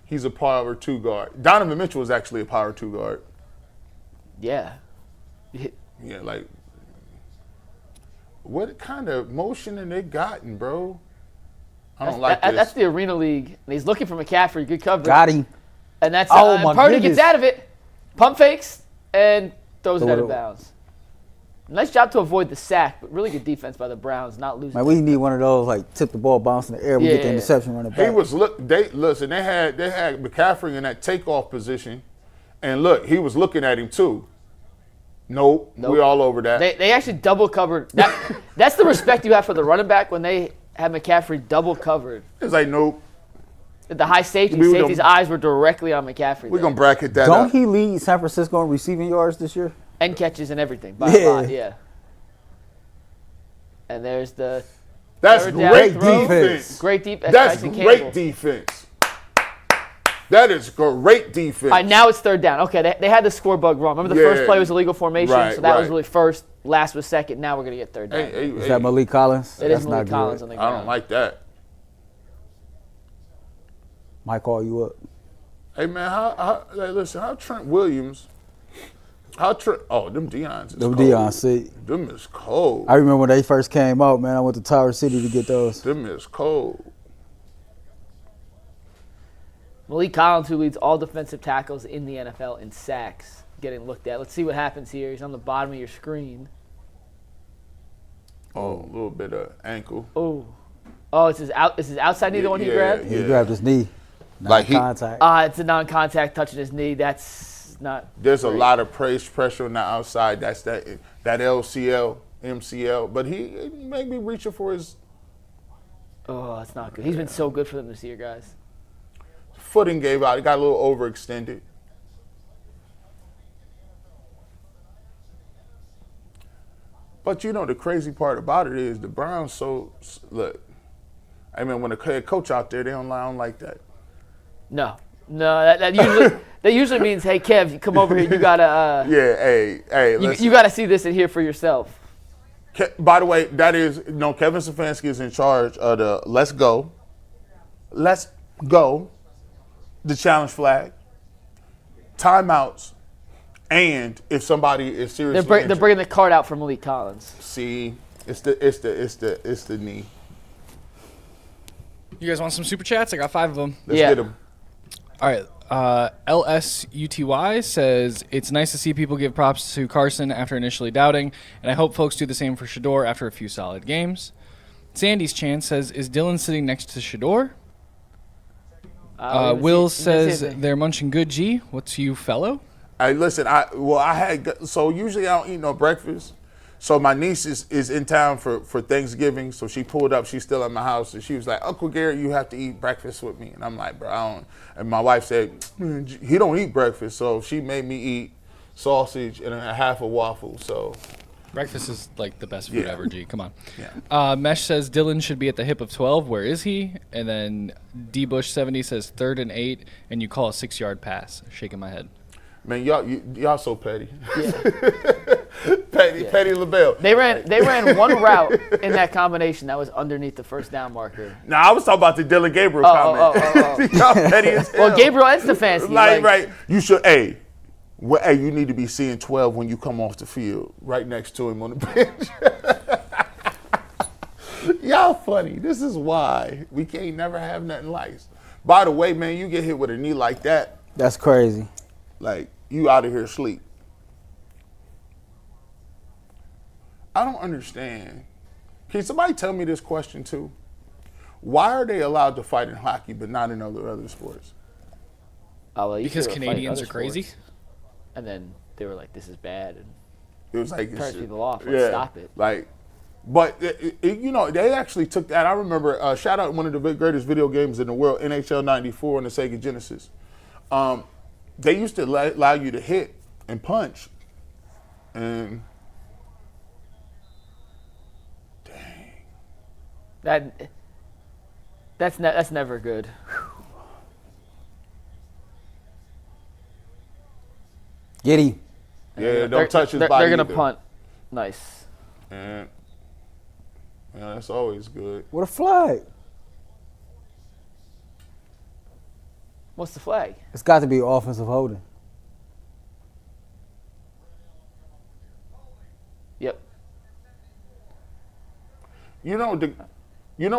He's a power 2 guard. Donovan Mitchell was actually a power 2 guard. Yeah. Yeah, like. What kind of motion have they gotten, bro? I don't like this. That's the Arena League. And he's looking for McCaffrey. Good coverage. Got him. And that's my Purdy goodness. gets out of it, pump fakes, and throws it out of bounds. Nice job to avoid the sack, but really good defense by the Browns, not losing. Man, we need one of those, like, tip the ball, bounce in the air, we get the interception running back. He was they had McCaffrey in that takeoff position, and look, he was looking at him too. Nope. We all over that. They actually double covered. That's the respect you have for the running back when they have McCaffrey double covered. It's like, nope. At the high safety's eyes were directly on McCaffrey. We're going to bracket that Don't up. he lead San Francisco in receiving yards this year? And catches and everything. By a lot, yeah. And there's the That's third down great throw. defense. Great defense. That's Tyson great Campbell. defense. That is great defense. All right, now it's third down. Okay, they had the score bug wrong. Remember the first play was illegal formation, right, so that was right. really first, last was second. Now we're going to get third down. Is that Malik Collins? It is Malik Collins on the I ground. don't like that. Might call you up. Hey, man, how Trent Williams, them Deions is Them cold. Deion, see. Them is cold. I remember when they first came out, man. I went to Tower City to get those. Them is cold. Malik Collins, who leads all defensive tackles in the NFL in sacks, getting looked at. Let's see what happens here. He's on the bottom of your screen. Oh, a little bit of ankle. Oh, it's his outside knee, the one he grabbed? He grabbed his knee. Like Non-contact. It's a non-contact touching his knee. That's not. There's great. a lot of pressure on the outside. That's that LCL, MCL. But he may be reaching for his Oh, that's not good. He's been so good for them this year, guys. footing gave out. He got a little overextended. But you know the crazy part about it is the Browns. Look, I mean, when a head coach out there, they don't like that. No, that usually means, hey, Kev, you come over here. You gotta. You gotta see this and hear for yourself. By the way, Kevin Stefanski is in charge of the let's go, the challenge flag, timeouts, and if somebody is seriously They're bringing the card out for Malik Collins. See, it's the knee. You guys want some super chats? I got 5 of them. Let's get them. All right. LSUTY says, it's nice to see people give props to Carson after initially doubting, and I hope folks do the same for Shedeur after a few solid games. Sandy's Chance says, is Dylan sitting next to Shedeur? Will says, they're munching good, G. What's you, fellow? Usually I don't eat no breakfast. So my niece is in town for Thanksgiving, so she pulled up. She's still at my house, and she was like, Uncle Garrett, you have to eat breakfast with me. And I'm like, bro, I don't. And my wife said, he don't eat breakfast, so she made me eat sausage and a half a waffle. So breakfast is like the best food ever, G. Come on. Yeah. Mesh says, Dylan should be at the hip of 12. Where is he? And then D-Bush70 says, 3rd and 8, and you call a 6-yard pass. Shaking my head. Man, y'all so petty. Yeah. petty LaBelle. They ran one route in that combination that was underneath the first down marker. Nah, I was talking about the Dylan Gabriel comment. Y'all petty as hell. Well, Gabriel and Stefanski. Right. You should, you need to be seeing 12 when you come off the field, right next to him on the bench. Y'all funny. This is why we can't never have nothing nice. By the way, man, you get hit with a knee like that. That's crazy. Like, you out of here asleep. I don't understand. Can somebody tell me this question too? Why are they allowed to fight in hockey but not in other sports? Oh, well, Because Canadians are crazy? And then they were like, this is bad. And It was like turns people off. Let's stop it. Like, but they actually took that. I remember. Shout out one of the greatest video games in the world, NHL '94 on the Sega Genesis. They used to allow you to hit and punch, and dang, that's never good. Giddy. Yeah, don't touch his body. They're gonna either. punt. Nice. And yeah, that's always good. What a flag. What's the flag? It's got to be offensive holding. Yep. You know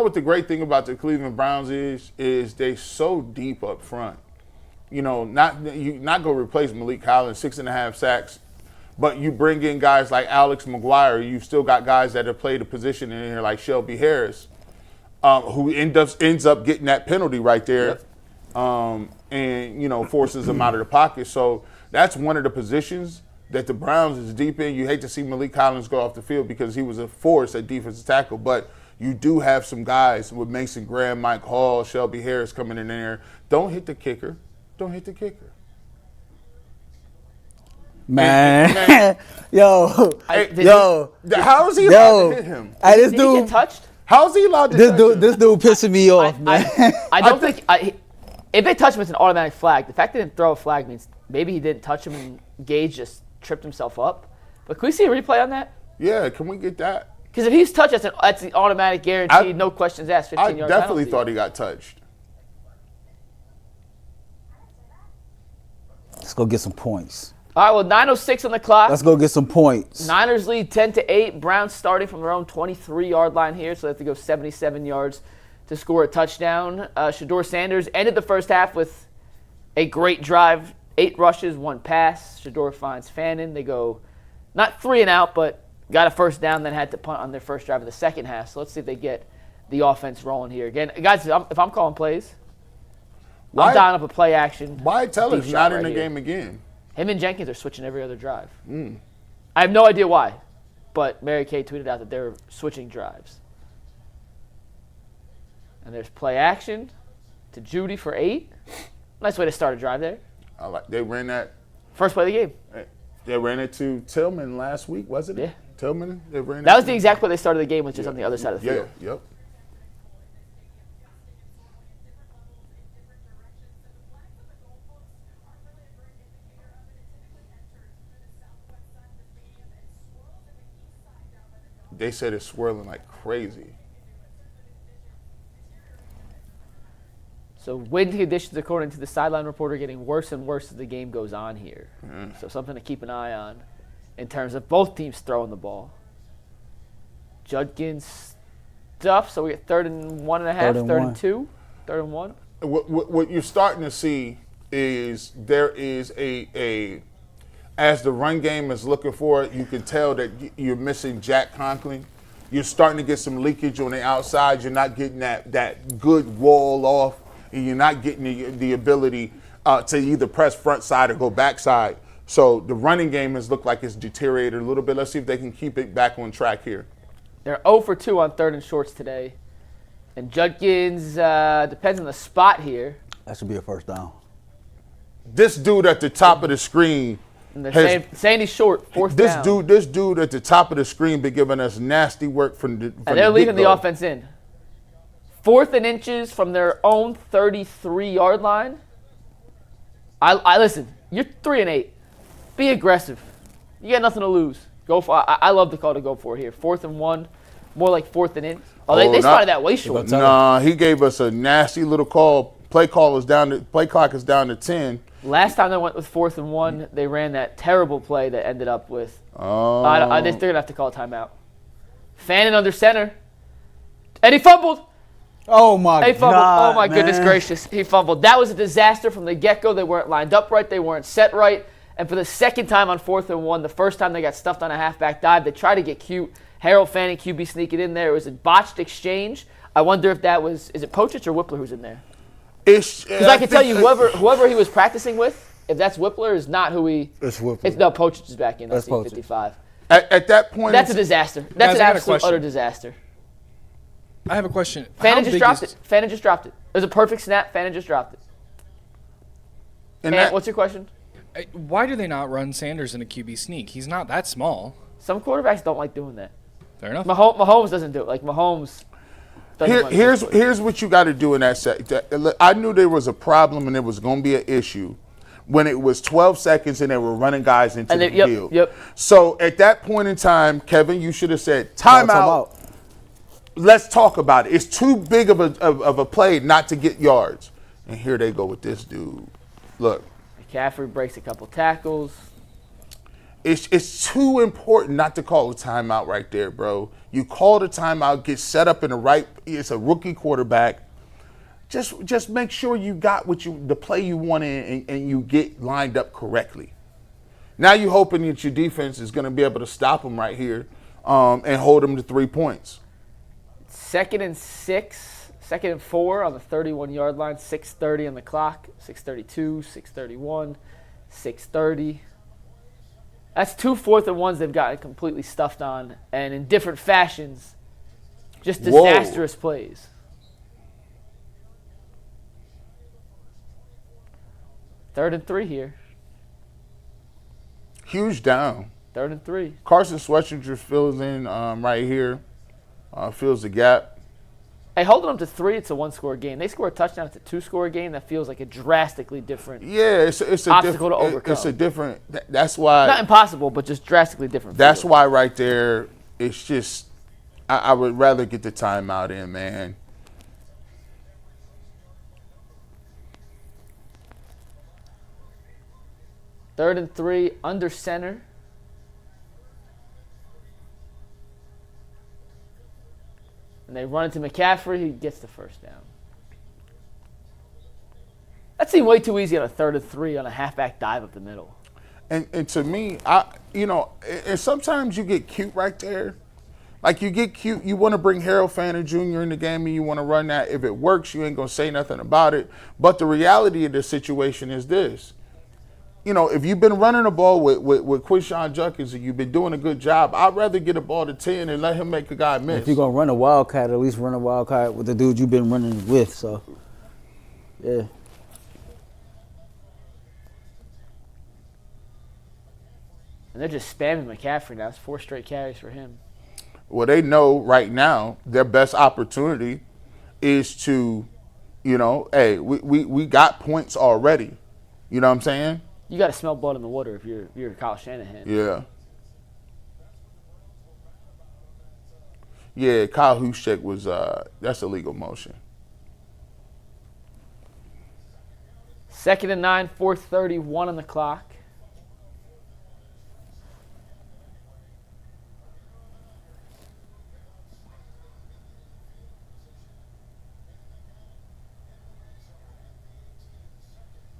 what the great thing about the Cleveland Browns is they so deep up front. You know, not go replace Malik Collins, 6.5 sacks, but you bring in guys like Alex McGuire. You've still got guys that have played a position in here like Shelby Harris, who ends up getting that penalty right there, and forces them out of the pocket. So that's one of the positions that the Browns is deep in. You hate to see Malik Collins go off the field because he was a force at defensive tackle, but you do have some guys with Mason Graham, Mike Hall, Shelby Harris coming in there. Don't hit the kicker. Don't hit the kicker. Man. Yo. How is he allowed to hit him? Hey, this Did he get dude. touched? How is he allowed to touch him? This dude pissing me off, man. I don't think if they touch him, it's an automatic flag. The fact they didn't throw a flag means maybe he didn't touch him and Gage just tripped himself up. But can we see a replay on that? Yeah, can we get that? Because if he's touched, that's the automatic guaranteed, no questions asked, 15-yard I penalty. definitely thought he got touched. Let's go get some points. All right, well, 9:06 on the clock. Let's go get some points. Niners lead 10-8. Browns starting from their own 23-yard line here, so they have to go 77 yards to score a touchdown. Shedeur Sanders ended the first half with a great drive, 8 rushes, 1 pass. Shedeur finds Fannin. They go not 3 and out, but got a first down, then had to punt on their first drive of the second half. So let's see if they get the offense rolling here. Again, guys, if I'm calling plays, I'm dialing up a play action. Why tell us deep not shot in right the here. game again? Him and Jenkins are switching every other drive. I have no idea why, but Mary Kay tweeted out that they're switching drives. And there's play action to Juedy for 8. Nice way to start a drive there. They ran that. First play of the game. They ran it to Tillman last week, wasn't it? Yeah. Tillman. They ran That was the exact way they started the game, was just on the other side of the Yeah. field. Yep. They said it's swirling like crazy. So wind conditions, according to the sideline reporter, getting worse and worse as the game goes on here. So something to keep an eye on in terms of both teams throwing the ball. Judkins Stuffed, so we get 3rd and 1.5, 3rd and 2, 3rd and 1. What you're starting to see is there is a as the run game is looking for it, you can tell that you're missing Jack Conklin. You're starting to get some leakage on the outside. You're not getting that good wall off, and you're not getting the ability to either press front side or go back side. So the running game has looked like it's deteriorated a little bit. Let's see if they can keep it back on track here. They're 0 for 2 on 3rd and shorts today. And Judkins, depends on the spot here. That should be a first down. This dude at the top of the screen. And they're saying he's short, 4th down. This dude at the top of the screen been giving us nasty work from the And they're leaving the offense in. 4th and inches from their own 33-yard line. I listen, you're 3 and 8. Be aggressive. You got nothing to lose. Go for. I love the call to go for here. 4th and 1, more like 4th and in. They spotted that way short. Nah, he gave us a nasty little call. Play clock is down to 10. Last time they went with 4th and 1, they ran that terrible play that ended up with. Oh. They're gonna have to call a timeout. Fannin under center, and he fumbled. Oh my God! Oh my goodness gracious, he fumbled. That was a disaster from the get-go. They weren't lined up right. They weren't set right. And for the second time on 4th and 1, the first time they got stuffed on a halfback dive, they tried to get cute. Harold, Fannin, QB sneaking in there. It was a botched exchange. I wonder if that was, is it Pochich or Whippler who's in there? Because I can tell you, whoever he was practicing with, if that's Whippler, is not who he. It's Whippler. No, Pochich is back in. That's Pochich. 55. At that point, That's a disaster. That's Guys, an I got a absolute question. utter disaster. I have a question. Fannin How just big dropped is- it. Fannin just dropped it. It was a perfect snap. Fannin just dropped it. And what's your question? Why do they not run Sanders in a QB sneak? He's not that small. Some quarterbacks don't like doing that. Fair enough. Mahomes doesn't do it. Like Mahomes. Here's what you got to do in that set. I knew there was a problem and there was going to be an issue when it was 12 seconds and they were running guys into the field. Yep. So at that point in time, Kevin, you should have said, timeout. Let's talk about it. It's too big of a play not to get yards. And here they go with this dude. Look. McCaffrey breaks a couple tackles. It's too important not to call a timeout right there, bro. You call the timeout, get set up in the right. It's a rookie quarterback. Just make sure you got the play you want and you get lined up correctly. Now you're hoping that your defense is going to be able to stop them right here and hold them to 3 points. 2nd and 6, 2nd and 4 on the 31-yard line. 6:30 on the clock. 6:32, 6:31, 6:30. That's 2 4th and 1s they've gotten completely stuffed on, and in different fashions, just disastrous plays. Third and 3 here. Huge down. 3rd and 3. Carson Schwetzinger fills in right here, fills the gap. Hey, holding them to 3, it's a 1-score game. They score a touchdown, it's a 2-score game. That feels like a drastically different. Yeah, it's a obstacle to overcome. It's a different. That's why. Not impossible, but just drastically different. That's field. why right there, it's just. I would rather get the timeout in, man. Third and 3, under center. And they run into McCaffrey, who gets the first down. That seemed way too easy on a 3rd and 3 on a halfback dive up the middle. And to me, and sometimes you get cute right there. Like you get cute, you want to bring Harold Fannin Jr. in the game and you want to run that. If it works, you ain't going to say nothing about it. But the reality of the situation is this. If you've been running the ball with Quinshon Judkins and you've been doing a good job, I'd rather get a ball to 10 and let him make a guy miss. If you're going to run a wildcat, at least run a wildcat with the dude you've been running with. So, yeah. And they're just spamming McCaffrey now. It's 4 straight carries for him. Well, they know right now their best opportunity is to, hey, we got points already. You know what I'm saying? You got to smell blood in the water if you're Kyle Shanahan. Yeah. Yeah, Kyle Juszczyk was that's illegal motion. 2nd and 9, 4:31 on the clock.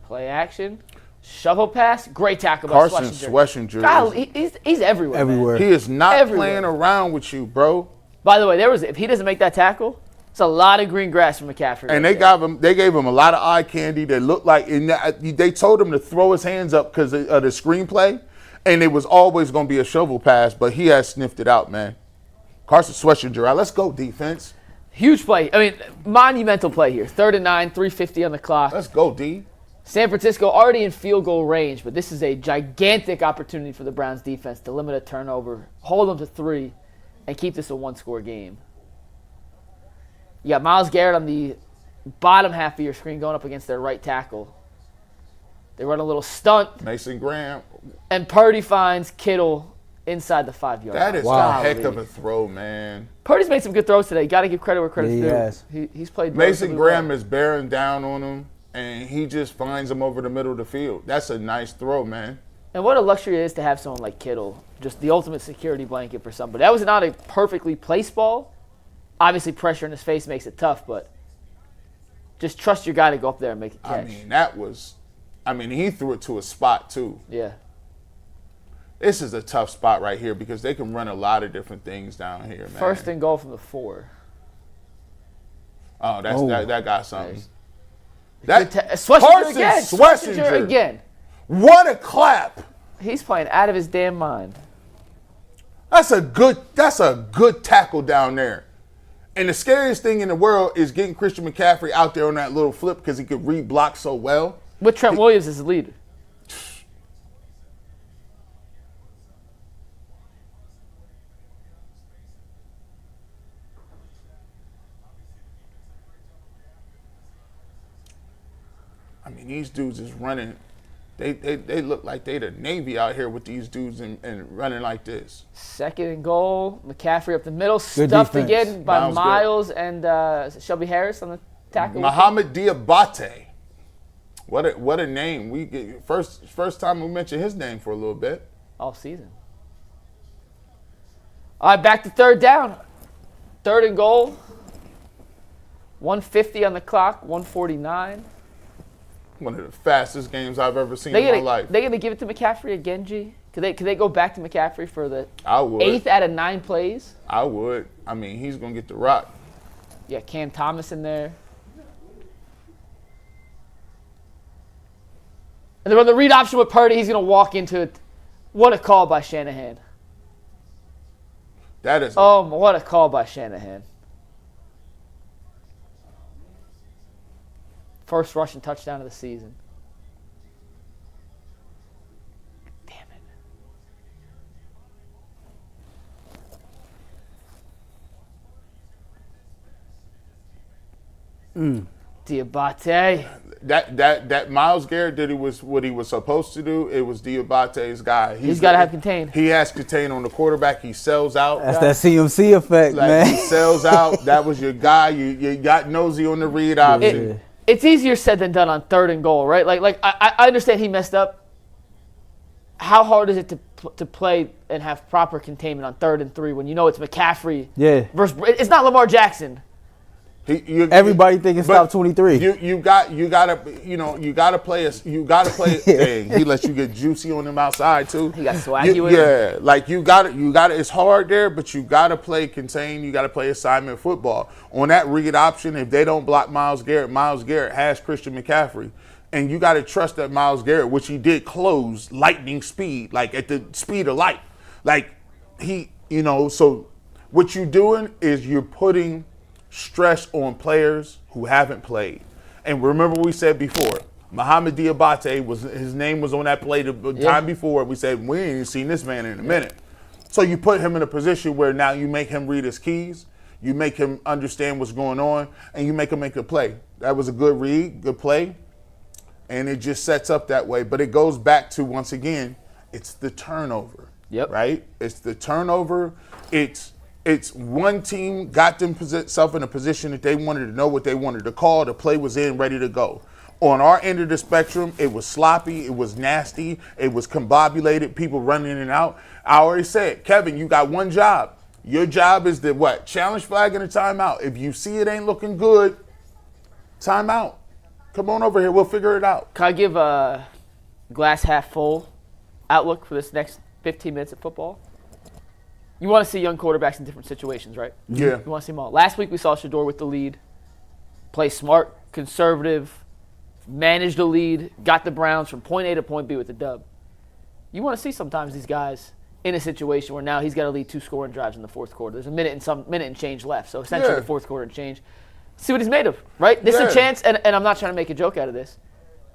Play action. Shovel pass. Great tackle by Carson Schwetzinger. Schwetzinger. He's everywhere. Everywhere. He is not Everywhere. playing around with you, bro. By the way, if he doesn't make that tackle, it's a lot of green grass from McCaffrey. And right they gave him a lot of eye candy that looked like, and they told him to throw his hands up because of the screenplay, and it was always going to be a shovel pass, but he has sniffed it out, man. Carson Schwetzinger, let's go defense. Huge play. I mean, monumental play here. 3rd and 9, 3:50 on the clock. Let's go, D. San Francisco already in field goal range, but this is a gigantic opportunity for the Browns defense to limit a turnover, hold them to 3, and keep this a 1-score game. You got Myles Garrett on the bottom half of your screen going up against their right tackle. They run a little stunt, Mason Graham. and Purdy finds Kittle inside the 5-yard line. That is a heck of a throw, man. Purdy's made some good throws today. Got to give credit where credit's due. Yes. He's played Mason relatively Graham well. is bearing down on him, and he just finds him over the middle of the field. That's a nice throw, man. And what a luxury it is to have someone like Kittle, just the ultimate security blanket for somebody. That was not a perfectly placed ball. Obviously, pressure in his face makes it tough, but just trust your guy to go up there and make a catch. He threw it to a spot, too. Yeah. This is a tough spot right here because they can run a lot of different things down here, man. 1st and goal from the 4. Oh, that got something. Schlesinger again. What a clap. He's playing out of his damn mind. That's a good tackle down there. And the scariest thing in the world is getting Christian McCaffrey out there on that little flip because he could read block so well. With Trent Williams as the leader. I mean, these dudes is running. They look like they the Navy out here with these dudes and running like this. 2nd and goal. McCaffrey up the middle. Good Stuffed defense. again by Myles Myles and Shelby Harris on the tackle. Mohamed Diabate. What a name. We get, first time we mentioned his name for a little bit. All season. All right, back to 3rd down. 3rd and goal. 150 on the clock. 149. One of the fastest games I've ever seen in my life. They gonna give it to McCaffrey again, G? Could they go back to McCaffrey for the I would. 8th out of 9 plays? I would. I mean, he's gonna get the rock. Yeah, Cam Thomas in there. And then on the read option with Purdy, he's gonna walk into it. What a call by Shanahan. That is. What a call by Shanahan. First rushing touchdown of the season. Damn it. Diabate. That Myles Garrett did what he was supposed to do. It was Diabate's guy. He's got to have contained. He has contained on the quarterback. He sells out. That's that CMC effect, man. He sells out. That was your guy. You got nosy on the read option. It's easier said than done on 3rd and goal, right? Like I understand he messed up. How hard is it to play and have proper containment on 3rd and 3 when you know it's McCaffrey? Yeah. Versus it's not Lamar Jackson. Everybody thinking stop 23. You gotta play. Dang, he lets you get juicy on him outside too. He got swaggy with him. Yeah, like you gotta. It's hard there, but you gotta play contain. You gotta play assignment football on that read option. If they don't block Myles Garrett has Christian McCaffrey, and you gotta trust that Myles Garrett, which he did close lightning speed, like at the speed of light, like he, So what you're doing is you're putting stress on players who haven't played. And remember we said before, Mohamed Diabate, his name was on that play the time before. We said, we ain't seen this man in a minute. So you put him in a position where now you make him read his keys, you make him understand what's going on, and you make him make a play. That was a good read, good play, and it just sets up that way. But it goes back to, once again, it's the turnover. Yep. Right? It's the turnover. It's one team got themselves in a position that they wanted to know what they wanted to call. The play was in, ready to go. On our end of the spectrum, it was sloppy, it was nasty, it was combobulated, people running in and out. I already said, Kevin, you got one job. Your job is the what? Challenge flag and a timeout. If you see it ain't looking good, timeout. Come on over here, we'll figure it out. Can I give a glass half full outlook for this next 15 minutes of football? You want to see young quarterbacks in different situations, right? Yeah. You want to see them all. Last week we saw Shedeur with the lead, play smart, conservative, manage the lead, got the Browns from point A to point B with the dub. You want to see sometimes these guys in a situation where now he's got to lead 2 scoring drives in the fourth quarter. There's a minute and change left, so essentially the fourth quarter and change. See what he's made of, right? This is a chance, and I'm not trying to make a joke out of this.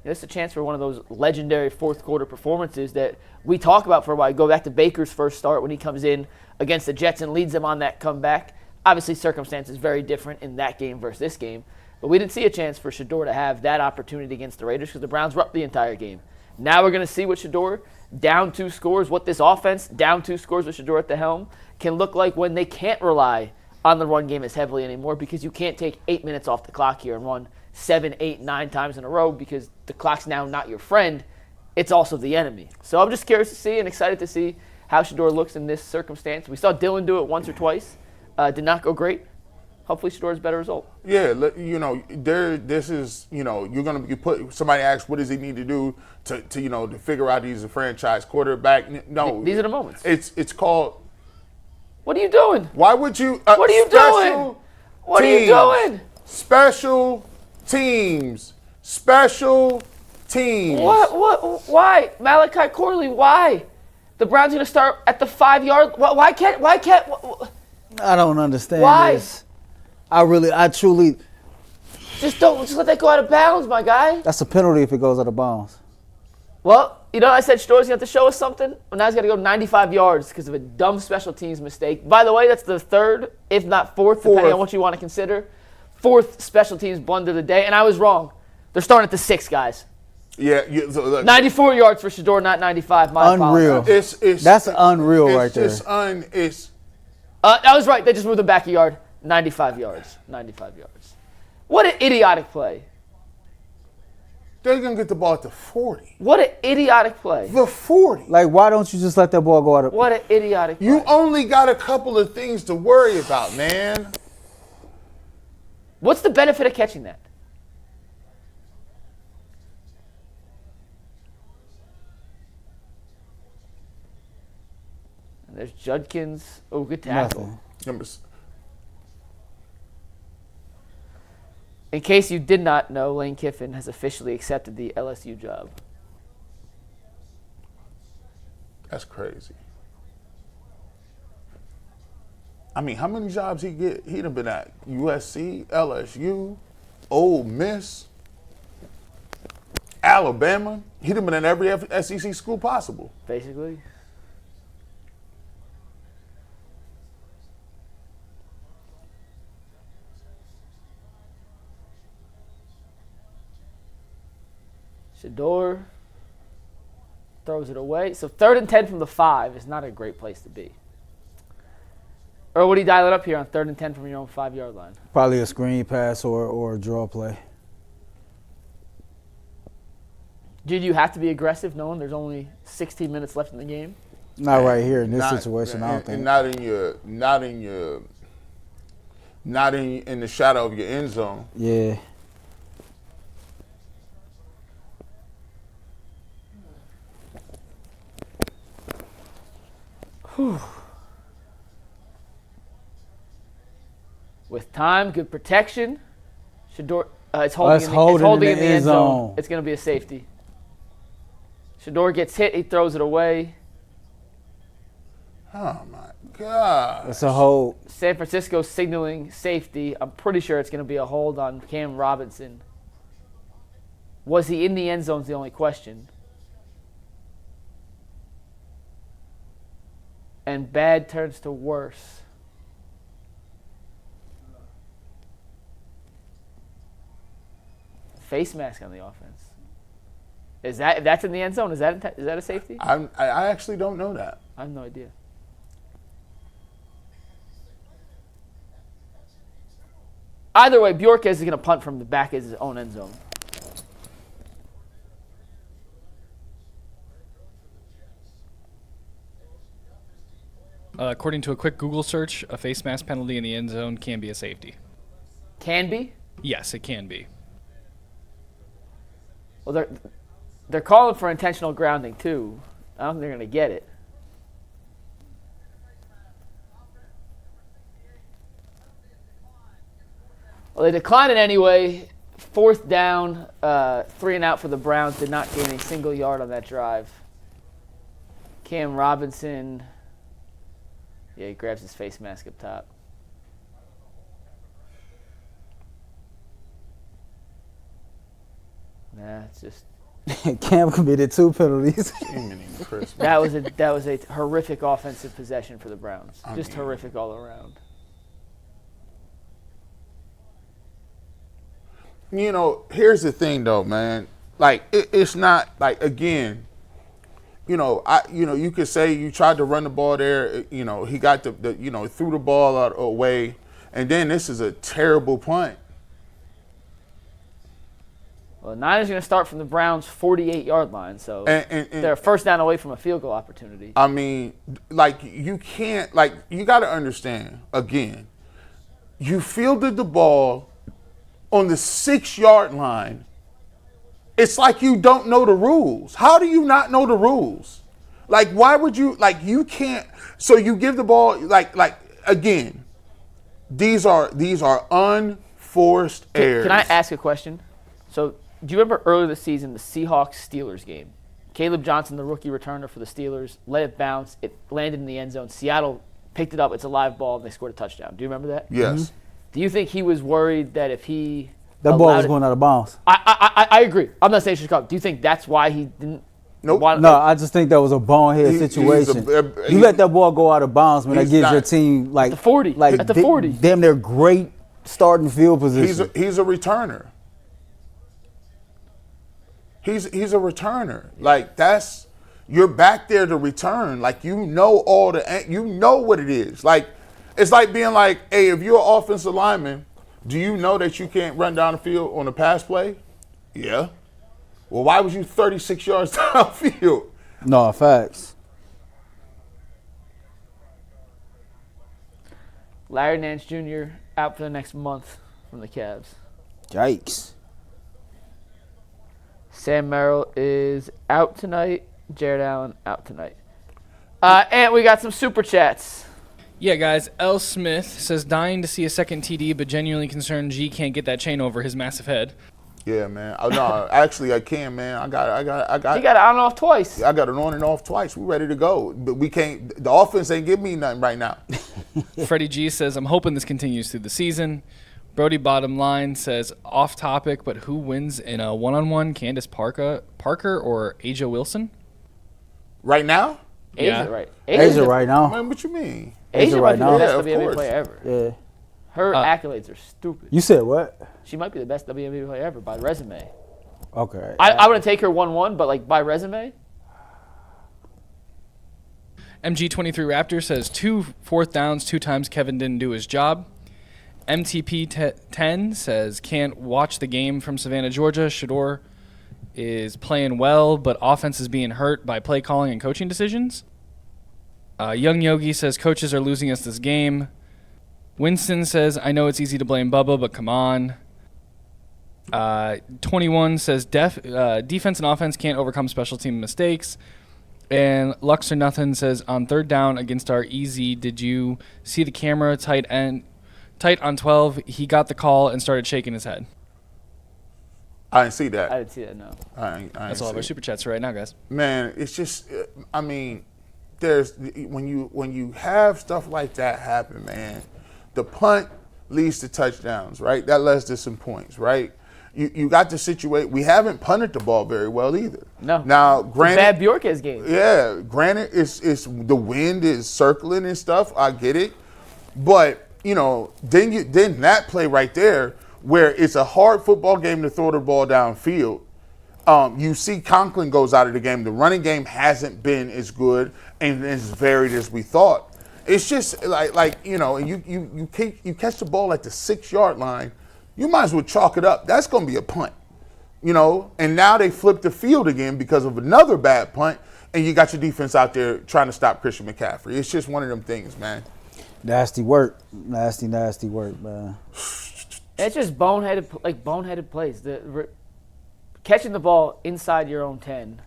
This is a chance for one of those legendary fourth quarter performances that we talk about for a while. Go back to Baker's first start when he comes in against the Jets and leads them on that comeback. Obviously, circumstances very different in that game versus this game. But we didn't see a chance for Shedeur to have that opportunity against the Raiders because the Browns were up the entire game. Now we're going to see what Shedeur, down 2 scores, what this offense, down 2 scores with Shedeur at the helm, can look like when they can't rely on the run game as heavily anymore because you can't take 8 minutes off the clock here and run 7, 8, 9 times in a row because the clock's now not your friend. It's also the enemy. So I'm just curious to see and excited to see how Shedeur looks in this circumstance. We saw Dylan do it once or twice. Did not go great. hopefully Shedeur's a better result. Yeah, this is, you're going to put, somebody asks, what does he need to do to figure out he's a franchise quarterback? No. These are the moments. It's called. What are you doing? Why would you? What are you doing? What are you doing? Special teams. Special teams. What? Why? Malachi Corley, why? The Browns are going to start at the 5-yard. Why can't? I don't understand Why? this. I truly. Just let that go out of bounds, my guy. That's a penalty if it goes out of bounds. Well, I said Shedeur's going to have to show us something. Well, now he's got to go 95 yards because of a dumb special teams mistake. By the way, that's the third, if not fourth, depending on what you want to consider. Fourth special teams blunder of the day, and I was wrong. They're starting at the 6, guys. Yeah, 94 yards for Shedeur, not 95. My Unreal. apologies. That's unreal right there. I was right. They just moved them back a yard. 95 yards. 95 yards. What an idiotic play. They're going to get the ball at the 40. What an idiotic play. The 40. Like, why don't you just let that ball go out of? What an idiotic play. You only got a couple of things to worry about, man. What's the benefit of catching that? And there's Judkins. Oh, good tackle. Nothing. In case you did not know, Lane Kiffin has officially accepted the LSU job. That's crazy. I mean, how many jobs he get? He'd have been at USC, LSU, Ole Miss, Alabama. He'd have been at every SEC school possible. Basically. Shedeur throws it away. So 3rd and 10 from the 5 is not a great place to be. Or would he dial it up here on 3rd and 10 from your own 5-yard line? Probably a screen pass or a draw play. Did you have to be aggressive knowing there's only 16 minutes left in the game? Not right here in this situation, I don't think. And not in the shadow of your end zone. Yeah. Whew. With time, good protection. Shedeur, it's holding in the end zone. It's going to be a safety. Shedeur gets hit. He throws it away. Oh, my God. It's a hold. San Francisco signaling safety. I'm pretty sure it's going to be a hold on Cam Robinson. Was he in the end zone is the only question. And bad turns to worse. Face mask on the offense. If that's in the end zone? Is that a safety? I actually don't know that. I have no idea. Either way, Bjorkes is going to punt from the back of his own end zone. According to a quick Google search, a face mask penalty in the end zone can be a safety. Can be? Yes, it can be. Well, they're calling for intentional grounding, too. I don't think they're going to get it. Well, they declined it anyway. 4th down, 3 and out for the Browns. Did not gain a single yard on that drive. Cam Robinson, yeah, he grabs his face mask up top. Nah, it's just Cam committed 2 penalties. that was a horrific offensive possession for the Browns. Just horrific all around. Here's the thing though, man. Like it's not like, again, you could say you tried to run the ball there. He got threw the ball out away, and then this is a terrible punt. Well, the Niners are going to start from the Browns' 48-yard line, so they're 1st down away from a field goal opportunity. I mean, you can't, you got to understand, again, You fielded the ball on the 6-yard line. It's like you don't know the rules. How do you not know the rules? Like, why would you, like, you can't, so you give the ball, like again, these are unforced errors. Can I ask a question? So, do you remember earlier this season, the Seahawks-Steelers game? Caleb Johnson, the rookie returner for the Steelers, let it bounce. It landed in the end zone. Seattle picked it up. It's a live ball, and they scored a touchdown. Do you remember that? Yes. Mm-hmm. Do you think he was worried that if he That ball was going out of bounds. I agree. I'm not saying it should come. Do you think that's why he didn't? Nope. No, I just think that was a bonehead situation. You let that ball go out of bounds, man. That gives your team like at the 40. like At the 40. Damn, they're great starting field position. He's a returner. He's a returner. Like, that's, you're back there to return. Like, you know what it is. Like, it's like being like, hey, if you're an offensive lineman, do you know that you can't run down the field on a pass play? Yeah. Well, why was you 36 yards downfield? No, facts. Larry Nance Jr. out for the next month from the Cavs. Yikes. Sam Merrill is out tonight. Jared Allen out tonight. And we got some super chats. Yeah, guys. L. Smith says, dying to see a second TD, but genuinely concerned G can't get that chain over his massive head. Yeah, man. No, actually, I can, man. I got. You got it on and off twice. I got it on and off twice. We ready to go, but we can't. The offense ain't give me nothing right now. Freddie G says, I'm hoping this continues through the season. Brody Bottom Line says, off topic, but who wins in a one-on-one, Candace Parker or Asia Wilson? Right now? Yeah. Asia, right? Asia right now. Man, what you mean? Asia right might be the now. best Yeah, of WNBA course. player ever. Yeah. Her accolades are stupid. You said what? She might be the best WNBA player ever by resume. Okay. I wouldn't take her 1-1, but like by resume. MG23 Raptor says, 2 fourth downs, 2 times Kevin didn't do his job. MTP10 says, can't watch the game from Savannah, Georgia. Shedeur is playing well, but offense is being hurt by play calling and coaching decisions. Young Yogi says, coaches are losing us this game. Winston says, I know it's easy to blame Bubba, but come on. 21 says, defense and offense can't overcome special team mistakes. And Lux or Nothing says, on third down against our easy, did you see the camera tight on 12? He got the call and started shaking his head. I didn't see that. I didn't see that. No. That's all of our super chats right now, guys. Man, it's just, I mean, there's when you have stuff like that happen, man. The punt leads to touchdowns, right? That leads to some points, right? You got the situation. We haven't punted the ball very well either. No. Now, granted, Bad Bjorkes game. yeah, granted, it's the wind is circling and stuff. I get it, but then that play right there, where it's a hard football game to throw the ball downfield. You see Conklin goes out of the game. The running game hasn't been as good and as varied as we thought. It's just and you catch the ball at the 6-yard line, you might as well chalk it up. That's going to be a punt, And now they flip the field again because of another bad punt, and you got your defense out there trying to stop Christian McCaffrey. It's just one of them things, man. Nasty work. Nasty work, man. It's just boneheaded plays. Catching the ball inside your own 10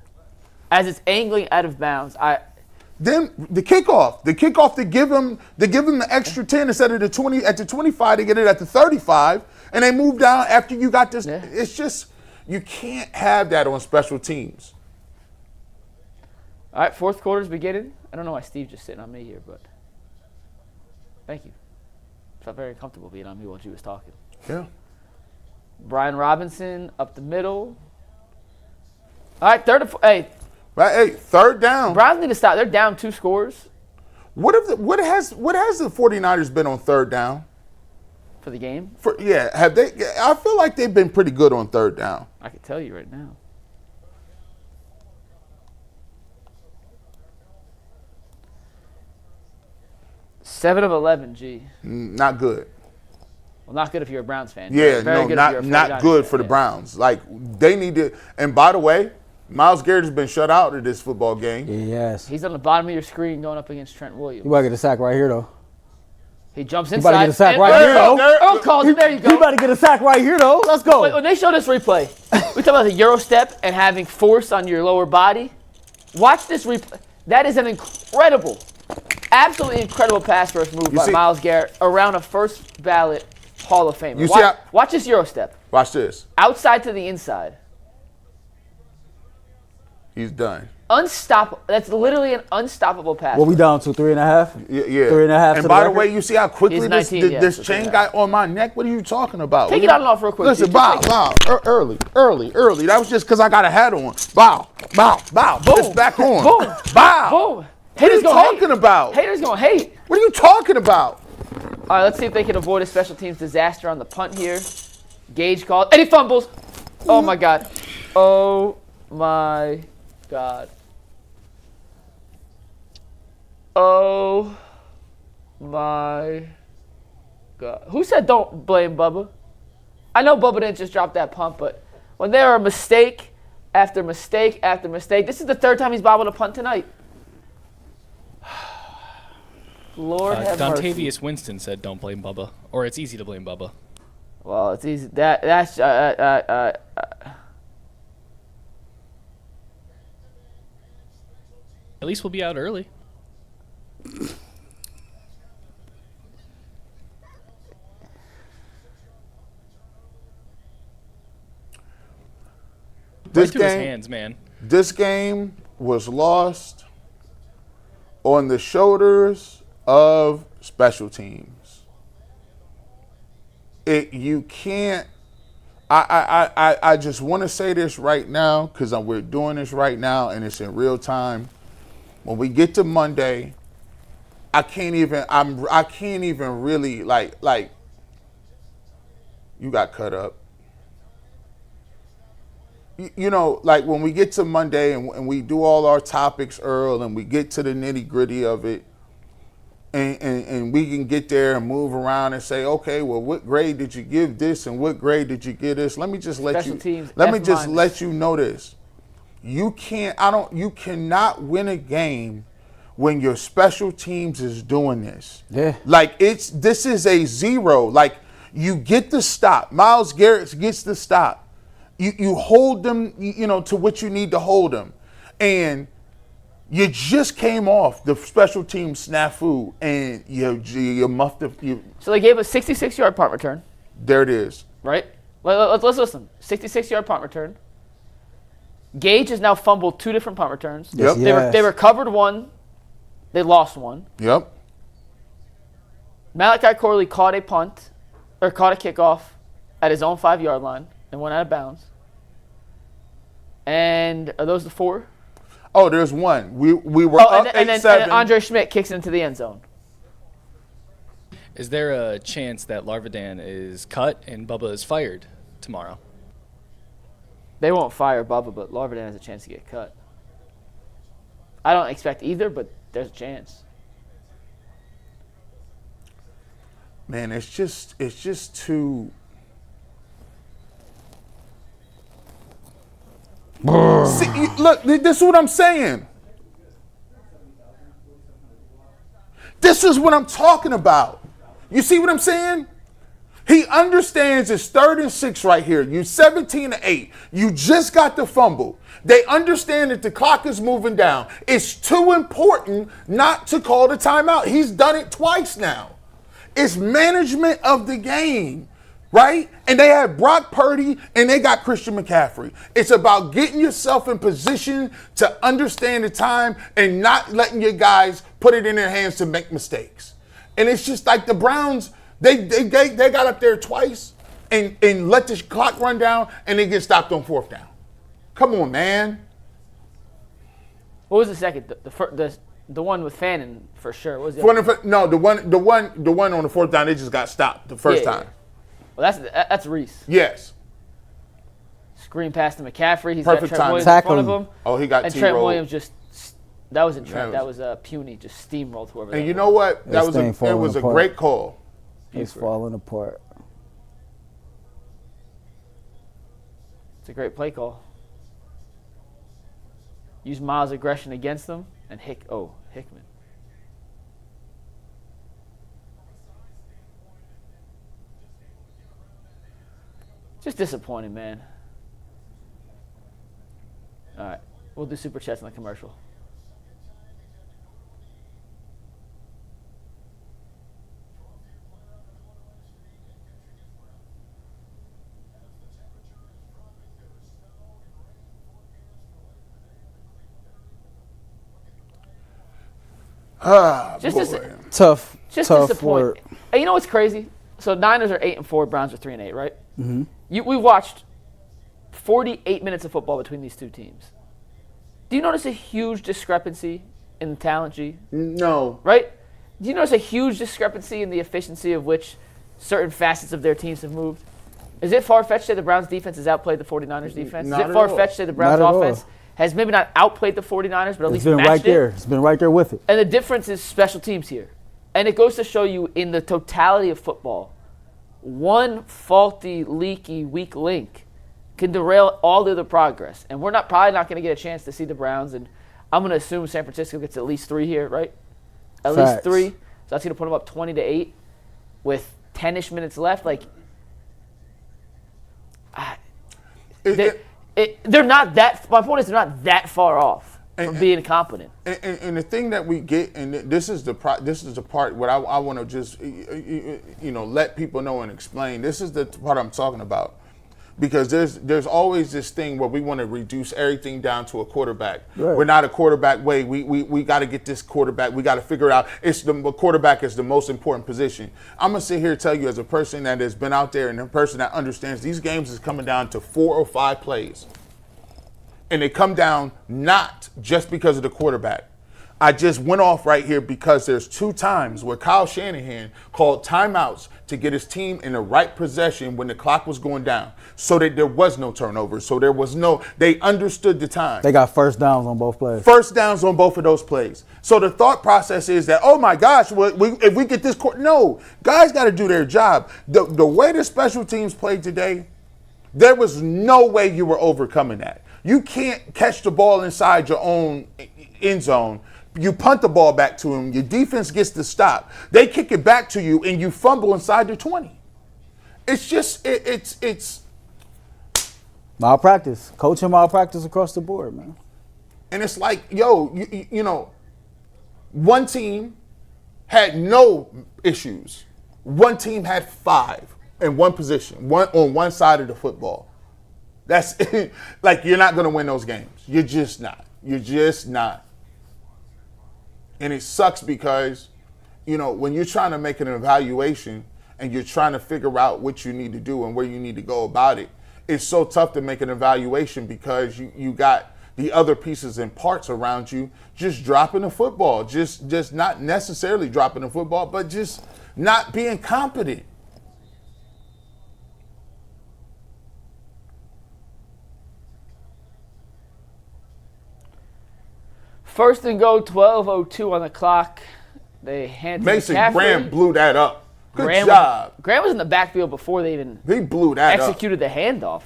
as it's angling out of bounds. Then the kickoff to give them the extra 10 instead of the 20 at the 25, they get it at the 35, and they move down after you got this. Yeah. It's just, you can't have that on special teams. All right, fourth quarter's beginning. I don't know why Steve's just sitting on me here, but thank you. Felt very comfortable being on me while she was talking. Yeah. Brian Robinson up the middle. All right, third down. Browns need to stop. They're down 2 scores What has the 49ers been on third down? for the game. Have they? I feel like they've been pretty good on third down. I can tell you right now. Seven of 11, G. Not good. Well, not good if you're a Browns fan. Yeah, Very no, good if you're a not 49ers good fan, for the yeah. Browns. Like, they need to. And by the way, Myles Garrett has been shut out of this football game. Yes. He's on the bottom of your screen going up against Trent Williams. You might get a sack right here, though. He jumps He inside. about to get a sack and right here, Earl, though. Earl calls it. There you He go. about to get a sack right here, though. Let's go. When they show this replay, we talk about the Euro step and having force on your lower body. Watch this replay. That is an incredible, absolutely incredible pass rush move by Myles Garrett around a first ballot Hall of Famer. Watch this Euro step. Watch this. Outside to the inside. He's done. Unstoppable. That's literally an unstoppable pass. What we down to, 3.5? Yeah. 3.5. And by the way, you see how quickly He's 19, this chain got on my neck? What are you talking about? Take it out and off real quick. Listen, bow. Early. That was just because I got a hat on. Bow. Boom. It's back on. Boom. Bow. Boom. What are Haters you gonna talking hate. about? Haters gonna hate. What are you talking about? All right, let's see if they can avoid a special teams disaster on the punt here. Gage called. And he fumbles. Oh, my God. Oh, my God. Oh, my God. Who said don't blame Bubba? I know Bubba didn't just drop that punt, but when there are mistake after mistake after mistake, this is the third time he's bobbled a punt tonight. Lord have mercy. Dontavius Winston said don't blame Bubba, or it's easy to blame Bubba. Well, it's easy. That's At least we'll be out early. This Right through his game, hands, man. This game was lost on the shoulders of special teams. You can't. I just want to say this right now because we're doing this right now and it's in real time. When we get to Monday, I can't even really like. You got cut up. You know, like when we get to Monday and we do all our topics, Earl, and we get to the nitty gritty of it, and we can get there and move around and say, okay, well, what grade did you give this and what grade did you give this? Let me just let you know this. You cannot win a game when your special teams is doing this. Yeah. Like this is a zero. Like you get the stop. Myles Garrett gets the stop. You hold them, to what you need to hold them. And you just came off the special team snafu and you muffed it. So they gave a 66-yard punt return. There it is. Right? Let's listen. 66-yard punt return. Gage has now fumbled 2 different punt returns. Yep. They recovered 1. They lost 1. Yep. Malachi Corley caught a kickoff at his own 5-yard line and went out of bounds. And are those the 4? Oh, there's 1. We were up 8-7. And then Andre Schmidt kicks into the end zone. Is there a chance that Larvadain is cut and Bubba is fired tomorrow? They won't fire Bubba, but Larvadain has a chance to get cut. I don't expect either, but there's a chance. Man, it's just too. See, look, this is what I'm saying. This is what I'm talking about. You see what I'm saying? He understands it's 3rd and 6 right here. You 17-8. You just got the fumble. They understand that the clock is moving down. It's too important not to call the timeout. He's done it twice now. It's management of the game, right? And they have Brock Purdy and they got Christian McCaffrey. It's about getting yourself in position to understand the time and not letting your guys put it in their hands to make mistakes. And it's just like the Browns, they got up there twice and let the clock run down and they get stopped on 4th down. Come on, man. What was the second? The one with Fannin for sure. What was the No, the one on the 4th down, they just got stopped the first time. Well, that's Reese. Yes. Screen pass to McCaffrey. He's Perfect got Trent time. Williams in front of him. Oh, he got and T-rolled. Trent Williams that wasn't Trent. That was Puny. Just steamrolled whoever. And you know what? It was a great call. It's falling apart. It's a great play call. Use Myles' aggression against them and Hickman. Just disappointing, man. All right. We'll do Super Chats in the commercial. Tough disappointing. work. And you know what's crazy? So Niners are 8-4, Browns are 3-8, right? Mm-hmm. We watched 48 minutes of football between these two teams. Do you notice a huge discrepancy in the talent, G? No. Right? Do you notice a huge discrepancy in the efficiency of which certain facets of their teams have moved? Is it far-fetched that the Browns defense has outplayed the 49ers defense? Not Is it at all. far-fetched that the Browns Not at all. offense has maybe not outplayed the 49ers, but at least It's been matched right there. it? It's been right there with it. And the difference is special teams here. And it goes to show you in the totality of football, one faulty, leaky, weak link can derail all the other progress. And we're probably not going to get a chance to see the Browns. And I'm going to assume San Francisco gets at least 3 here, right? At least 3. So that's going to put them up 20-8 with 10-ish minutes left. Like, they're not that. My point is they're not that far off from being competent. And the thing that we get, and this is the part what I want to just let people know and explain. This is the part I'm talking about, because there's always this thing where we want to reduce everything down to a quarterback. Right. We're not a quarterback way. We got to get this quarterback. We got to figure it out. The quarterback is the most important position. I'm gonna sit here and tell you, as a person that has been out there and a person that understands these games is coming down to 4 or 5 plays. And they come down not just because of the quarterback. I just went off right here because there's 2 times where Kyle Shanahan called timeouts to get his team in the right possession when the clock was going down, so that there was no turnover. So they understood the time. They got first downs on both plays. First downs on both of those plays. So the thought process is that, oh my gosh, if we get this court, no, guys got to do their job. The way the special teams played today, there was no way you were overcoming that. You can't catch the ball inside your own end zone. You punt the ball back to him. Your defense gets the stop. They kick it back to you, and you fumble inside the 20. It's just it's malpractice, coaching malpractice across the board, man. And it's like, one team had no issues. One team had 5 in one position, one on one side of the football. That's like, you're not going to win those games. You're just not. You're just not. And it sucks because, when you're trying to make an evaluation and you're trying to figure out what you need to do and where you need to go about it, it's so tough to make an evaluation because you got the other pieces and parts around you just dropping the football, just not necessarily dropping the football, but just not being competent. First and go, 12:02 on the clock. They handed Mason McCaffrey. Graham blew that up. Good job. Graham was in the backfield before they even He blew that executed the handoff.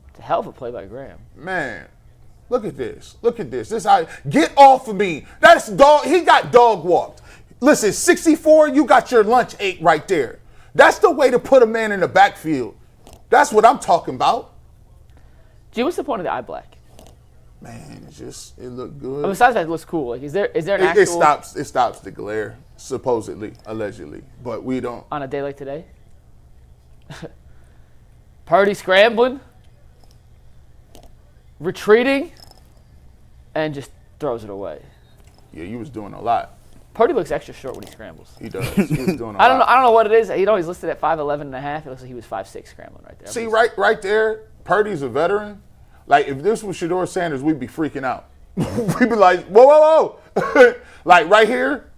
It's a hell of a play by Graham. Man, look at this. Look at this. Get off of me. That's dog. He got dog walked. Listen, 64, you got your lunch ate right there. That's the way to put a man in the backfield. That's what I'm talking about. Gee, what's the point of the eye black? Man, it looked good. I mean, besides that, it looks cool. Like, is there an actual... It stops the glare, supposedly, allegedly, but we don't. On a day like today? Purdy scrambling, retreating, and just throws it away. Yeah, you was doing a lot. Purdy looks extra short when he scrambles. He does. He was doing a lot. I don't know what it is. He's listed at 5'11 and a half. It looks like he was 5'6 scrambling right there. See, right there, Purdy's a veteran. Like, if this was Shedeur Sanders, we'd be freaking out. We'd be like, whoa. Like, right here.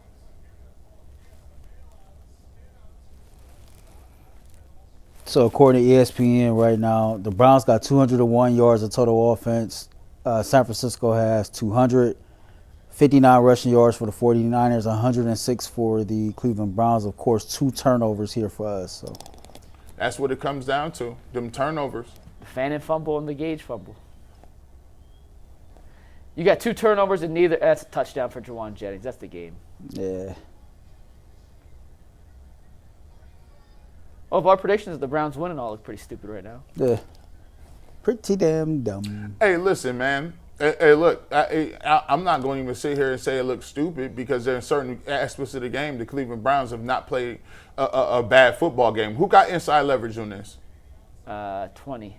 So according to ESPN right now, the Browns got 201 yards of total offense. San Francisco has 259 rushing yards for the 49ers, 106 for the Cleveland Browns. Of course, 2 turnovers here for us. So that's what it comes down to, them turnovers. The Fannin fumble and the Gage fumble. You got 2 turnovers and neither. That's a touchdown for Juwan Jennings. That's the game. Yeah. Well, if our predictions of the Browns winning all look pretty stupid right now. Yeah. Pretty damn dumb. Hey, listen, man. Hey, look, I'm not going to even sit here and say it looks stupid because there are certain aspects of the game the Cleveland Browns have not played a bad football game. Who got inside leverage on this? 20.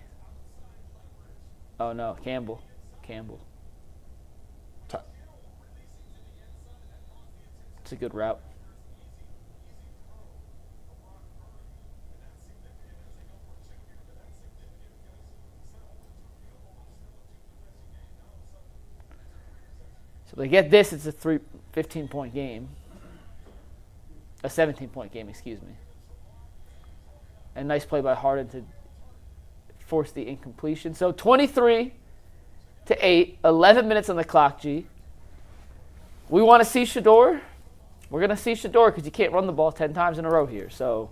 Oh, no, Campbell. It's a good route. So if they get this, it's a 15-point game. A 17-point game, excuse me. A nice play by Harden to force the incompletion. So 23-8, 11 minutes on the clock, G. We want to see Shedeur. We're going to see Shedeur because you can't run the ball 10 times in a row here. So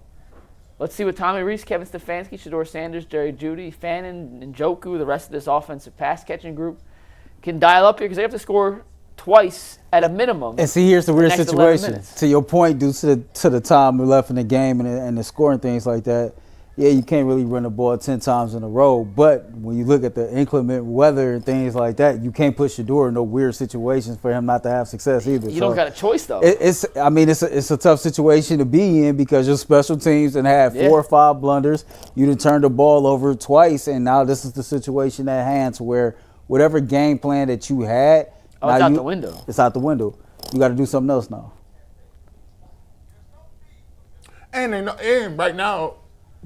let's see what Tommy Reese, Kevin Stefanski, Shedeur Sanders, Jerry Juedy, Fannin, and Njoku, the rest of this offensive pass-catching group, can dial up here because they have to score twice at a minimum. And see, here's the weird next 11 situation. minutes. To your point, due to the time left in the game and the scoring things like that, yeah, you can't really run the ball 10 times in a row. But when you look at the inclement weather and things like that, you can't put Shedeur in no weird situations for him not to have success either. You don't got a choice, though. It's a tough situation to be in because your special teams and had 4 or 5 blunders. You done turned the ball over twice, and now this is the situation at hand to where whatever game plan that you had, it's out the window. It's out the window. You got to do something else now. And right now,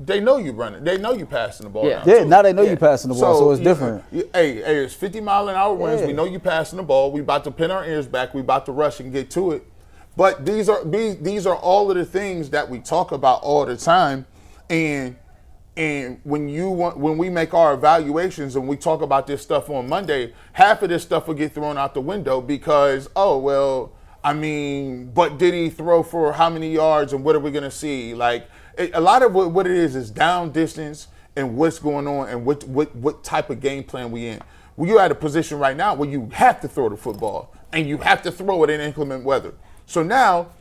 they know you running. They know you passing the ball. Yeah. Now they know you passing the ball, so it's different. Hey, it's 50-mile-an-hour winds. We know you passing the ball. We about to pin our ears back. We about to rush and get to it. But these are all of the things that we talk about all the time. And when we make our evaluations and we talk about this stuff on Monday, half of this stuff will get thrown out the window because, but did he throw for how many yards and what are we going to see? Like, a lot of what it is down distance and what's going on and what type of game plan we in. Well, you're at a position right now where you have to throw the football and you have to throw it in inclement weather. So now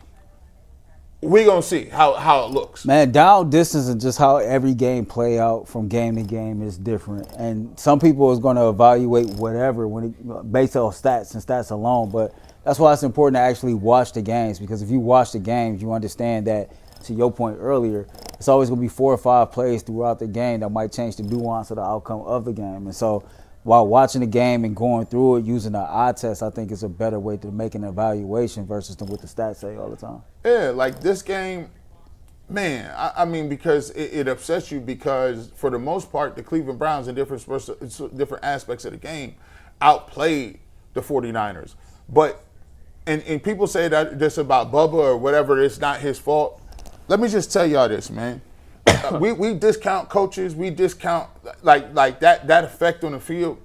we're going to see how it looks. Man, down distance and just how every game play out from game to game is different. And some people is going to evaluate whatever based on stats and stats alone. But that's why it's important to actually watch the games, because if you watch the games, you understand that, to your point earlier, it's always going to be 4 or 5 plays throughout the game that might change the nuance of the outcome of the game. And so while watching the game and going through it using the eye test, I think is a better way to make an evaluation versus what the stats say all the time. Yeah, like this game, man, I mean, because it upsets you because for the most part, the Cleveland Browns in different aspects of the game outplayed the 49ers. But, and people say that this about Bubba or whatever, it's not his fault. Let me just tell y'all this, man. We discount coaches. We discount like that effect on the field.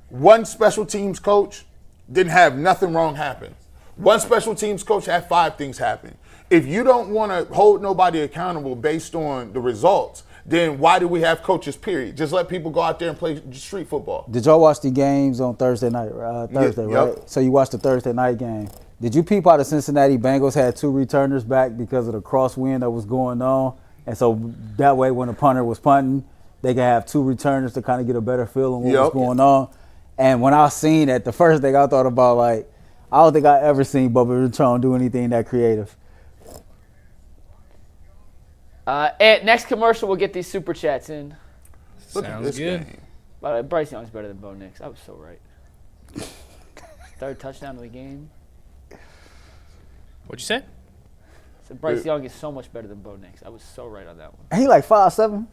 One special teams coach didn't have nothing wrong happen. One special teams coach had 5 things happen. If you don't want to hold nobody accountable based on the results, then why do we have coaches, period? Just let people go out there and play street football. Did y'all watch the games on Thursday night? Thursday, right? Yep. So you watched the Thursday night game. Did you peep out the Cincinnati Bengals had 2 returners back because of the crosswind that was going on? And so that way when the punter was punting, they could have 2 returners to kind of get a better feel on what was going on. And when I seen that, the first thing I thought about, like, I don't think I ever seen Bubba Return do anything that creative. And next commercial, we'll get these super chats in. Look at this game. By the way, Bryce Young's better than Bo Nix. I was so right. 3rd touchdown of the game. What'd you say? So Bryce Young is so much better than Bo Nix. I was so right on that one. And he like 5'7",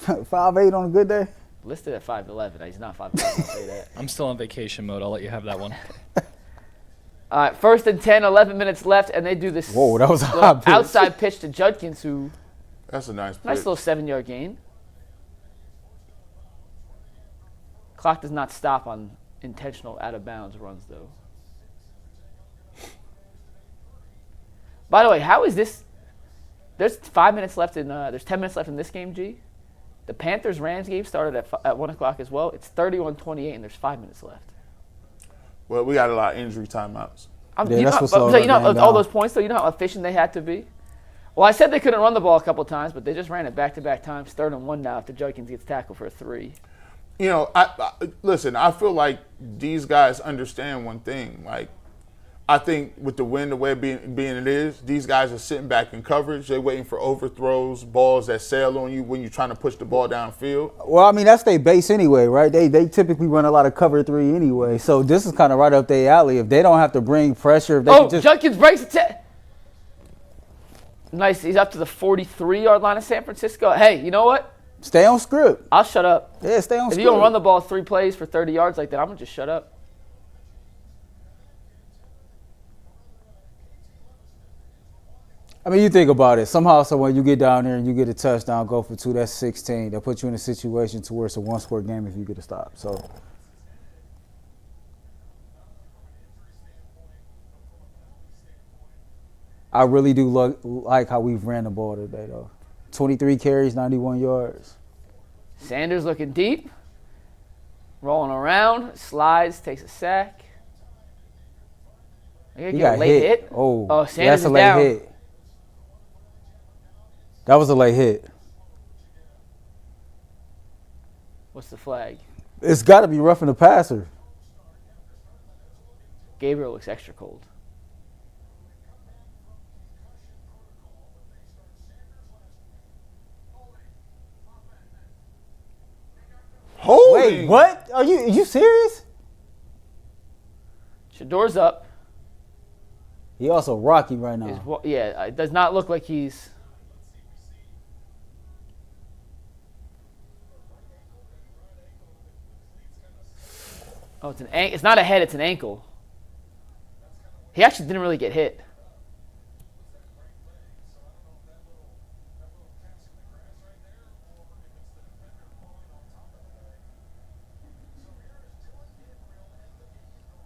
5'8" on a good day. Listed at 5'11". He's not 5'11", I'll say that. I'm still on vacation mode. I'll let you have that one. All right, 1st and 10, 11 minutes left, and they do this Whoa, that was a hot pitch. outside pitch to Judkins, who That's a nice pitch. nice little 7-yard gain. Clock does not stop on intentional out-of-bounds runs, though. By the way, how is this? There's 5 minutes left in. There's 10 minutes left in this game, G. The Panthers-Rams game started at 1 o'clock as well. It's 31-28, and there's 5 minutes left. Well, we got a lot of injury timeouts. That's what slowed you know, our game all down. those points, though, you know how efficient they had to be? Well, I said they couldn't run the ball a couple times, but they just ran it back-to-back times. 3rd and 1 now after Judkins gets tackled for a 3. You know, listen, I feel like these guys understand one thing. Like, I think with the wind the way being it is, these guys are sitting back in coverage. They're waiting for overthrows, balls that sail on you when you're trying to push the ball downfield. Well, I mean, that's their base anyway, right? They typically run a lot of cover 3 anyway. So this is kind of right up their alley. If they don't have to bring pressure, if they can just... Judkins breaks it. Nice. He's up to the 43-yard line of San Francisco. Hey, you know what? Stay on script. I'll shut up. Yeah, stay on If script. you're going to run the ball 3 plays for 30 yards like that, I'm going to just shut up. I mean, you think about it. Somehow, when you get down there and you get a touchdown, go for 2, that's 16. They'll put you in a situation to where it's a 1-score game if you get a stop. So, I really do like how we've ran the ball today, though. 23 carries, 91 yards. Sanders looking deep. Rolling around. Slides, takes a sack. He got hit. Oh, Sanders that's a is late down. hit. That was a late hit. What's the flag? It's got to be roughing the passer. Gabriel looks extra cold. Holding. Wait, what? Are you serious? Shedeur's up. He also rocky right now. Yeah, it does not look like he's... Oh, it's not a head, it's an ankle. He actually didn't really get hit.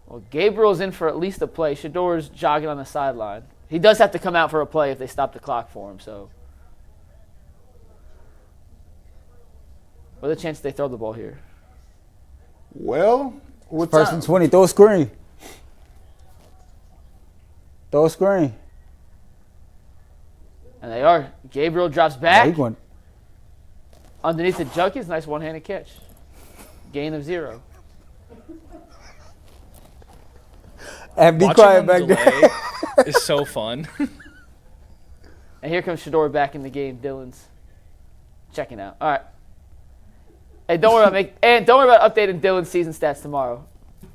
Well, Gabriel's in for at least a play. Shedeur's jogging on the sideline. He does have to come out for a play if they stop the clock for him, so. What are the chances they throw the ball here? Well, what First time? and 20. Throw a screen. Throw a screen. And they are. Gabriel drops back. Yeah, he going. Underneath the Judkins, nice one-handed catch. Gain of 0. And be Watching quiet them back there. delay is so fun. And here comes Shedeur back in the game. Dylan's checking out. All right. Hey, don't worry about updating Dylan's season stats tomorrow.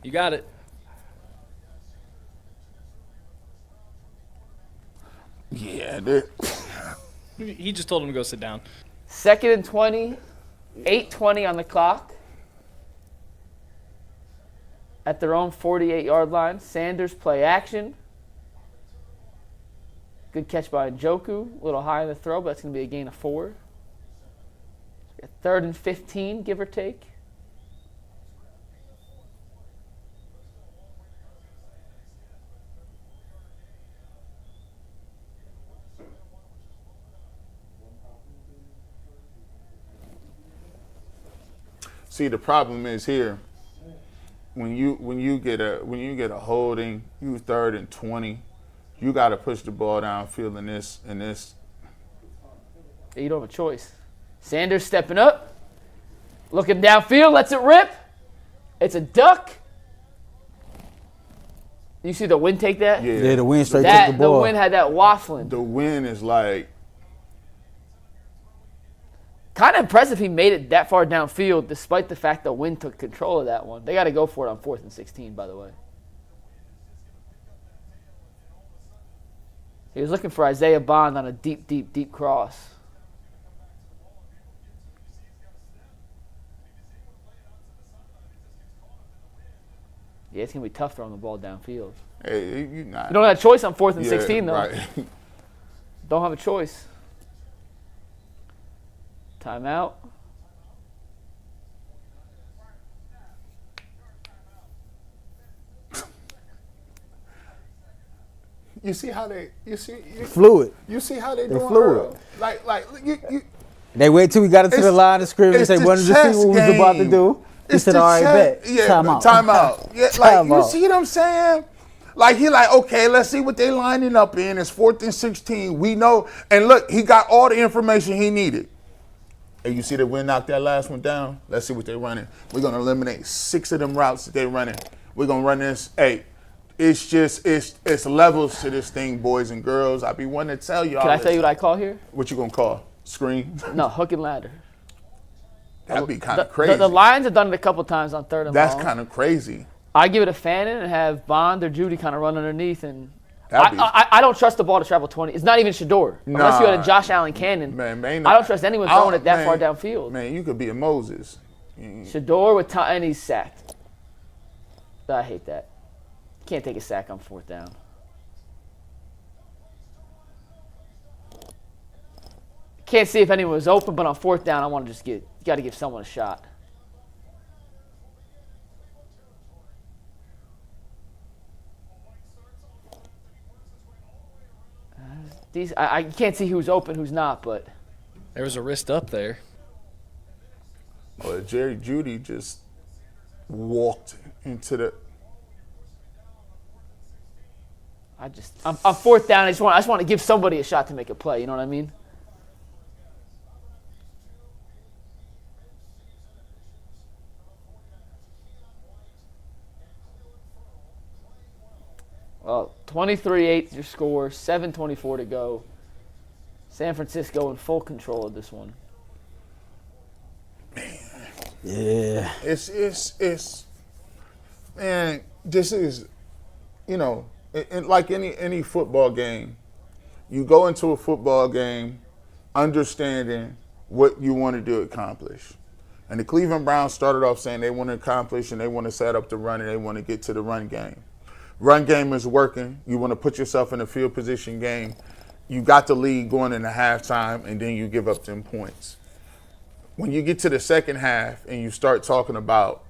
You got it. Yeah, He just told him to go sit down. 2nd and 20, 8:20 on the clock. At their own 48-yard line. Sanders play action. Good catch by Njoku. A little high in the throw, but that's going to be a gain of 4. 3rd and 15, give or take. See, the problem is here. When you get a holding, you 3rd and 20, you got to push the ball downfield in this. You don't have a choice. Sanders stepping up, looking downfield, lets it rip. It's a duck. You see the wind take that? Yeah, Yeah, the wind straight took the ball. The wind had that waffling. The wind is like. Kind of impressive he made it that far downfield despite the fact the wind took control of that one. They got to go for it on 4th and 16, by the way. He was looking for Isaiah Bond on a deep, deep, deep cross. Yeah, it's going to be tough throwing the ball downfield. Hey, you not. You don't have a choice on 4th and 16, though. Right. Don't have a choice. Timeout. You see how Fluid. You see how they They're doing fluid. Earl? Like you. They wait till we got into the line of scrimmage. It's They the wanted to see what we was about to game. do. He It's said, the all right, chess- bet. Yeah, Time out. time out. Yeah, like Time you out. see what I'm saying? Like, okay, let's see what they lining up in. It's 4th and 16. We know. And look, he got all the information he needed. And you see that we knocked that last one down? Let's see what they're running. We're going to eliminate 6 of them routes that they're running. We're going to run this. Hey, it's levels to this thing, boys and girls. I be wanting to tell y'all. Can I tell you what I call here? What you going to call? Screen? No, hook and ladder. That'd be kind of crazy. The Lions have done it a couple times on 3rd and long. That's kind of crazy. I give it a Fannin and have Bond or Juedy kind of run underneath. And I don't trust the ball to travel 20. It's not even Shedeur. Unless you had a Josh Allen cannon. Man, I don't trust anyone throwing it that far downfield. Man, you could be a Moses. Shedeur with time, and he's sacked. I hate that. You can't take a sack on 4th down. Can't see if anyone was open, but on 4th down, I want to just got to give someone a shot. I can't see who's open, who's not, but There was a wrist up there. Well, Juedy just walked into the. I'm 4th down. I just want to give somebody a shot to make a play. You know what I mean? Well, 23-8 your score, 7:24 to go. San Francisco in full control of this one. Yeah. It's man, this is, like any football game, you go into a football game understanding what you wanted to accomplish. And the Cleveland Browns started off saying they want to accomplish and they want to set up the run and they want to get to the run game. Run game is working. You want to put yourself in a field position game. You got the lead going into halftime, and then you give up 10 points. When you get to the second half and you start talking about,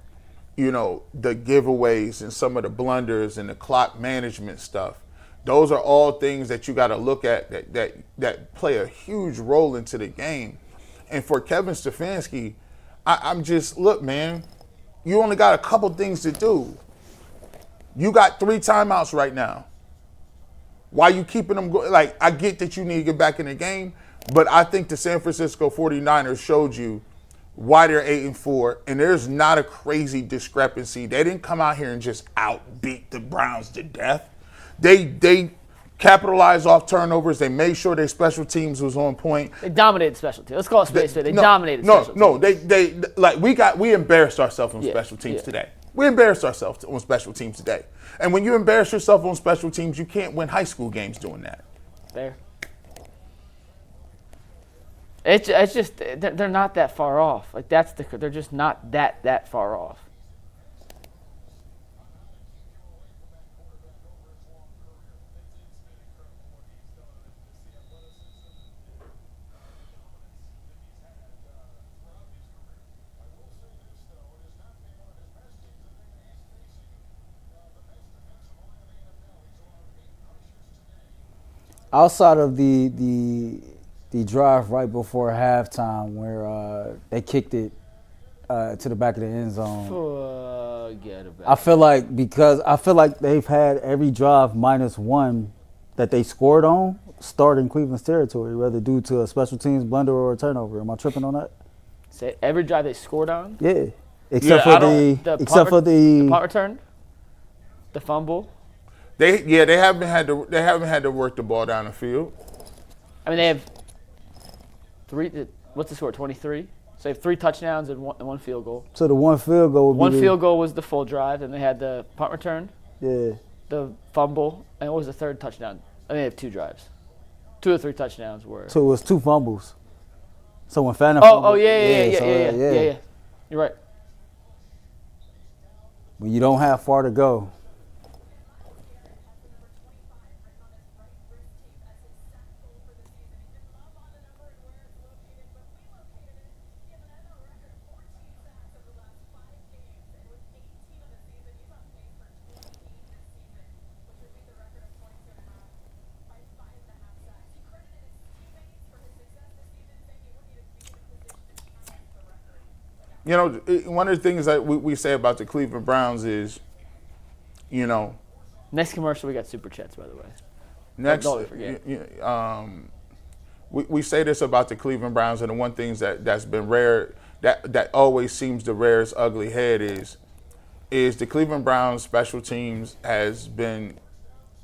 the giveaways and some of the blunders and the clock management stuff, those are all things that you got to look at that play a huge role into the game. And for Kevin Stefanski, I'm just, look, man, you only got a couple things to do. You got 3 timeouts right now. Why you keeping them going? Like, I get that you need to get back in the game, but I think the San Francisco 49ers showed you why they're 8-4, and there's not a crazy discrepancy. They didn't come out here and just outbeat the Browns to death. They capitalized off turnovers. They made sure their special teams was on point. They dominated special teams. Let's call it space. They dominated special teams. We embarrassed ourselves on special teams today. We embarrassed ourselves on special teams today. And when you embarrass yourself on special teams, you can't win high school games doing that. Fair. It's just they're not that far off. Like they're just not that far off. Outside of the drive right before halftime where they kicked it to the back of the end zone, forget about it. I feel like they've had every drive -1 that they scored on start in Cleveland's territory, whether due to a special teams blunder or a turnover. Am I tripping on that? Say every drive they scored on? Yeah. Except for the punt return, the fumble. They haven't had to work the ball down the field. I mean, they have 3. What's the score? 23. So they have 3 touchdowns and one field goal. So the one field goal would be field goal was the full drive, and they had the punt return. Yeah. The fumble, and what was the 3rd touchdown? I mean, they have 2 drives. 2 or 3 touchdowns were. So it was 2 fumbles. So when Fannin yeah. You're right. When you don't have far to go. One of the things that we say about the Cleveland Browns is, Next commercial, we got Superchats, by the way. Next, Don't forget. we say this about the Cleveland Browns, and the one thing that's been rare, that always seems to rear its ugly head is the Cleveland Browns special teams has been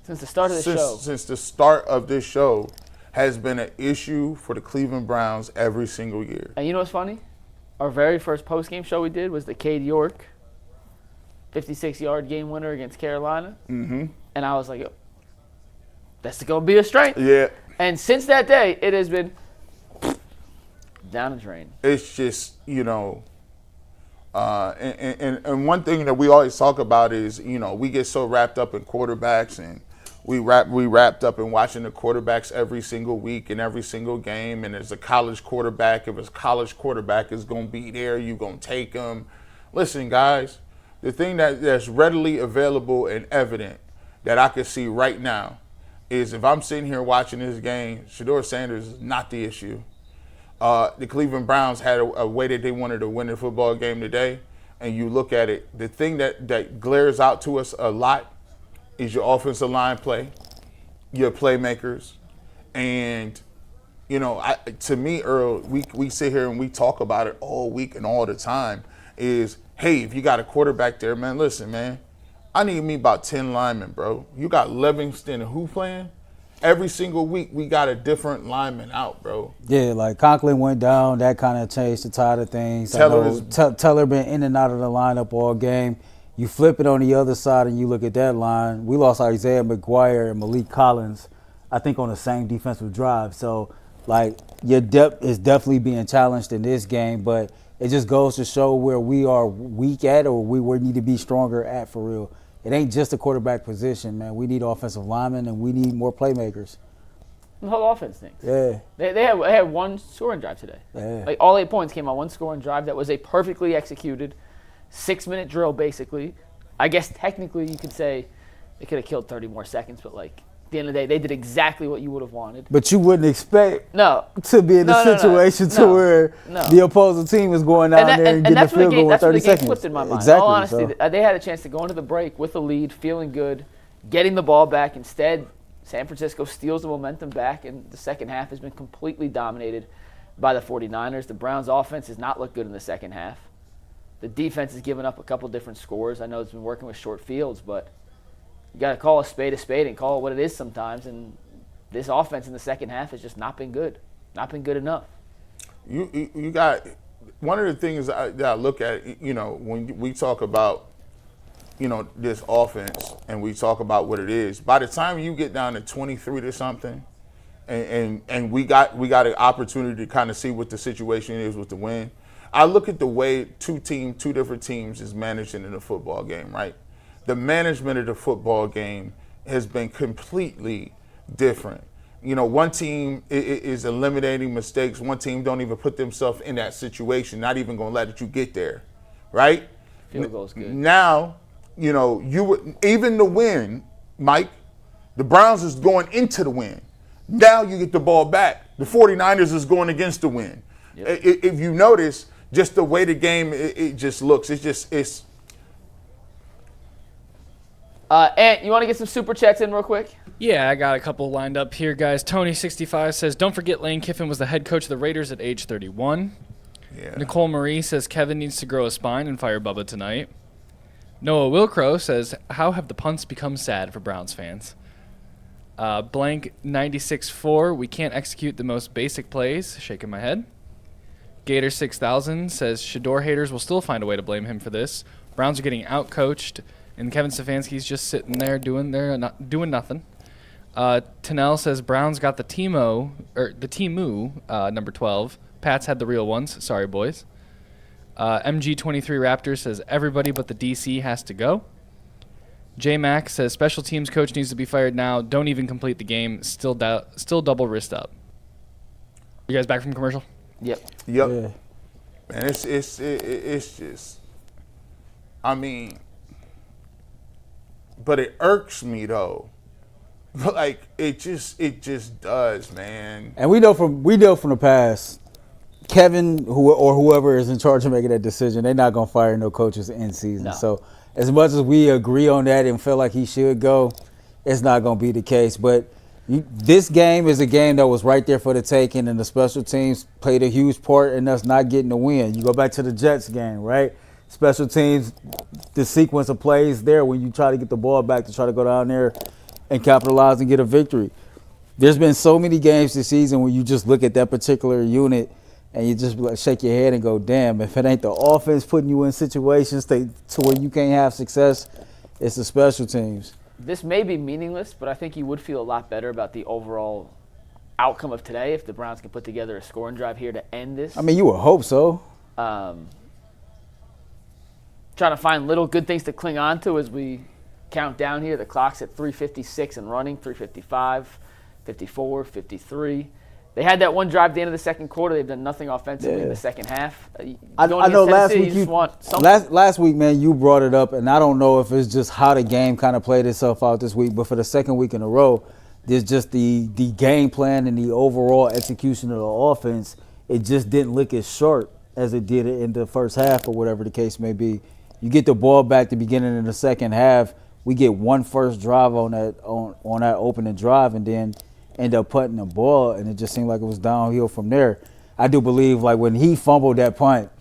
Since the start of the show. Since the start of this show has been an issue for the Cleveland Browns every single year. And you know what's funny? Our very first post-game show we did was the Cade York 56-yard game winner against Carolina. Mm-hmm. And I was like, yo, that's going to be a strength. Yeah. And since that day, it has been down the drain. It's just, and one thing that we always talk about is, we get so wrapped up in quarterbacks, and we wrapped up in watching the quarterbacks every single week and every single game. And as a college quarterback, if a college quarterback is going to be there, you're going to take him. Listen, guys, the thing that's readily available and evident that I can see right now is if I'm sitting here watching this game, Shedeur Sanders is not the issue. The Cleveland Browns had a way that they wanted to win the football game today, and you look at it, the thing that glares out to us a lot is your offensive line play, your playmakers, and to me, Earl, we sit here and we talk about it all week and all the time. Is hey, if you got a quarterback there, man, listen, man, I need me about 10 linemen, bro. You got Livingston and who playing? Every single week we got a different lineman out, bro. Yeah, like Conklin went down, that kind of changed the tide of things. Teller been in and out of the lineup all game. You flip it on the other side and you look at that line. We lost Isaiah McGuire and Malik Collins, I think, on the same defensive drive. So, like, your depth is definitely being challenged in this game, but it just goes to show where we are weak at or we need to be stronger at for real. It ain't just a quarterback position, man. We need offensive linemen and we need more playmakers. The whole offense thinks. Yeah. They had one scoring drive today. Yeah. Like, all 8 points came on one scoring drive that was a perfectly executed 6-minute drill, basically. I guess technically you could say they could have killed 30 more seconds, but, like, at the end of the day, they did exactly what you would have wanted. But you wouldn't expect to be in a situation where the opposing team is going down there and getting a field goal in 30 seconds. That's what the game flipped in my mind. Exactly. In all honesty, they had a chance to go into the break with a lead, feeling good, getting the ball back. Instead, San Francisco steals the momentum back, and the second half has been completely dominated by the 49ers. The Browns' offense has not looked good in the second half. The defense has given up a couple different scores. I know it's been working with short fields, but you got to call a spade and call it what it is sometimes. And this offense in the second half has just not been good enough. You got one of the things that I look at, when we talk about, this offense and we talk about what it is. By the time you get down to 23 to something, and we got an opportunity to kind of see what the situation is with the win. I look at the way two different teams is managing in a football game, right? The management of the football game has been completely different. One team is eliminating mistakes. One team don't even put themselves in that situation, not even going to let you get there, right? Field goal's good. Now, even the win, Mike, the Browns is going into the win. Now you get the ball back. The 49ers is going against the win. Yep. If you notice, just the way the game it just looks, it's. Ant, you want to get some super chats in real quick? Yeah, I got a couple lined up here, guys. Tony65 says, don't forget Lane Kiffin was the head coach of the Raiders at age 31. Yeah. Nicole Marie says, Kevin needs to grow a spine and fire Bubba tonight. Noah Wilcrow says, how have the punts become sad for Browns fans? Blank 96.4, we can't execute the most basic plays. Shaking my head. Gator 6000 says, Shedeur haters will still find a way to blame him for this. Browns are getting out-coached, and Kevin Stefanski's just sitting there doing nothing. Tanel says, Browns got the Timu, number 12. Pats had the real ones. Sorry, boys. MG23 Raptor says, everybody but the DC has to go. J-Mac says, special teams coach needs to be fired now. Don't even complete the game. Still double wrist up. You guys back from commercial? Yep. Yeah. Man, it's just, I mean, but it irks me though. Like it just does, man. And we know from the past, Kevin or whoever is in charge of making that decision, they're not gonna fire no coaches in season. No. So as much as we agree on that and feel like he should go, it's not going to be the case. But this game is a game that was right there for the taking, and the special teams played a huge part in us not getting the win. You go back to the Jets game, right? Special teams, the sequence of plays there when you try to get the ball back to try to go down there and capitalize and get a victory. There's been so many games this season where you just look at that particular unit and you just shake your head and go, damn, if it ain't the offense putting you in situations to where you can't have success, it's the special teams. This may be meaningless, but I think you would feel a lot better about the overall outcome of today if the Browns can put together a scoring drive here to end this. I mean, you would hope so. Trying to find little good things to cling on to as we count down here. The clock's at 3:56 and running, 3:55, 54, 53. They had that one drive at the end of the second quarter. They've done nothing offensively in the second half. I know last week, man, you brought it up, and I don't know if it's just how the game kind of played itself out this week, but for the second week in a row, there's just the game plan and the overall execution of the offense. It just didn't look as sharp as it did in the first half or whatever the case may be. You get the ball back the beginning of the second half. We get one first drive on that opening drive, and then end up punting the ball, and it just seemed like it was downhill from there. I do believe, like, when he fumbled that punt,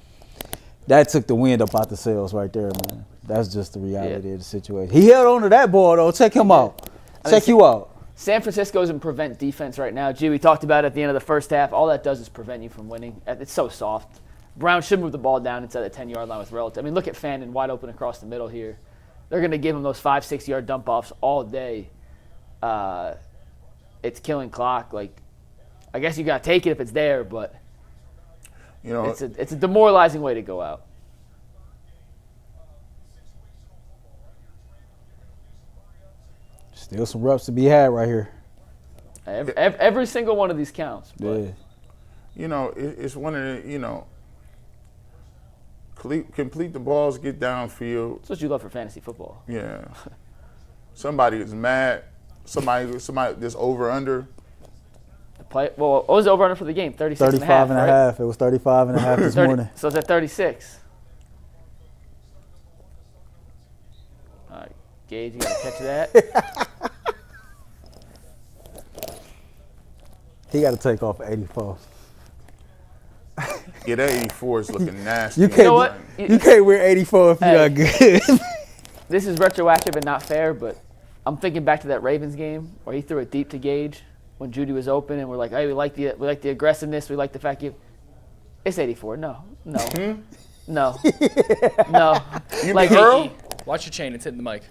that took the wind up out the sails right there, man. That's just the reality of the situation. He held on to that ball, though. Check him out. Check you out. San Francisco's in prevent defense right now. Gee, we talked about it at the end of the first half. All that does is prevent you from winning. It's so soft. Browns should move the ball down inside the 10-yard line with relative. I mean, look at Fannin wide open across the middle here. They're going to give him those 5-6 yard dump offs all day. It's killing clock. Like, I guess you got to take it if it's there, but you know, it's a demoralizing way to go out. Still some reps to be had right here. Every single one of these counts. Yeah. You know, it's one of the, you know, complete the balls, get downfield. That's what you love for fantasy football. Yeah. Somebody is mad. Somebody that's over-under. What was the over-under for the game? 36 35 and a half. It was 35 and a half this morning. So it's at 36. All right, Gage, you got to catch that. He got to take off 84. Yeah, that 84 is looking nasty. You can't wear 84 if you're not good. This is retroactive and not fair, but I'm thinking back to that Ravens game where he threw it deep to Gage when Juedy was open, and we're like, hey, we like the aggressiveness, we like the fact it's 84. No. No. You like mean Earl? Watch your chain. It's hitting the mic.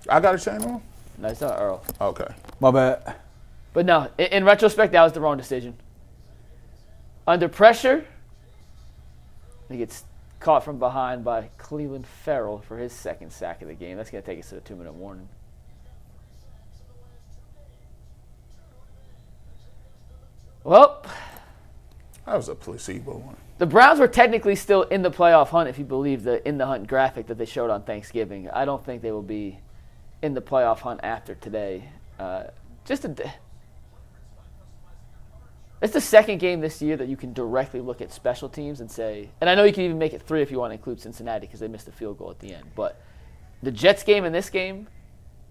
I got a chain on? No, it's not Earl. Okay. My bad. But no, in retrospect, that was the wrong decision. Under pressure, he gets caught from behind by Cleveland Ferrell for his second sack of the game. That's going to take us to a 2-minute warning. Well, that was a placebo one. The Browns were technically still in the playoff hunt if you believe the in the hunt graphic that they showed on Thanksgiving. I don't think they will be in the playoff hunt after today. It's the second game this year that you can directly look at special teams and say, and I know you can even make it 3 if you want to include Cincinnati because they missed a field goal at the end, but the Jets game and this game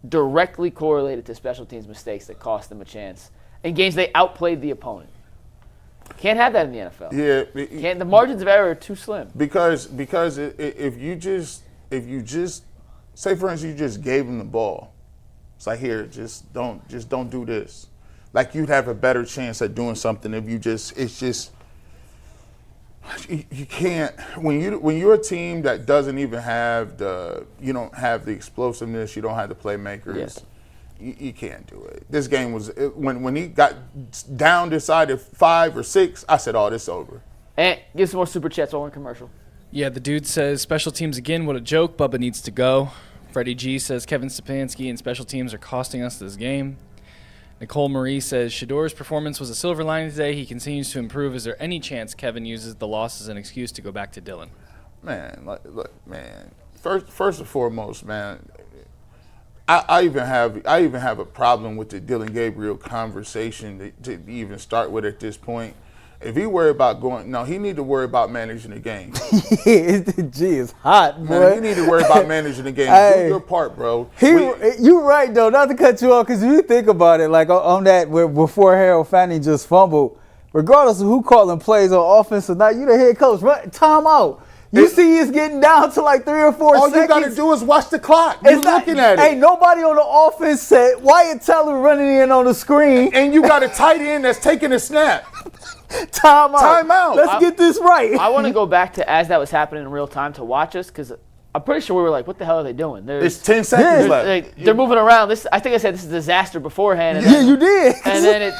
directly correlated to special teams mistakes that cost them a chance in games they outplayed the opponent. Can't have that in the NFL. Yeah, the margins of error are too slim. Because if you just say, for instance, you just gave him the ball, it's like, here, just don't do this. Like, you'd have a better chance at doing something if you can't, when you're a team that doesn't even have you don't have the explosiveness, you don't have the playmakers, you can't do it. This game was, when he got down, decided 5 or 6, I said, oh, this is over. And give some more Superchats while we're in commercial. Yeah, the dude says, special teams again, what a joke, Bubba needs to go. Freddie G says, Kevin Stepanski and special teams are costing us this game. Nicole Marie says, Shedeur's performance was a silver lining today. He continues to improve. Is there any chance Kevin uses the loss as an excuse to go back to Dylan? Man, look, man. First and foremost, man, I even have a problem with the Dylan Gabriel conversation to even start with at this point. If he worry about he need to worry about managing the game. Gee, it's hot, boy. Man, you need to worry about managing the game. Hey. Do your part, bro. You right, though, not to cut you off, because you think about it, like on that, before Harold Fannin just fumbled, regardless of who calling plays on offense or not, you the head coach, run timeout. You see it's getting down to like 3 or 4 seconds. All you got to do is watch the clock. You're looking at it. Ain't nobody on the offense set. Wyatt Teller running in on the screen. And you got a tight end that's taking a snap. Timeout. Let's get this right. I want to go back to as that was happening in real time to watch us, because I'm pretty sure we were like, what the hell are they doing? It's 10 seconds left. They're moving around. I think I said this is a disaster beforehand. And you did. And then it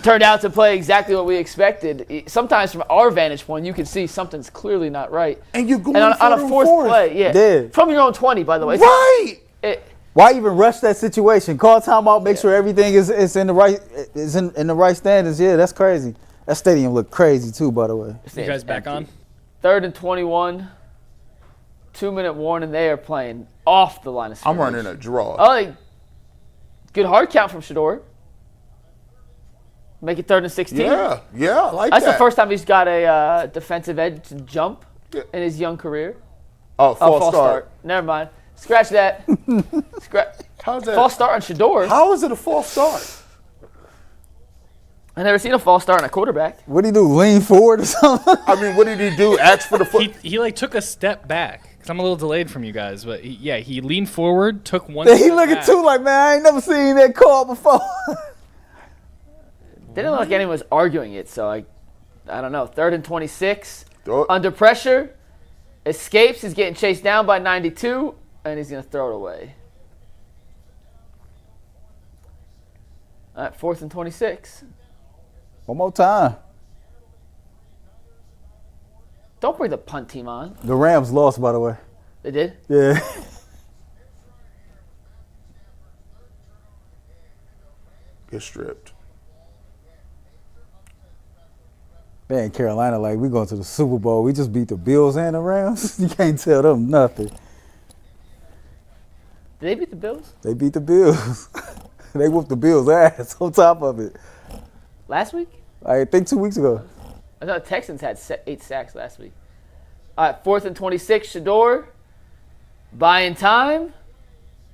turned out to play exactly what we expected. Sometimes from our vantage point, you can see something's clearly not right. And you're going on a fourth play, from your own 20, by the way. Right. Why even rush that situation? Call timeout, make sure everything is in the right in the right standards. Yeah, that's crazy. That stadium looked crazy too, by the way. You guys back on? 3rd and 21. 2-minute warning. They are playing off the line of scrimmage. I'm running a draw. Oh, good hard count from Shedeur. Make it 3rd and 16. Yeah, I like That's that. the first time he's got a defensive edge to jump in his young career. Oh, false start. Never mind. Scratch that. How's that? False start on Shedeur. How is it a false start? I never seen a false start on a quarterback. What did he do? Lean forward or something? I mean, what did he do? Ask for the foot. He like took a step back. Cause I'm a little delayed from you guys, but he leaned forward, took one. He looking too like, man, I ain't never seen that call before. Didn't look like anyone was arguing it, so I don't know. 3rd and 26. Oh. Under pressure. Escapes. He's getting chased down by 92, and he's going to throw it away. All right, 4th and 26. One more time. Don't bring the punt team on. The Rams lost, by the way. They did? Yeah. Get stripped. Man, Carolina, like, we going to the Super Bowl. We just beat the Bills and the Rams. You can't tell them nothing. Did they beat the Bills? They beat the Bills. They whooped the Bills' ass on top of it. Last week? I think 2 weeks ago. I thought Texans had 8 sacks last week. All right, 4th and 26, Shedeur. Buying time.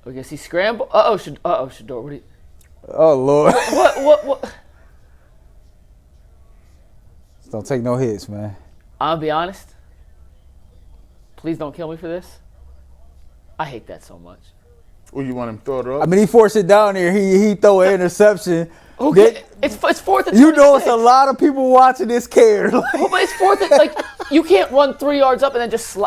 I guess he scrambled. Shedeur. What? Oh, Lord. What? Don't take no hits, man. I'll be honest. Please don't kill me for this. I hate that so much. Well, you want him to throw it up? I mean, he forced it down there. He throw an interception. Okay, it's 4th and 26. You know, it's a lot of people watching this care. But it's 4th and you can't run 3 yards up and then just Do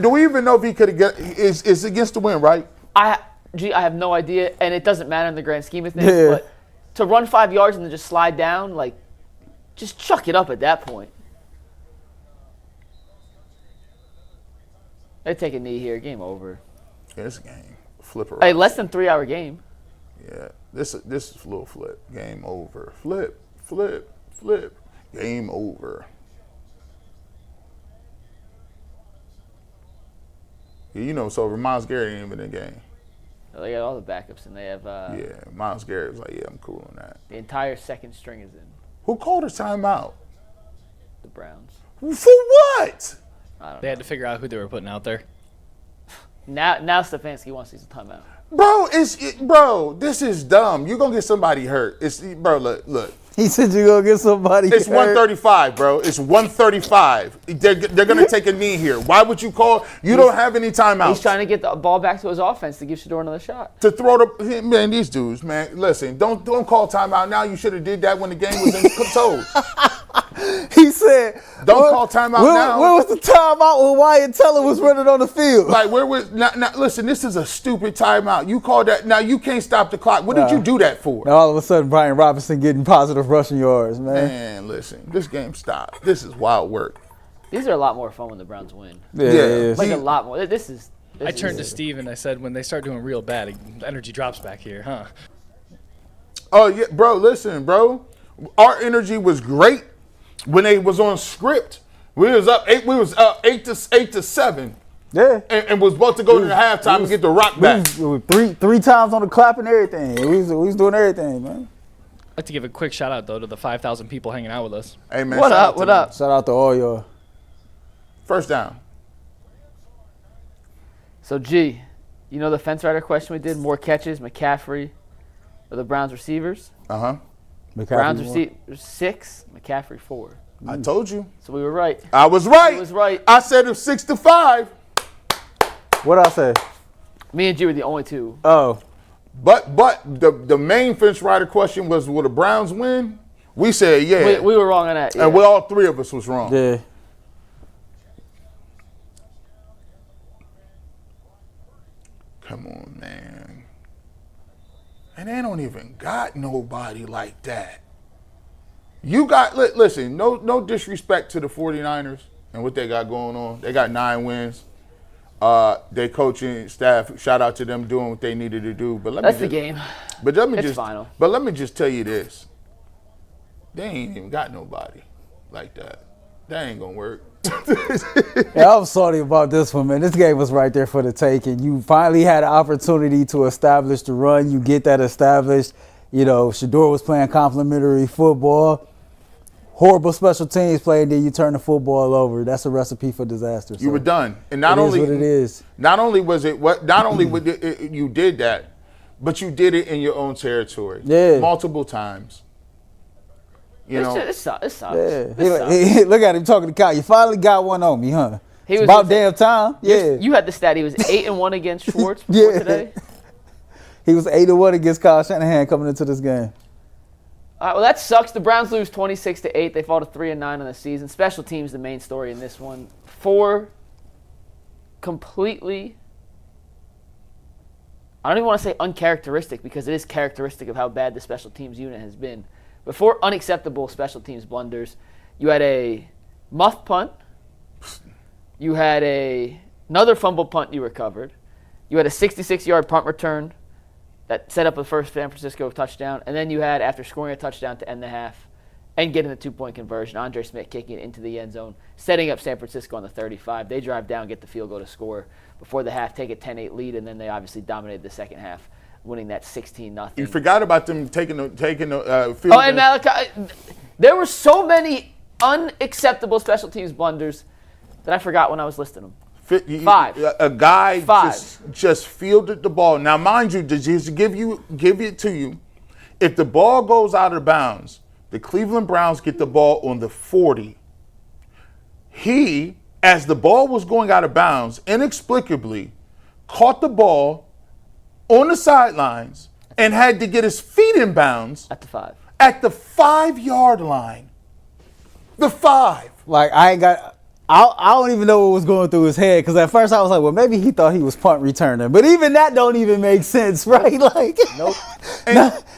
we even know if he could have got? It's against the wind, right? I have no idea, and it doesn't matter in the grand scheme of things. Yeah. But to run 5 yards and then just slide down, just chuck it up at that point. They take a knee here. Game over. This game. Flip around. Hey, less than 3 hour game. Yeah. This is a little flip. Game over. Flip. Game over. Yeah, you know, so Myles Garrett ain't even in the game. They got all the backups, and they have. Myles Garrett was like, yeah, I'm cool on that. The entire second string is in. Who called a timeout? The Browns. For what? I don't know. They had to figure out who they were putting out there. Now Stefanski wants to use a timeout. Bro, this is dumb. You're gonna get somebody hurt. Look. He said you're gonna get somebody hurt. It's 135, bro. It's 135. They're gonna take a knee here. Why would you call? You don't have any timeouts. He's trying to get the ball back to his offense to give Shedeur another shot. To throw man, these dudes, man. Listen, don't call timeout now. You should have did that when the game was in control. He said, "Don't call timeout now." Where was the timeout when Wyatt Teller was running on the field? Like, where was? Now, listen, this is a stupid timeout. You called that. Now you can't stop the clock. What did you do that for? Now all of a sudden, Brian Robinson getting positive rushing yards, man. Man, listen, this game stopped. This is wild work. These are a lot more fun when the Browns win. Yeah. A lot more. I turned to Steve and I said, when they start doing real bad, the energy drops back here, huh? Oh yeah, bro. Listen, bro. Our energy was great when they was on script. We was up 8 to 7. Yeah. And was about to go to the halftime and get the rock back. We was three times on the clap and everything. We was doing everything, man. I'd like to give a quick shout out though to the 5,000 people hanging out with us. Hey, man. What shout out up? to What them. up? Shout out to all y'all. First down. So, G, you know the fence rider question we did? More catches, McCaffrey, or the Browns receivers? Uh-huh. Browns receivers 6, McCaffrey 4. I told you. So we were right. I was right. He was right. I said it was 6-5. What'd I say? Me and G were the only two. Oh. But the main fence rider question was, will the Browns win? We said yeah. We were wrong on that. Yeah. And all three of us was wrong. Yeah. Come on, man. And they don't even got nobody like that. You got, listen, no disrespect to the 49ers and what they got going on. They got 9 wins. Their coaching staff, shout out to them doing what they needed to do. But That's the game. But let me It's just final. But let me just tell you this. They ain't even got nobody like that. That ain't gonna work. Yeah, I'm sorry about this one, man. This game was right there for the taking. You finally had an opportunity to establish the run. You get that established. You know, Shedeur was playing complimentary football. Horrible special teams play, and then you turn the football over. That's a recipe for disaster. You were done. And not It is only what it is. Not only was it what not only would you did that, but you did it in your own territory. Yeah. Multiple times. You know. It sucks. It sucks. Yeah. It sucks. Look at him talking to Kyle. You finally got one on me, huh? He It's was about damn time. Yeah. You had the stat. He was 8-1 against Schwartz before Yeah. today. He was 8-1 against Kyle Shanahan coming into this game. All right, well, that sucks. The Browns lose 26-8. They fall to 3-9 on the season. Special teams, the main story in this one. 4 completely, I don't even want to say uncharacteristic because it is characteristic of how bad the special teams unit has been. But 4 unacceptable special teams blunders. You had a muff punt. You had another fumble punt you recovered. You had a 66-yard punt return that set up the first San Francisco touchdown. And then you had, after scoring a touchdown to end the half and getting the 2-point conversion, Andre Smith kicking it into the end zone, setting up San Francisco on the 35. They drive down, get the field goal to score before the half, take a 10-8 lead, and then they obviously dominated the second half, winning that 16-0. You forgot about them taking the field. Oh, and Malachi, there were so many unacceptable special teams blunders that I forgot when I was listing them. 5. A guy 5. just fielded the ball. Now, mind you, to just give it to you, if the ball goes out of bounds, the Cleveland Browns get the ball on the 40. He, as the ball was going out of bounds, inexplicably caught the ball on the sidelines and had to get his feet in bounds At the 5. at the 5-yard line. The 5. Like, I don't even know what was going through his head because at first I was like, well, maybe he thought he was punt returning. But even that don't even make sense, right? Like, Nope.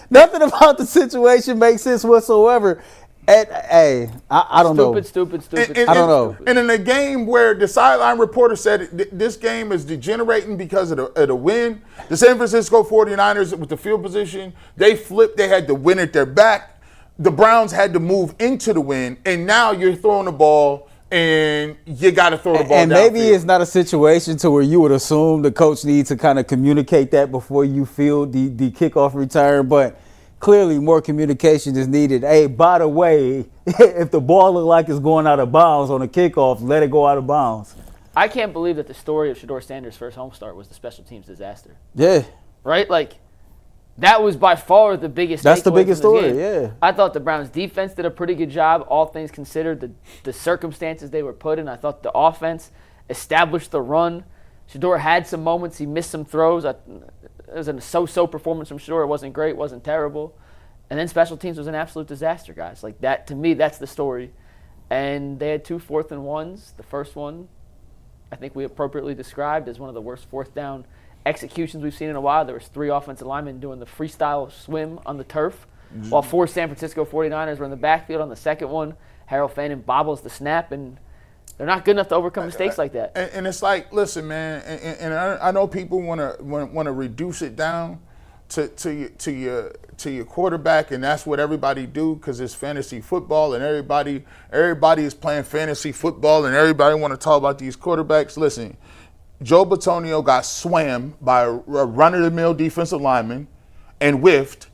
nothing about the situation makes sense whatsoever. And, hey, I don't know. Stupid. I don't know. And in a game where the sideline reporter said this game is degenerating because of the win, the San Francisco 49ers with the field position, they flipped. They had the win at their back. The Browns had to move into the win, and now you're throwing the ball, and you got to throw the ball And maybe downfield. it's not a situation to where you would assume the coach needs to kind of communicate that before you field the kickoff return, but clearly more communication is needed. Hey, by the way, if the ball look like it's going out of bounds on a kickoff, let it go out of bounds. I can't believe that the story of Shedeur Sanders' first home start was the special teams disaster. Yeah. Right? Like, that was by far the biggest That's the takeaway biggest from this story, game. yeah. I thought the Browns' defense did a pretty good job, all things considered, the circumstances they were put in. I thought the offense established the run. Shedeur had some moments. He missed some throws. It was a so-so performance from Shedeur. It wasn't great. It wasn't terrible. And then special teams was an absolute disaster, guys. Like, that, to me, that's the story. And they had 2 4th and 1s. The first one, I think we appropriately described as one of the worst 4th down executions we've seen in a while. There was 3 offensive linemen doing the freestyle swim on the turf, while 4 San Francisco 49ers were in the backfield on the second one. Harold Fannin bobbles the snap, and they're not good enough to overcome mistakes like that. And it's like, listen, man, and I know people want to reduce it down to your quarterback, and that's what everybody do because it's fantasy football, and everybody is playing fantasy football, and everybody want to talk about these quarterbacks. Listen, Joe Bitonio got swam by a run-of-the-mill defensive lineman and whiffed,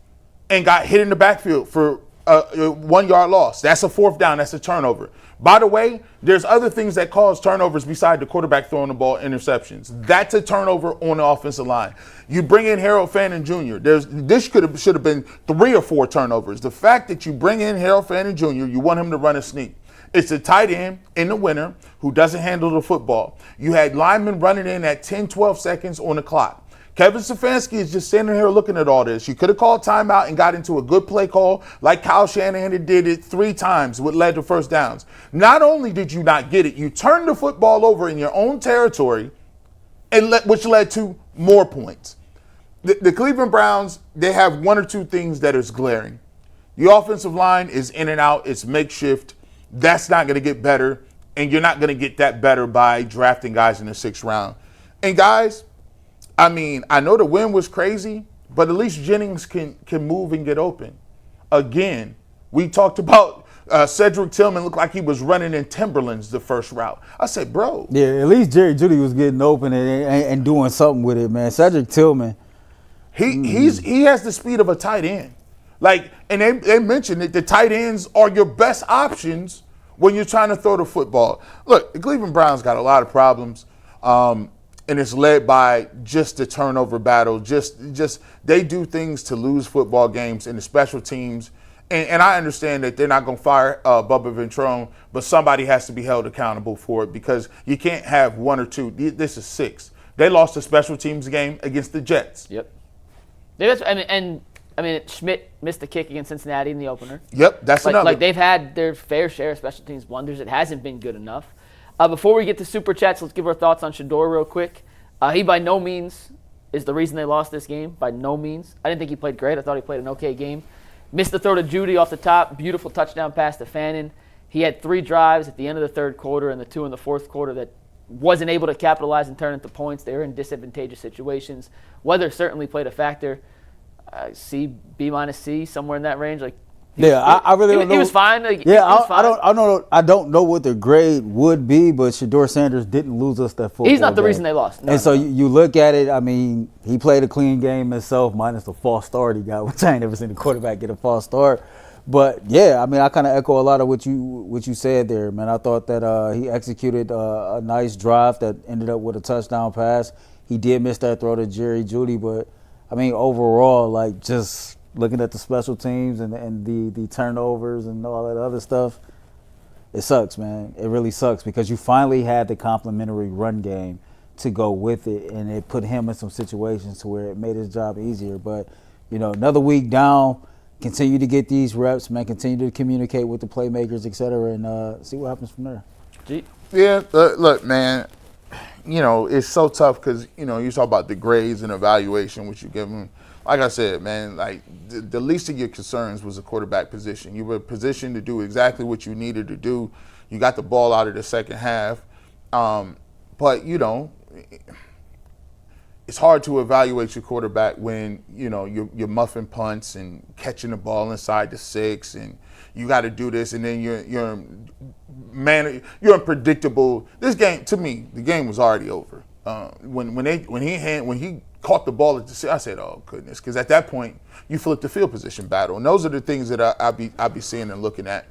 and got hit in the backfield for a 1 yard loss. That's a fourth down. That's a turnover. By the way, there's other things that cause turnovers beside the quarterback throwing the ball, interceptions. That's a turnover on the offensive line. You bring in Harold Fannin Jr. This should have been 3 or 4 turnovers. The fact that you bring in Harold Fannin Jr., you want him to run a sneak. It's a tight end in the winter who doesn't handle the football. You had linemen running in at 10, 12 seconds on the clock. Kevin Stefanski is just standing here looking at all this. You could have called timeout and got into a good play call like Kyle Shanahan did it 3 times, which led to first downs. Not only did you not get it, you turned the football over in your own territory, which led to more points. The Cleveland Browns, they have 1 or 2 things that is glaring. The offensive line is in and out. It's makeshift. That's not going to get better, and you're not going to get that better by drafting guys in the 6th round. And guys, I mean, I know the win was crazy, but at least Jennings can move and get open. Again, we talked about Cedric Tillman looked like he was running in Timberlands the first route. I said, bro. Yeah, at least Juedy was getting open and doing something with it, man. Cedric Tillman. He has the speed of a tight end. Like, and they mentioned that the tight ends are your best options when you're trying to throw the football. Look, the Cleveland Browns got a lot of problems. And it's led by just the turnover battle. Just they do things to lose football games in the special teams. And I understand that they're not going to fire Bubba Ventrone, but somebody has to be held accountable for it because you can't have 1 or 2. This is 6. They lost a special teams game against the Jets. Yep. I mean, Schmidt missed the kick against Cincinnati in the opener. Yep, that's another. Like they've had their fair share of special teams blunders. It hasn't been good enough. Before we get to Super Chats, let's give our thoughts on Shedeur real quick. He by no means is the reason they lost this game. By no means. I didn't think he played great. I thought he played an okay game. Missed the throw to Juedy off the top. Beautiful touchdown pass to Fannin. He had 3 drives at the end of the 3rd quarter and the 2 in the 4th quarter that wasn't able to capitalize and turn into points. They were in disadvantageous situations. Weather certainly played a factor. C, B minus C, somewhere in that range. Like, I really don't know. He was fine. Like, yeah, was fine. I don't know what the grade would be, but Shedeur Sanders didn't lose us that football. He's not the game. reason they lost. No. You look at it. I mean, he played a clean game himself, minus the false start he got, which I ain't never seen a quarterback get a false start. But yeah, I mean, I kind of echo a lot of what you said there, man. I thought that he executed a nice drive that ended up with a touchdown pass. He did miss that throw to Juedy, but I mean, overall, like just looking at the special teams and the turnovers and all that other stuff, it sucks, man. It really sucks because you finally had the complementary run game to go with it, and it put him in some situations to where it made his job easier. But, you know, another week down, continue to get these reps, man, continue to communicate with the playmakers, et cetera, and see what happens from there. Yeah, look, man, you know, it's so tough because, you know, you talk about the grades and evaluation, which you give them. Like I said, man, like the least of your concerns was the quarterback position. You were positioned to do exactly what you needed to do. You got the ball out of the second half. But, you know, it's hard to evaluate your quarterback when, you know, you're muffing punts and catching the ball inside the 6 and you got to do this, and then you're unpredictable. This game, to me, the game was already over. When he caught the ball at the 6, I said, "Oh goodness," because at that point you flip the field position battle, and those are the things that I'll be seeing and looking at.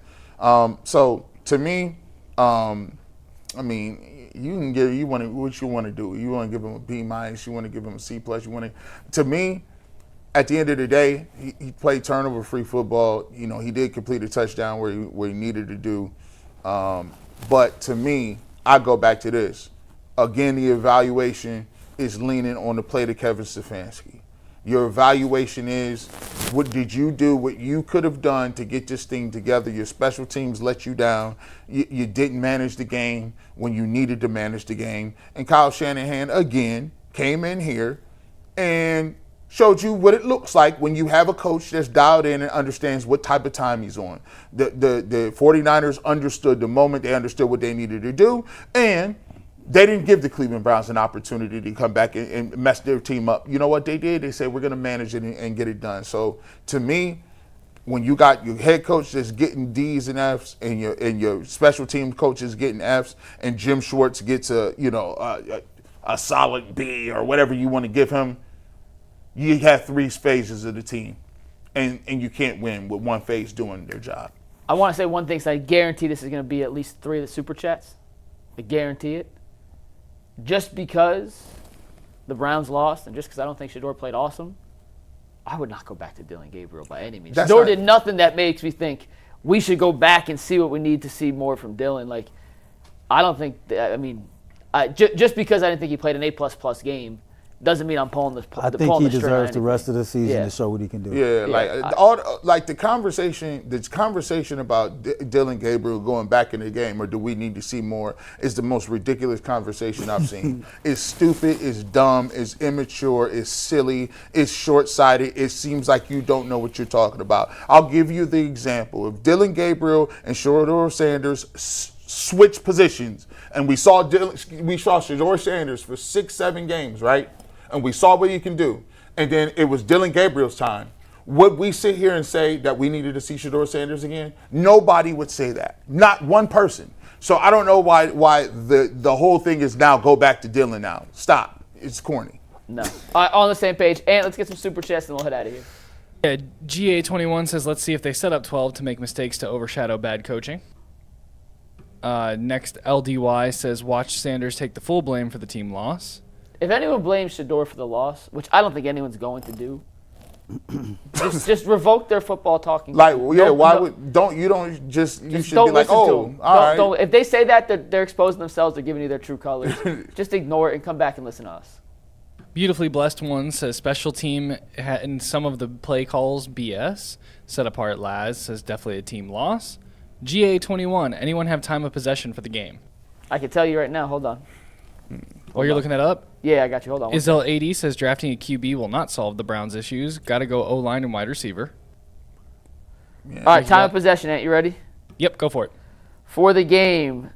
So to me, I mean, you can get what you want to do. You want to give him a B minus, you want to give him a C plus. To me, at the end of the day, he played turnover-free football. You know, he did complete a touchdown where he needed to do. But to me, I go back to this. Again, the evaluation is leaning on the play to Kevin Stefanski. Your evaluation is, what did you do, what you could have done to get this thing together? Your special teams let you down. You didn't manage the game when you needed to manage the game. And Kyle Shanahan, again, came in here and showed you what it looks like when you have a coach that's dialed in and understands what type of time he's on. The 49ers understood the moment. They understood what they needed to do. And they didn't give the Cleveland Browns an opportunity to come back and mess their team up. You know what they did? They said, we're going to manage it and get it done. So to me, when you got your head coach that's getting D's and F's and your special team coach is getting F's and Jim Schwartz gets a solid B or whatever you want to give him, you have 3 phases of the team. and you can't win with one face doing their job. I want to say one thing, so I guarantee this is going to be at least 3 of the Superchats. I guarantee it. Just because the Browns lost and just because I don't think Shedeur played awesome, I would not go back to Dillon Gabriel by any means. Shedeur did nothing that makes me think we should go back and see what we need to see more from Dillon. Like, I don't think just because I didn't think he played an A++ game doesn't mean I'm pulling the I think he deserves the rest of the season to show what he can do. Like the conversation about Dillon Gabriel going back in the game, or do we need to see more, is the most ridiculous conversation I've seen. It's stupid, it's dumb, it's immature, it's silly, it's short-sighted. It seems like you don't know what you're talking about. I'll give you the example. If Dillon Gabriel and Shedeur Sanders switch positions, and we saw Shedeur Sanders for 6-7 games, right? And we saw what he can do. And then it was Dillon Gabriel's time. Would we sit here and say that we needed to see Shedeur Sanders again? Nobody would say that. Not one person. So I don't know why the whole thing is now go back to Dillon now. Stop. It's corny. No. On the same page. And let's get some super chats and we'll head out of here. Yeah, GA21 says, let's see if they set up 12 to make mistakes to overshadow bad coaching. Next, LDY says, watch Sanders take the full blame for the team loss. If anyone blames Shedeur for the loss, which I don't think anyone's going to do, just revoke their football talking. Like, you should be like, oh, all right. If they say that, they're exposing themselves, they're giving you their true colors. Just ignore it and come back and listen to us. Beautifully Blessed One says, special team in some of the play calls, BS. Set apart Laz says, definitely a team loss. GA21, anyone have time of possession for the game? I can tell you right now. Hold on. You're looking that up? Yeah, I got you. Hold on. Isel80 says drafting a QB will not solve the Browns' issues. Got to go O-line and wide receiver. Yeah. All right, time of possession, Ant. You ready? Yep, go for it. For the game,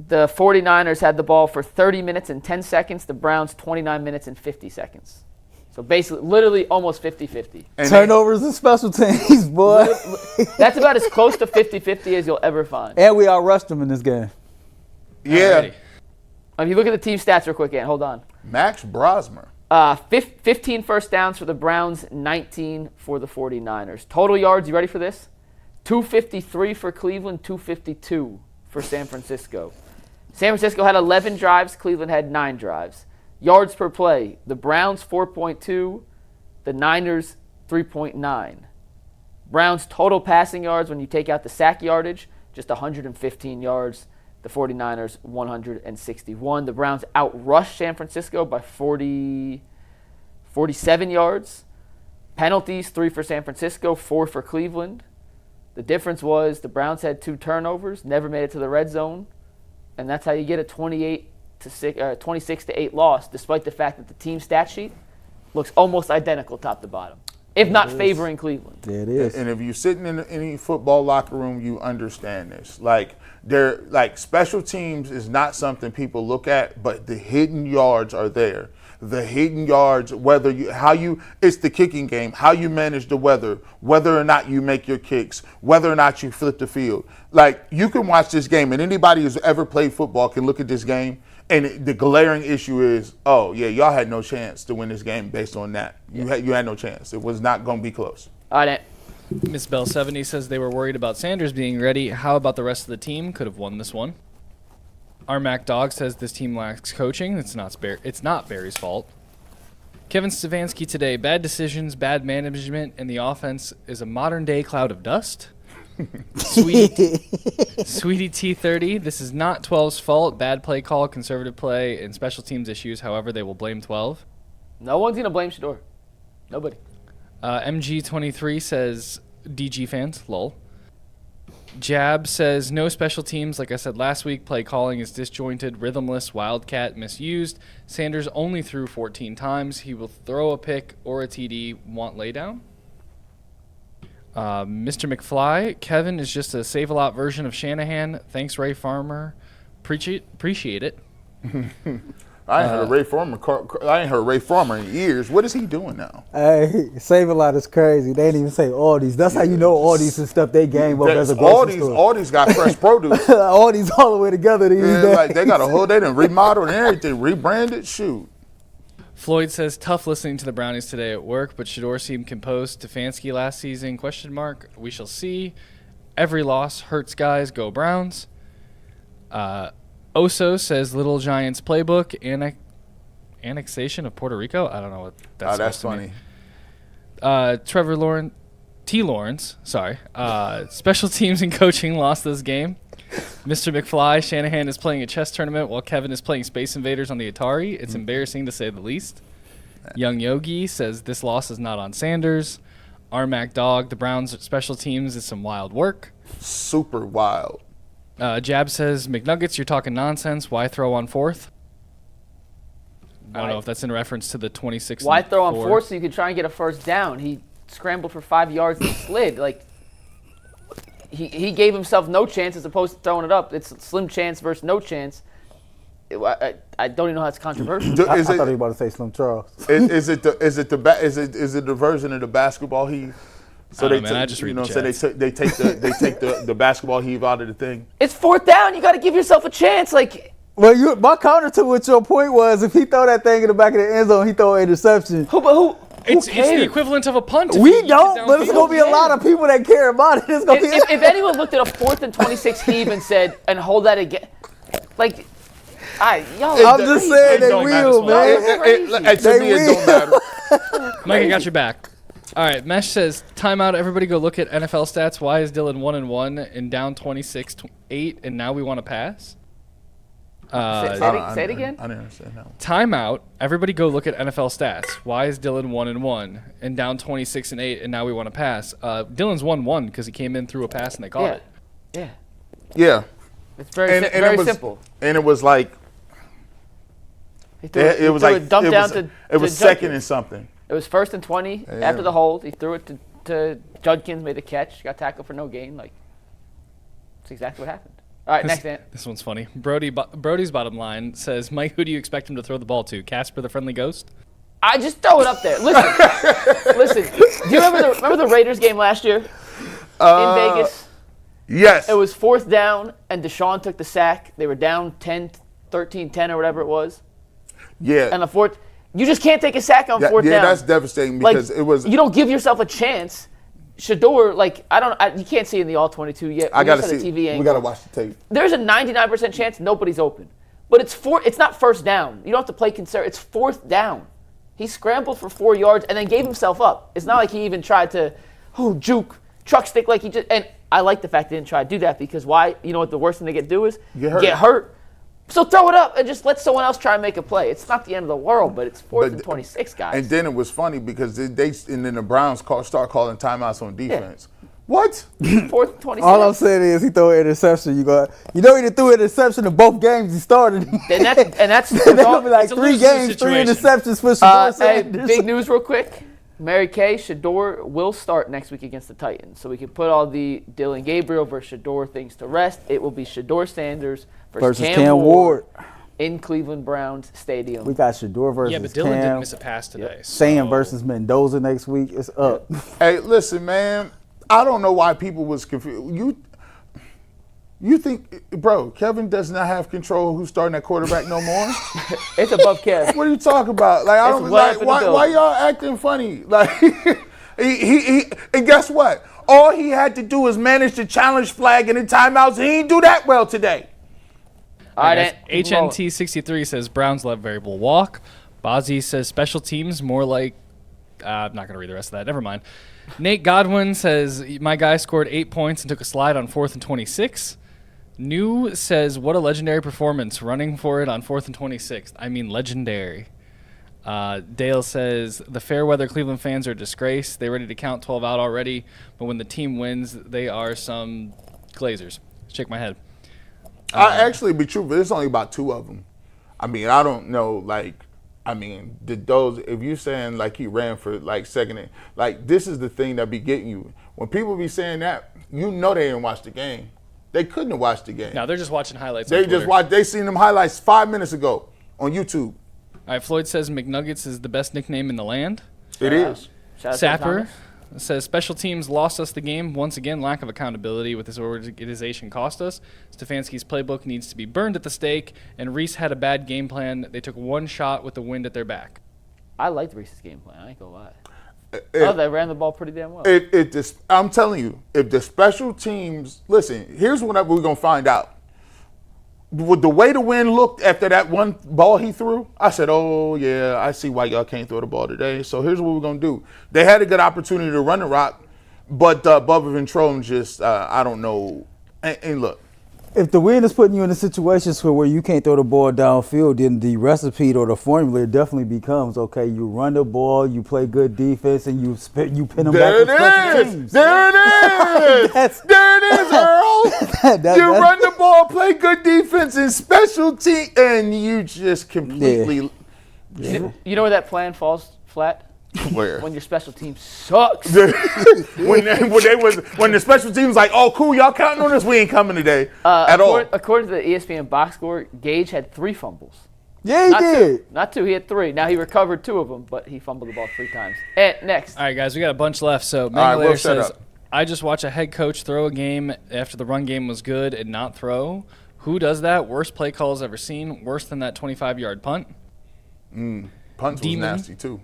the 49ers had the ball for 30 minutes and 10 seconds. The Browns, 29 minutes and 50 seconds. So basically, literally almost 50-50. Turnovers and special teams, boy. That's about as close to 50-50 as you'll ever find. And we outrushed them in this game. Yeah. If you look at the team stats real quick, Ant, hold on. Max Brosmer. 15 first downs for the Browns, 19 for the 49ers. Total yards, you ready for this? 253 for Cleveland, 252 for San Francisco. San Francisco had 11 drives, Cleveland had 9 drives. Yards per play, the Browns 4.2, the Niners 3.9. Browns total passing yards, when you take out the sack yardage, just 115 yards. The 49ers 161. The Browns outrushed San Francisco by 47 yards. Penalties, 3 for San Francisco, 4 for Cleveland. The difference was the Browns had 2 turnovers, never made it to the red zone, and that's how you get a 26-8 loss, despite the fact that the team stat sheet looks almost identical top to bottom, if not favoring Cleveland. Yeah, it is. And if you're sitting in any football locker room, you understand this. Special teams is not something people look at, but the hidden yards are there. The hidden yards, it's the kicking game, how you manage the weather, whether or not you make your kicks, whether or not you flip the field. Like, you can watch this game, and anybody who's ever played football can look at this game, and the glaring issue is, oh, yeah, y'all had no chance to win this game based on that. You had no chance. It was not going to be close. All right, Ant. Miss Bell 70 says they were worried about Sanders being ready. How about the rest of the team? Could have won this one. Our Mac Dog says this team lacks coaching. It's not Barry's fault. Kevin Stefanski today, bad decisions, bad management, and the offense is a modern-day cloud of dust. Sweetie T30, this is not 12's fault. Bad play call, conservative play, and special teams issues. However, they will blame 12. No one's going to blame Shedeur. Nobody. MG23 says, DG fans, lol. Jab says, no special teams. Like I said last week, play calling is disjointed, rhythmless, wildcat, misused. Sanders only threw 14 times. He will throw a pick or a TD. Want laydown? Mr. McFly, Kevin is just a save-a-lot version of Shanahan. Thanks, Ray Farmer. Appreciate it. I ain't heard Ray Farmer in years. What is he doing now? Hey, Save-A-Lot is crazy. They didn't even say Aldi's. That's how you know Aldi's and stuff they game up as a grocery store. Aldi's got fresh produce. Aldi's all the way together these days. Like they got a whole, they done remodeled and everything, rebranded. Shoot. Floyd says, tough listening to the Brownies today at work, but Shedeur seemed composed to Stefanski last season, ? We shall see. Every loss hurts, guys. Go Browns. Oso says, Little Giants playbook, annexation of Puerto Rico? I don't know what that's That's supposed to funny. mean. Trevor Lawrence, special teams and coaching lost this game. Mr. McFly, Shanahan is playing a chess tournament while Kevin is playing Space Invaders on the Atari. It's embarrassing to say the least. Young Yogi says this loss is not on Sanders. Armac Dawg, the Browns special teams is some wild work. Super wild. Jab says, McNuggets, you're talking nonsense. Why throw on fourth? I don't know if that's in reference to the 26. Why throw on fourth so you could try and get a first down? He scrambled for 5 yards and slid. Like, he gave himself no chance as opposed to throwing it up. It's a slim chance versus no chance. I don't even know how it's controversial. I thought he was about to say Slim Charles. Is it the version of the basketball heave? So I just read the chats. So they take the basketball heave out of the thing. It's fourth down. You got to give yourself a chance. Like, Well, my counter to what your point was, if he throw that thing in the back of the end zone, he throw an interception. who It's cares? the equivalent of a punt. We don't, but it's going to be a lot of people that care about it. It's gonna be If anyone looked at a 4th and 26 heave and said, and hold that again, like, y'all. I'm just saying they real, man. To me, it don't matter. Mike, I got your back. All right, Mesh says, timeout, everybody go look at NFL stats. Why is Dylan 1-1 and down 26-8, and now we want to pass? Say it again. I didn't understand that one. Timeout, everybody go look at NFL stats. Why is Dylan 1-1 and down 26-8, and now we want to pass? Dylan's 1-1 because he came in through a pass and they caught it. Yeah. Yeah. It's very simple. And it was like it was second and something. It was 1st and 20 after the hold. He threw it to Judkins, made the catch, got tackled for no gain. Like, that's exactly what happened. All right, next. This one's funny. Brody's bottom line says, Mike, who do you expect him to throw the ball to? Casper the Friendly Ghost? I just throw it up there. Listen. Do you remember the Raiders game last year in Vegas? Yes. It was 4th down, and Deshaun took the sack. They were down 13-10 or whatever it was. Yeah. And the 4th, you just can't take a sack on 4th down. Yeah, that's devastating because it was. You don't give yourself a chance. Shedeur, you can't see in the all-22 yet. I gotta see. The TV angle. We gotta watch the tape. There's a 99% chance nobody's open, but it's not first down. You don't have to play concern. It's 4th down. He scrambled for 4 yards and then gave himself up. It's not like he even tried to, juke, truck stick like he just. And I like the fact he didn't try to do that because why? You know what the worst thing to do is get hurt. So throw it up and just let someone else try and make a play. It's not the end of the world, but it's 4th and 26, guys. And then it was funny because and then the Browns start calling timeouts on defense. Yeah. What? 4th and 26. All I'm saying is he threw an interception. He threw an interception in both games he started. And that's they're gonna be like 3 games, 3 interceptions for Shedeur Sanders. Big news real quick. Mary Kay, Shedeur will start next week against the Titans. So we can put all the Dylan Gabriel versus Shedeur things to rest. It will be Shedeur Sanders versus Cam Ward in Cleveland Browns Stadium. We got Shedeur versus Cam. Yeah, but Dylan didn't miss a pass today. Yep. Sam versus Mendoza next week. It's up. Hey, listen, man. I don't know why people was confused. You think, bro, Kevin does not have control of who's starting at quarterback no more? It's above Kev. What are you talking about? Like, I don't why y'all acting funny? Like, he and guess what? All he had to do was manage the challenge flag and the timeouts. He didn't do that well today. All right, HNT63 says Browns left variable walk. Bozzy says special teams more like. I'm not going to read the rest of that. Never mind. Nate Godwin says my guy scored 8 points and took a slide on 4th and 26. New says, what a legendary performance, running for it on 4th and 26. I mean, legendary. Dale says, the fair weather Cleveland fans are a disgrace. They're ready to count 12 out already, but when the team wins, they are some Glazers. Shake my head. I actually be true, but it's only about 2 of them. I mean, I don't know, if you're saying like he ran for like second, like this is the thing that be getting you. When people be saying that, they didn't watch the game. They couldn't have watched the game. No, they're just watching highlights. They seen them highlights 5 minutes ago on YouTube. All right, Floyd says McNuggets is the best nickname in the land. It is. Sapper says special teams lost us the game. Once again, lack of accountability with this organization cost us. Stefanski's playbook needs to be burned at the stake, and Reese had a bad game plan. They took one shot with the wind at their back. I liked Reese's game plan. I ain't gonna lie. They ran the ball pretty damn well. I'm telling you, if the special teams listen, here's what we're gonna find out. With the way the wind looked after that one ball he threw, I said, "Oh yeah, I see why y'all can't throw the ball today." So here's what we're gonna do. They had a good opportunity to run the rock, but Bubba Ventrone just I don't know. And look. If the wind is putting you in a situation where you can't throw the ball downfield, then the recipe or the formula definitely becomes, okay, you run the ball, you play good defense, and you pin them back with special teams. There it is! There it is, Earl! You run the ball, play good defense, and special team, and you just completely... Yeah. You know where that plan falls flat? Where? When your special team sucks. when the special team's like, oh, cool, y'all counting on us? We ain't coming today at all. According to the ESPN box score, Gage had 3 fumbles. Yeah, he did. Not 2. He had 3. Now he recovered 2 of them, but he fumbled the ball 3 times. And next. All right, guys, we got a bunch left. So We'll says, I just watch a head coach throw a game after the run game was good and not throw. Who does that? Worst play calls ever seen. Worse than that 25-yard punt. Punt was nasty, too.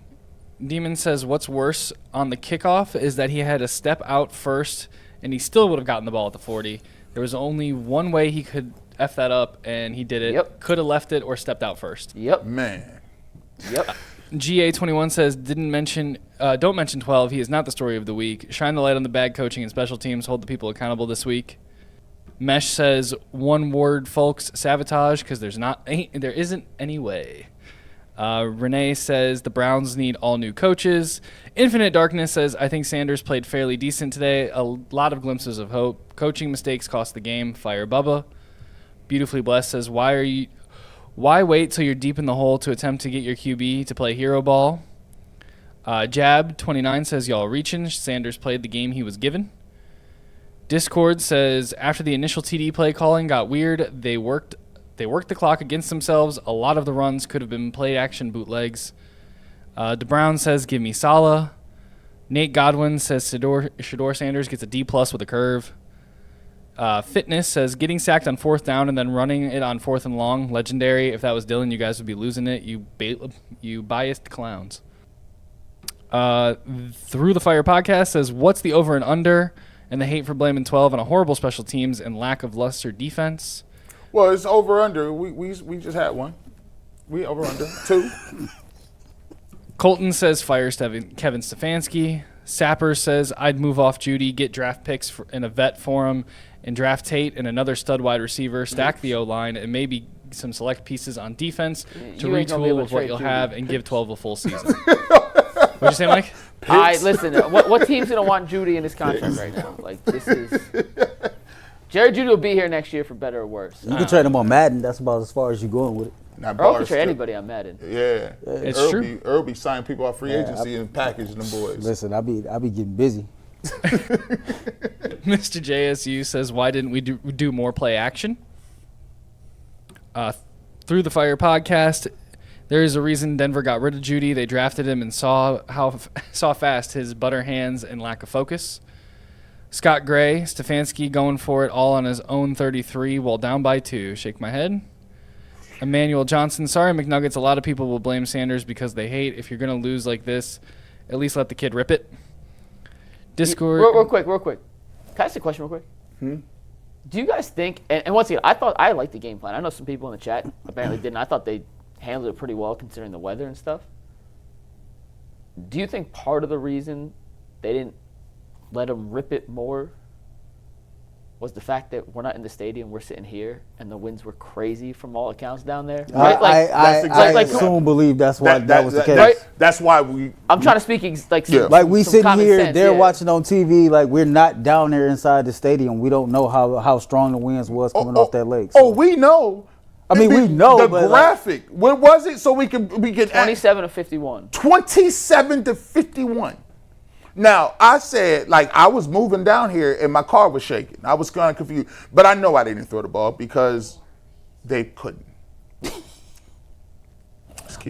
Demon says what's worse on the kickoff is that he had to step out first, and he still would have gotten the ball at the 40. There was only one way he could F that up, and he did it. Yep. Could have left it or stepped out first. Yep. Man. Yep. GA21 says don't mention 12. He is not the story of the week. Shine the light on the bad coaching and special teams. Hold the people accountable this week. Mesh says one word, folks, sabotage, because there isn't any way. Renee says the Browns need all new coaches. Infinite Darkness says, I think Sanders played fairly decent today. A lot of glimpses of hope. Coaching mistakes cost the game. Fire Bubba. Beautifully Blessed says, why wait till you're deep in the hole to attempt to get your QB to play hero ball? Jab29 says, y'all reaching. Sanders played the game he was given. Discord says, after the initial TD play calling got weird, they worked the clock against themselves. A lot of the runs could have been play-action bootlegs. DeBrown says, give me Salah. Nate Godwin says, Shedeur Sanders gets a D+ with a curve. Fitness says, getting sacked on 4th down and then running it on 4th and long. Legendary. If that was Dylan, you guys would be losing it. You biased clowns. Through the Fire podcast says, what's the over and under and the hate for blaming 12 on a horrible special teams and lack of luster defense? Well, it's over under. We just had one. We over under 2. Colton says fires Kevin Stefanski. Sapper says I'd move off Juedy, get draft picks and a vet for him, and draft Tate and another stud wide receiver, stack the O-line, and maybe some select pieces on defense to retool with what you'll have and give 12 a full season. What'd you say, Mike? Listen, what team's going to want Juedy in this contract right now? Like, this is... Jerry Judy will be here next year for better or worse. You can trade him on Madden. That's about as far as you're going with it. Earl can trade anybody on Madden. Yeah. It's true. Earl be signing people off free agency and packaging them boys. Listen, I be getting busy. Mr. JSU says, why didn't we do more play action? Through the Fire podcast, there is a reason Denver got rid of Judy. They drafted him and saw fast his butter hands and lack of focus. Scott Gray, Stefanski going for it all on his own 33 while down by 2. Shake my head. Emmanuel Johnson, sorry McNuggets, a lot of people will blame Sanders because they hate. If you're going to lose like this, at least let the kid rip it. Discord. Real quick. Can I ask a question real quick? Do you guys think, and once again, I liked the game plan. I know some people in the chat apparently didn't. I thought they handled it pretty well considering the weather and stuff. Do you think part of the reason they didn't let him rip it more was the fact that we're not in the stadium, we're sitting here, and the winds were crazy from all accounts down there? Right? I soon believe that's why that was the case. Right? That's why we... I'm trying to speak like we sitting here, sense, they're watching on TV, like we're not down there inside the stadium. We don't know how strong the winds was coming off that lake. So. Oh, we know. I mean, we know. The graphic. What was it? So we could 27 to 51. 27 to 51. Now, I said, like, I was moving down here and my car was shaking. I was kind of confused. But I know I didn't throw the ball because they couldn't. All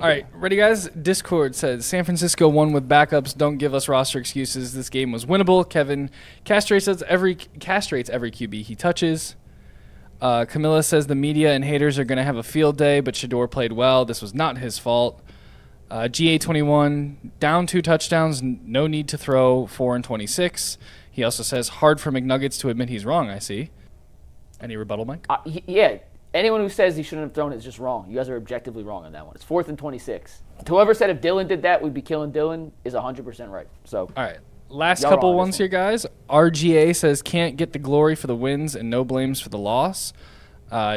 right, ready, guys? Discord says, San Francisco won with backups. Don't give us roster excuses. This game was winnable. Kevin castrates every QB he touches. Camilla says the media and haters are going to have a field day, but Shedeur played well. This was not his fault. GA21, down 2 touchdowns, no need to throw, 4-26. He also says, hard for McNuggets to admit he's wrong, I see. Any rebuttal, Mike? Yeah. Anyone who says he shouldn't have thrown it is just wrong. You guys are objectively wrong on that one. It's 4th and 26. Whoever said if Dylan did that, we'd be killing Dylan is 100% right. So, all right. Last y'all couple wrong on ones this here, guys. RGA says can't get the glory for the wins and no blames for the loss.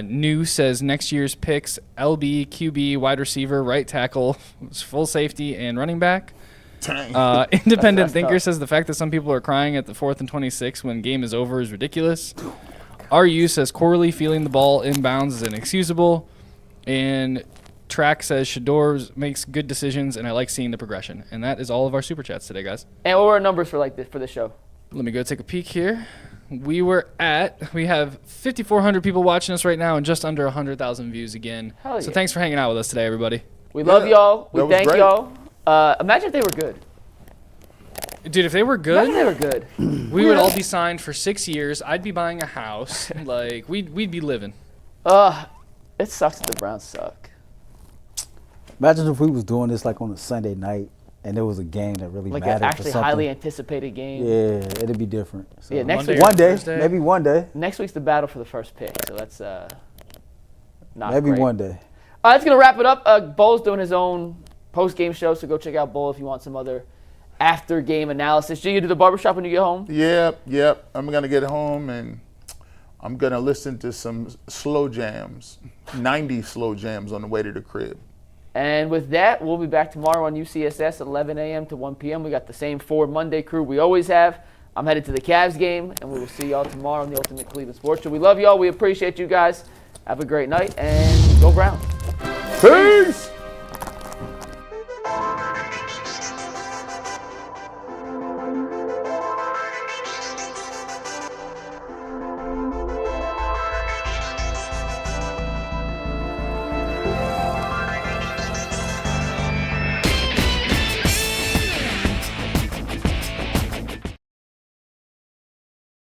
New says next year's picks, LB, QB, wide receiver, right tackle, full safety, and running back. Independent Thinker says the fact that some people are crying at the 4th and 26 when game is over is ridiculous. RU says Corley feeling the ball inbounds is inexcusable. And Track says Shedeur makes good decisions, and I like seeing the progression. And that is all of our Super Chats today, guys. and what were our numbers for this show? Let me go take a peek here. We have 5,400 people watching us right now and just under 100,000 views again. Hell So yeah. thanks for hanging out with us today, everybody. We love y'all. We that was thank great. y'all. Imagine if they were good. Dude, if they were Imagine if they good, were good. we would all be signed for 6 years. I'd be buying a house. Like, we'd be living. It sucks that the Browns suck. Imagine if we was doing this like on a Sunday night and there was a game that really Like an mattered for actually something. highly anticipated game. Yeah, it'd be different. So Yeah, next Monday week. or one day, Thursday. maybe one day, Next week's the battle for the first pick, so that's not maybe great. one day. All right, that's going to wrap it up. Bull's doing his own post-game show, so go check out Bull if you want some other after-game analysis. Do you do the barbershop when you get home? Yep. I'm going to get home and I'm going to listen to some slow jams, 90 slow jams on the way to the crib. And with that, we'll be back tomorrow on UCSS at 11 a.m. to 1 p.m. We got the same 4 Monday crew we always have. I'm headed to the Cavs game, and we will see y'all tomorrow on the Ultimate Cleveland Sports Show. We love y'all. We appreciate you guys. Have a great night, and go Browns. Peace!